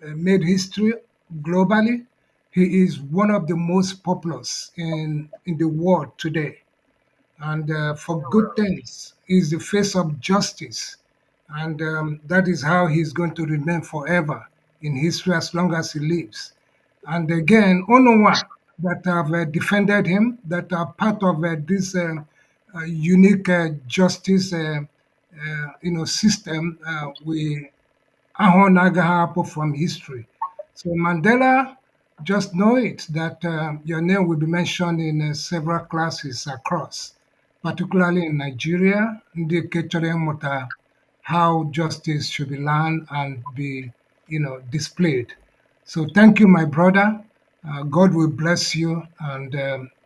made history globally, he is one of the most populous in the world today. And for good things, he's the face of justice. And that is how he's going to remain forever in history as long as he lives. And again, Onowa that have defended him, that are part of this unique justice system, we Ahonagahapo from history. So Mandela, just know it that your name will be mentioned in several classes across, particularly in Nigeria, indicating how justice should be learned and be, displayed. So thank you, my brother. God will bless you and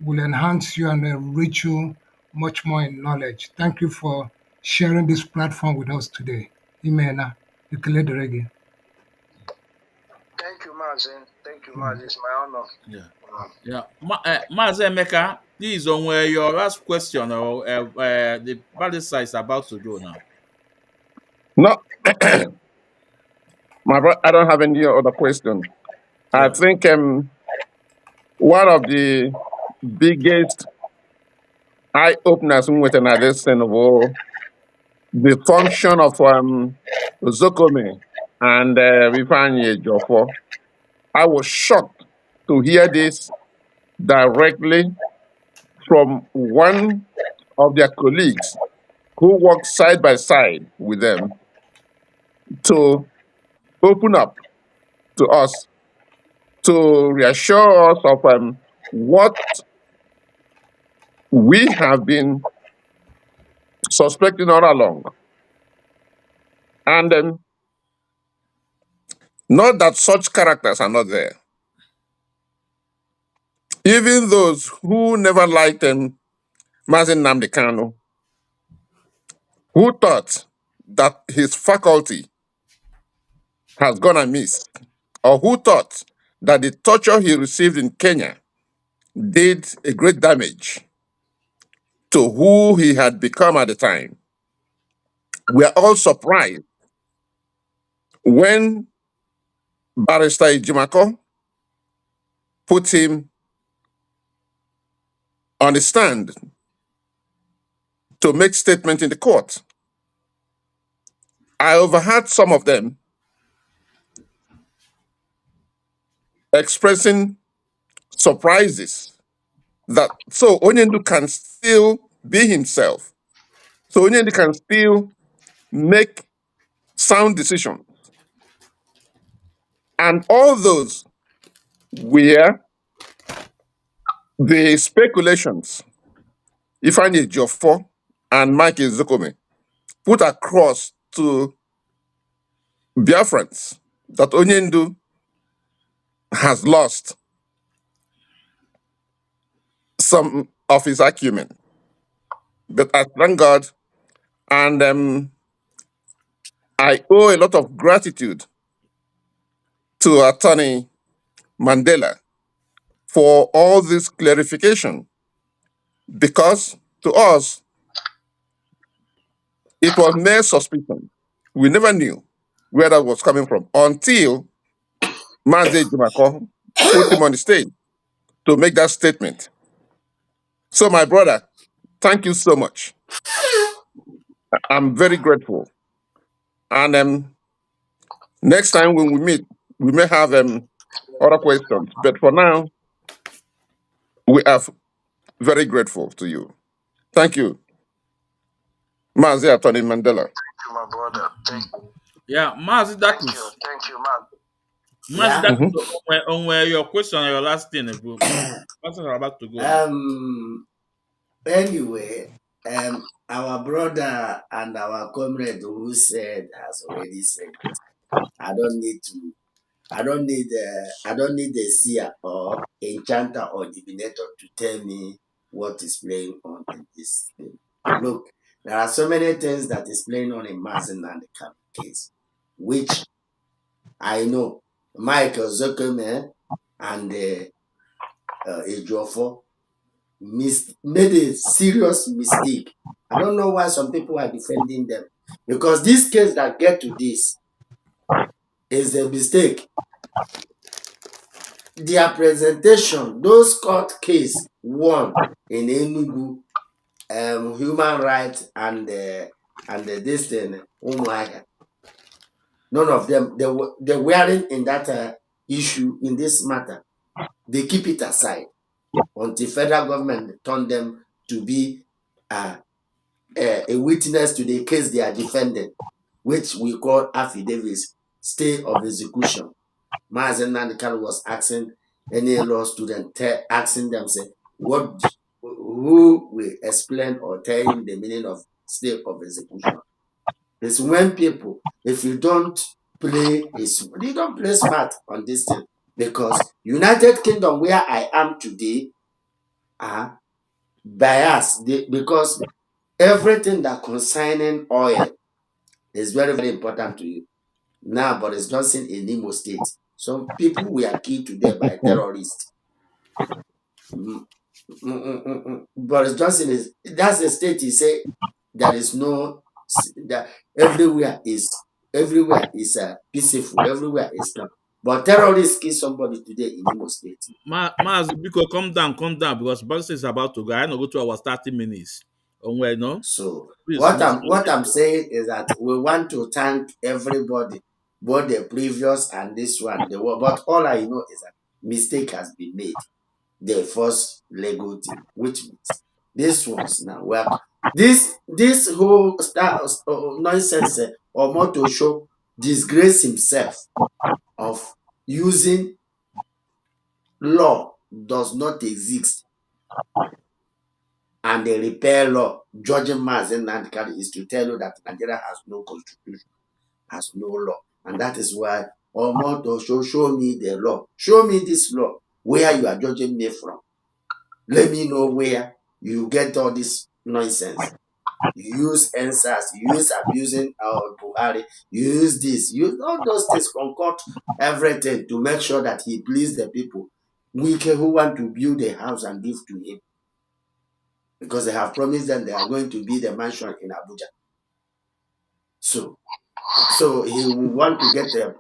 will enhance you and enrich you much more in knowledge. Thank you for sharing this platform with us today. Imena, Ikele Thank you, Mazi. Thank you, Mazi. It's my honor. Yeah. Yeah. Mazi Emeka, please, on your last question, or the Barrister is about to go now. No, I don't have any other question. I Yeah. think one of the biggest eye openers with an addition of all the function of Zokome and Vifanye Jofo. I was shocked to hear this directly from one of their colleagues who worked side by side with them to open up to us, to reassure us of what we have been suspecting all along. And not that such characters are not there. Even those who never liked Mazi Nnamdi Kanu, who thought that his faculty has gone amiss, or who thought that the torture he received in Kenya did a great damage to who he had become at the time. We are all surprised when Barrister Ijimako put him on the stand to make statement in the court. I overheard some of them expressing surprises that so Onyendu can still be himself. So Onyendu can still make sound decisions. And all those were the speculations Ifeanyi Ejiofor and Mike Ezekome put across to Biafrans that Onyendu has lost some of his acumen. But I thank God, and I owe a lot of gratitude to Attorney Mandela for all this clarification, because to us, it was mere suspicion. We never knew where that was coming from until Mazi Ejimako put him on the stage to make that statement. So, my brother, thank you so much. I'm very grateful. And next time when we meet, we may have other questions. But for now, we are very grateful to you. Thank you, Mazi Attorney Mandela. Thank you, my brother. Yeah, Mazi Dakus. Thank you, man. Mazi Yeah. Dakus, on where your question or your last thing, bro. What's about to go now? Anyway, our brother and our comrade who said has already said it. I don't need to. I don't need a seer or enchanter or divinator to tell me what is playing on in this thing. Look, there are so many things that is playing on in Mazen and the Kanu case, which I know Michael Zuckerman and Ejiofor made a serious mistake. I don't know why some people are defending them, because this case that get to this is a mistake. Their presentation, those court case won in Enugu, human rights and this thing, Umuahia. None of them, they weren't in that issue, in this matter. They keep it aside until federal government turn them to be a witness to the case they are defending, which we call affidavits, stay of execution. Mazi Nnamdi Kanu was asking any law student, asking them, say, who will explain or tell him the meaning of stay of execution? It's when people, if you don't you don't play smart on this thing, because United Kingdom, where I am today, are biased because everything that concerning oil is very, very important to you. Now, Boris Johnson in Imo State, some people were killed today by terrorists. Boris Johnson that's the state he said there is no, that everywhere is peaceful, everywhere is calm. But terrorists kill somebody today in Imo State. Mazi, because come down, because Barrister is about to go. I know go to our 30 minutes. On where, no? So Please, what please. I'm saying is that we want to thank everybody, both the previous and this one. But all I know is that mistake has been made. The first Lego team, which means this ones now work. This whole nonsense or motto show disgrace himself of using law does not exist and the repair law judging Mazi Nnamdi Kanu is to tell you that Nigeria has no constitution, has no law. And that is why Omoto show me the law. Show me this law where you are judging me from. Let me know where you get all this nonsense. You use answers, you use abusing Buhari, you use this, you all those things, concoct everything to make sure that he please the people. Who want to build a house and give to him. Because they have promised them they are going to be the mansion in Abuja. So he will want to get there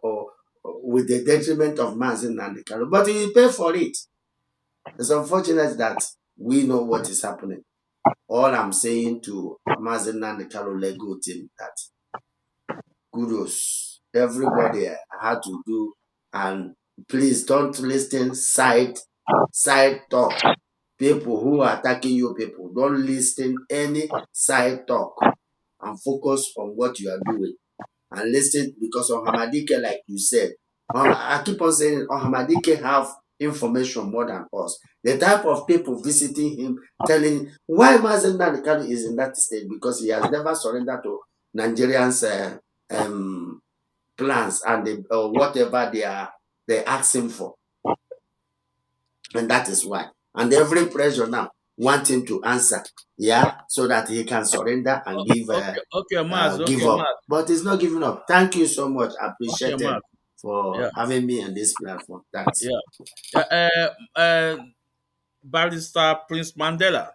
with the detriment of Mazi Nnamdi Kanu, but he will pay for it. It's unfortunate that we know what is happening. All I'm saying to Mazi Nnamdi Kanu Lego team that kudos, everybody had to do, and please don't listen side talk. People who are attacking you, people don't listen any side talk and focus on what you are doing. And listen, because of Hamadike, like you said, I keep on saying Hamadike have information more than us. The type of people visiting him, telling why Mazi Nnamdi Kanu is in that state, because he has never surrendered to Nigerians' plans and whatever they ask him for, and that is why. And every pressure now want him to answer, so that he can surrender and give Okay, up. Maz. But he's not giving up. Thank you so much. Okay, Appreciated Maz. for Yeah, having me on this platform. Thanks. yeah. Barrister Prince Mandela.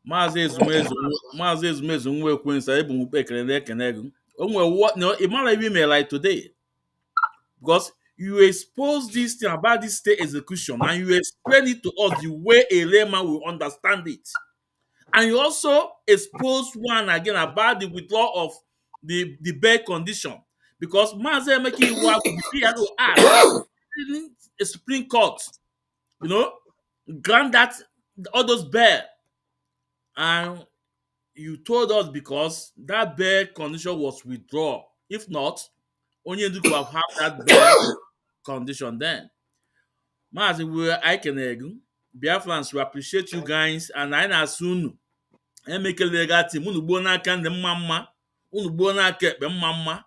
Mazi Ezumezu nwa Ekwensu, ebu m ekele ekene gị. O nwere what no, it might be me like today. Because you expose this thing about this state execution and you explain it to us the way a layman will understand it. And you also expose one again about the withdrawal of the bail condition. Because Mazi Emeka Iwuagwu will be able to ask a Supreme Court, grant that all those bail. And you told us because that bail condition was withdrawn. If not, Onyendu could have had that bail condition then. Mazi, I can agree. Biafrans, we appreciate you guys, and I na soon. Emekele gati unu gbuo n'aka ndị mma mma, unu gbuo n'aka ekpe mma mma,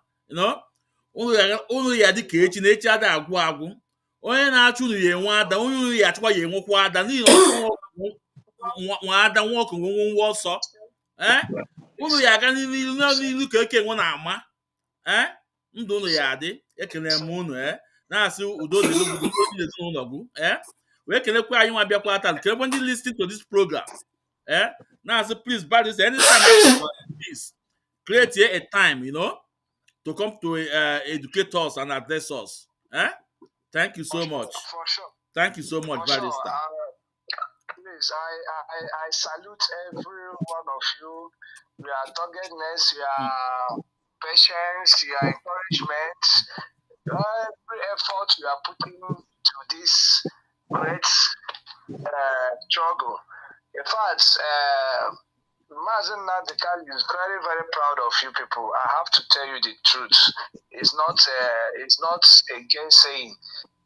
unu ya dị ka echi na echi ada agwụ agwụ. Onye na-achụ unu ya enwe ada, onye unu ya achịkwa ya enwekwa ada, n'ihi na ọchụ nwa ada nwa ọkụ nwe ọsọ. Unu ya aga n'ilu ka eke nwe na-ama. Ndụ unu ya adị, ekele m unu na-asị udo dịrị obodo udo dị n'ezinụlọ gị. Wee kelekwa anyị nwa bịakwa taa, kelekwa ndị listening to this program. Now, so please, Barrister, anytime please create a time, to come to educate us and address us. Thank you so much. For sure. Thank you so much, Barrister. Please, I salute every one of you. Your doggedness, your patience, your encouragement, every effort you are putting to this great struggle. In fact, Mazi Nnamdi Kanu is very, very proud of you people. I have to tell you the truth. It's not against saying.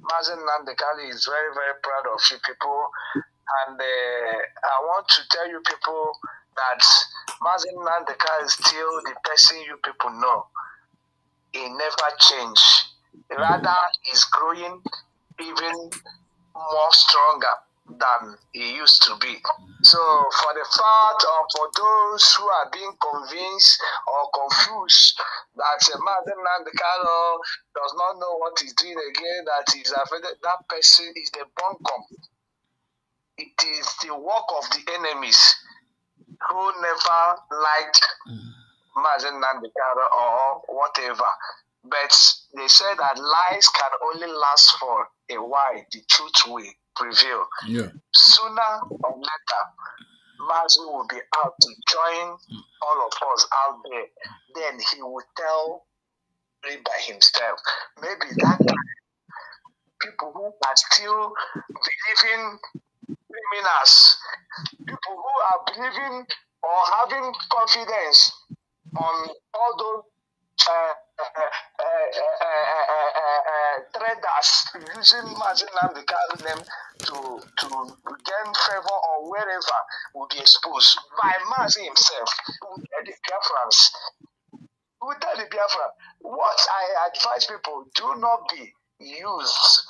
Mazi Nnamdi Kanu is very, very proud of you people. And I want to tell you people that Mazi Nnamdi Kanu is still the person you people know. He never changed. Rather, he's growing even more stronger than he used to be. So for the fact or for those who are being convinced or confused that Mazi Nnamdi Kanu does not know what he's doing again, that is affected, that person is the bunkum. It is the work of the enemies who never liked Mazi Nnamdi Kanu or whatever. But they say that lies can only last for a while. The truth will prevail. Yeah. Sooner or later, Mazi will be out to join all of us out there. Then he will tell me by himself. Maybe that time, people who are still believing criminals, people who are believing or having confidence on all those traders using Mazi Nnamdi Kanu name to gain favor or wherever will be exposed by Mazi himself. The Biafrans. We tell the Biafran, what I advise people, do not be used.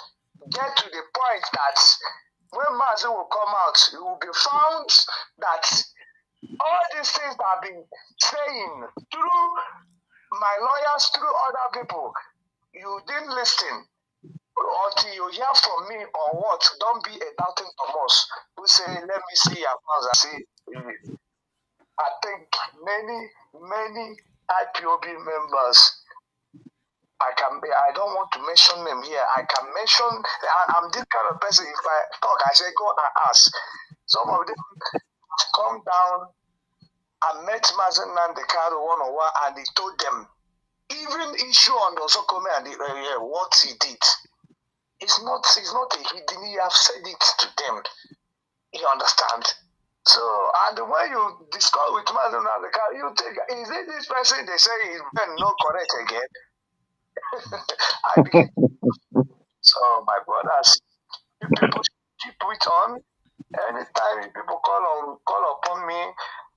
Get to the point that when Mazi will come out, it will be found that all these things that I've been saying through my lawyers, through other people, you didn't listen until you hear from me or what. Don't be a doubting Thomas who say, let me see your plans. I say, I think many IPOB members, I don't want to mention them here. I can mention, I'm this kind of person. If I talk, I say, go and ask. Some of them come down and met Mazi Nnamdi Kanu one-on-one, and he told them, even issue on the Sokome and what he did. It's not a hidden, he have said it to them. You understand? So, and when you discuss with Mazi Nnamdi Kanu, you think, is it this person they say is not correct again? I begin. So, my brothers, you people keep it on. Anytime people call upon me,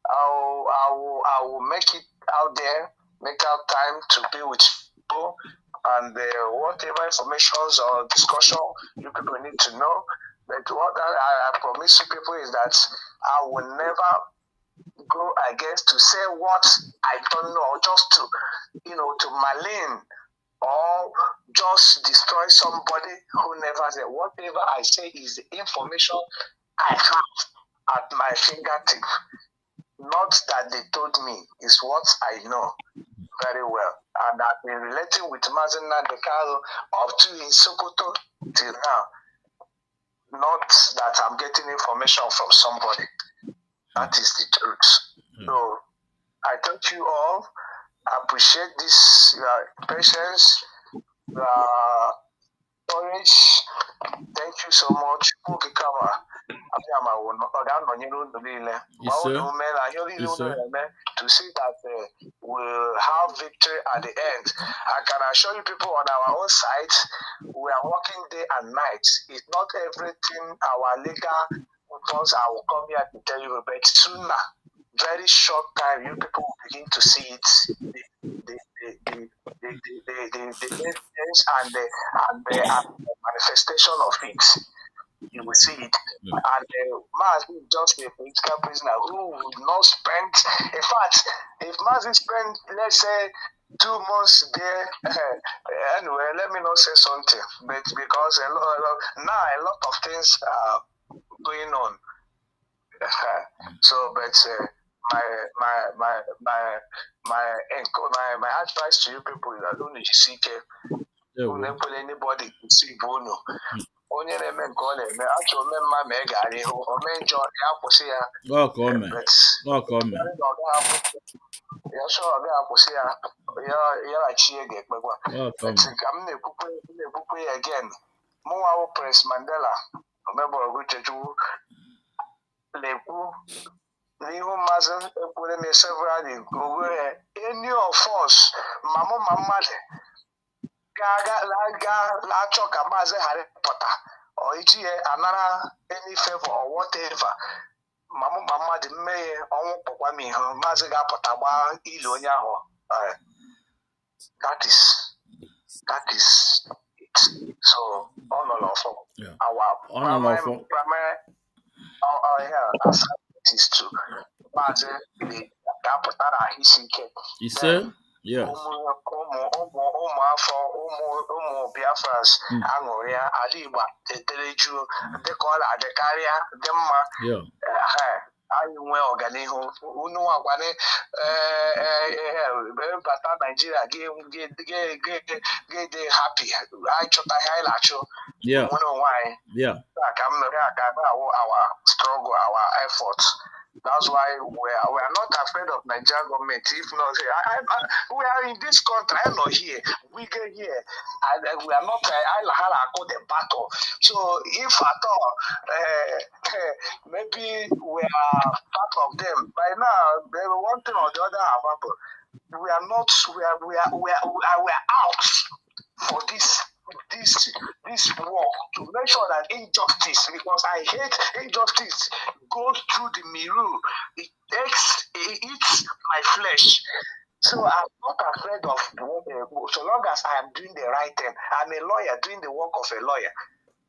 I will make it out there, make out time to be with people, and whatever informations or discussion you people need to know. But what I promise you people is that I will never go against to say what I don't know, just to malign or just destroy somebody who never said. Whatever I say is the information I have at my fingertip. Not that they told me, it's what I know very well. And I've been relating with Mazi Nnamdi Kanu up to in Sokoto till now. Not that I'm getting information from somebody. That is the truth. So I thank you all. I appreciate this patience, courage. Thank you so much. To see that we'll have victory at the end. I can assure you people on our own side, we are working day and night. It's not everything our legal because I will come here to tell you, but sooner, very short time, you people will begin to see it. The evidence and the manifestation of it. You will see it. And Mazi is just a political prisoner who will not spend. In fact, if Mazi spend, let's say, 2 months there, anyway, let me not say something, but because now a lot of things are going on. So, but my advice to you people is that don't seek anybody to see Bono. Onye na-eme nke ọ na-eme achọ ome mma ma ị gara ihu ome njọ ya kwụsị ya ya chọọ ọ ga-akwụsị ya lachie ga-ekpekwa ka m na-ekwukwe ya again mụnwa bụ Prince Mandela Umegborogu Chechukwu na-ekwu n'ihu Mazi ekwere na several ogwere any of us ma mụ ma mmadụ ga-achọ ka Mazi ghara ịpụta ọ iji ya anara any favor or whatever ma mụ ma mmadụ mmehie ọnwụ kpọkwa m ihu Mazi ga-apụta gbaa ili onye ahụ. That is it. So honor of our primary assignment is to Mazi ga-apụta na isi ike ụmụafọ ụmụ Biafrans aṅụrịa ala Igbo edere jụụ dịka ọ na-adịkarịa dị mma anyị nwee ọganihu unu nwakwane bata Naijiria ga-ede happy anyị chọtaghị anyị na-achụ nwere onwe anyị ka m mere aka na-awụ our struggle our effort. That's why we are not afraid of Nigerian government. If not, we are in this country. I'm not here. We get here, and we are not. I call the battle. So if at all, maybe we are part of them. By now, one thing or the other have happened. We are not. We are out for this this war to make sure that injustice, because I hate injustice, goes through the mirror. It eats my flesh. So I'm not afraid of so long as I am doing the right thing. I'm a lawyer doing the work of a lawyer.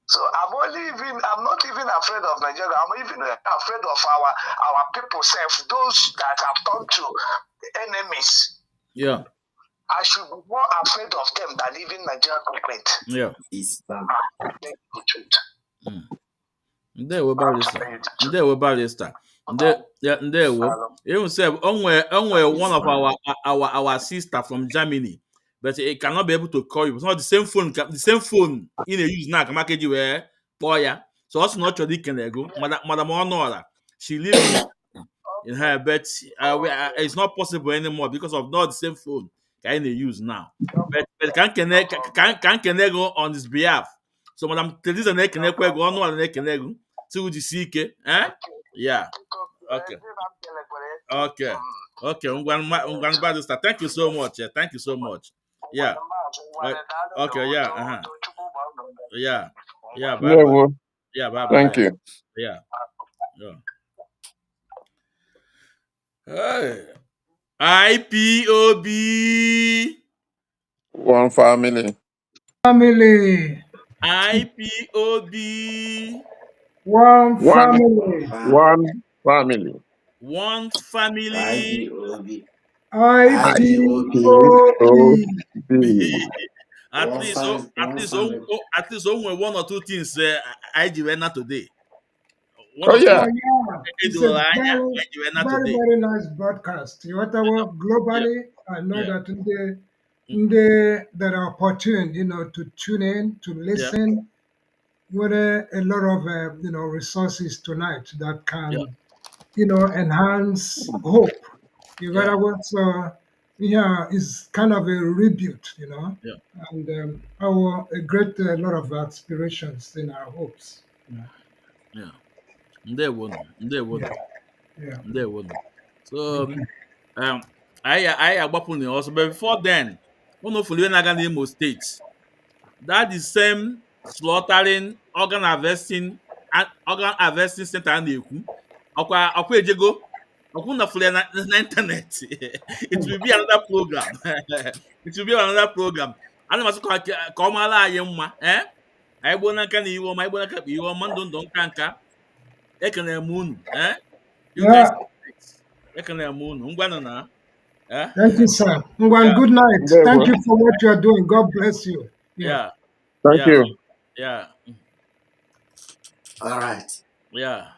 So I'm not even afraid of Nigeria. I'm even afraid of our people self, those that have turned to enemies. Yeah. I should be more afraid of them than even Nigerian government. Yeah. It's bad. Ndewo Barrister. Ndewo Barrister. Ndewo. Even say one of our sister from Germany, but it cannot be able to call you. It's not the same phone. The same phone in a use now. Kamakeji where boya. So also not your can go. Madam Honora. She lives in her, but it's not possible anymore because of not the same phone can they use now. But can go on his behalf. So Madam Teresa can go on one can go to the CK. Eh? Yeah. Okay. Okay. Okay. Barrister. Thank you so much. Yeah. Thank you so much. Yeah. Okay. Yeah. Yeah. Yeah. Bye Yeah, bye. well, Yeah. Bye bye. thank you. Yeah. Yeah. Hey. IPOB. One family. Family. IPOB. One One, family. one family. One family. IPOB. IPOB. IPOB. IPOB. at One least oh, fam one family. at least only one or two things I do today. One Oh, or two yeah. Oh yeah, it's a very, very, today. very nice broadcast. You want to work Yeah. globally? I know Yeah. that Mm, that are opportune, to tune in, to yeah. listen. With a lot of resources tonight that Yeah. can enhance hope. You got Yeah. to work. So yeah, it's kind of a rebuild, Yeah. and our a great lot of aspirations in our hopes. Yeah. Ndewo. Yeah, yeah. So Thank you. I agbapụ also, but before then, one of you na Imo State. That the same slaughtering organ harvesting center a na-ekwu ọkwa ejego ọkwụ na fụrụ na internet. It will be another program. It will be another program. Ana m asị ka ọ maara anyị mma anyị gbuo n'aka na iwe ọma anyị gbuo n'aka iwe ọma ndụ nka ekenere m unu you guys Yeah. ekenere m unu ngwanụ na Thank you, sir. Ngwan, yeah, good night. There we Thank go. you for what you are doing. God bless you. Yeah. yeah, Thank yeah, you. yeah, All right. yeah.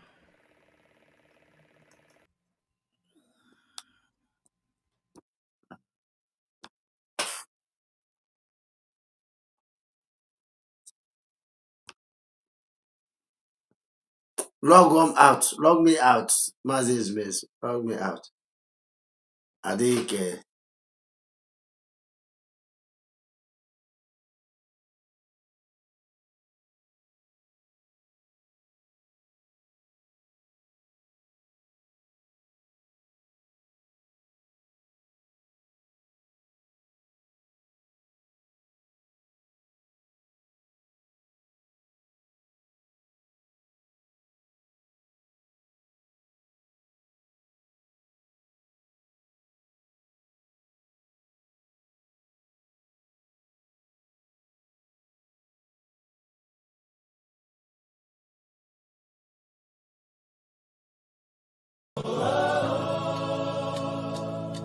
Log out. Log me out. Mazi is miss. Log me out. Adike.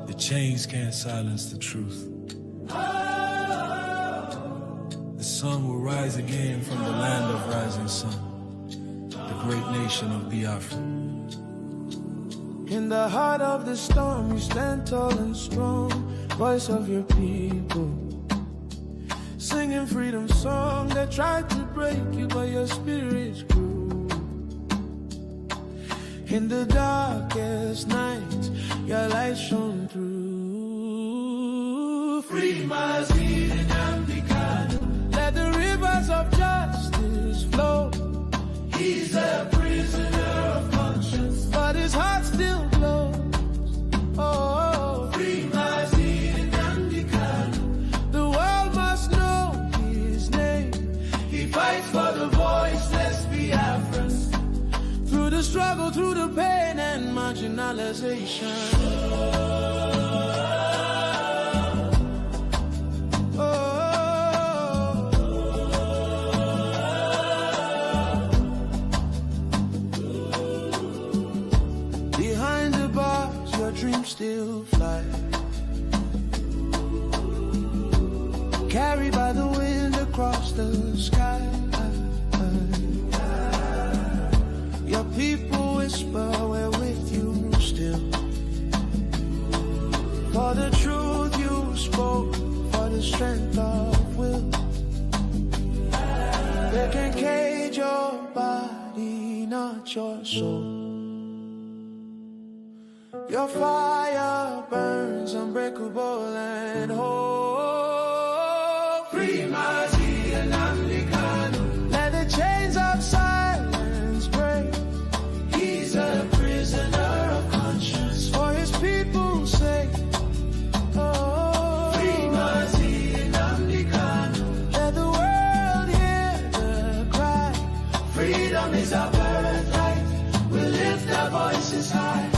The chains can't silence the truth. The sun will rise again from the land of rising sun, the great nation of Biafra. In the heart of the storm, you stand tall and strong, voice of your people. Singing freedom song that tried to break you, but your spirit grew. In the darkest night, your light shone through. Free Mazi and Nnamdi Kanu. Let the rivers of justice flow. He's a prisoner of conscience, but his heart still glows. Oh, free Mazi and Nnamdi Kanu. The world must know his name. He marginalization. Behind the bars, your dreams still fly, carried by the wind across the sky. Your people whisper we're with you still, for the truth you spoke, for the strength of will. They can cage your body, not your soul. Your fire burns unbreakable and whole. Free Mazi and Nnamdi Kanu. Let the chains of silence break. He's a prisoner of conscience for his people's sake. Oh, free Mazi and Nnamdi Kanu. Let the world hear the cry. Freedom is our birthright. We'll lift our voices high.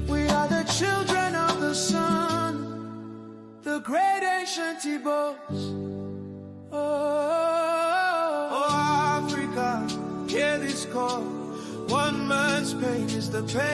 We are the children of the sun, the great ancient Ibos. Oh, Africa, hear this call. One man's pain is the pain.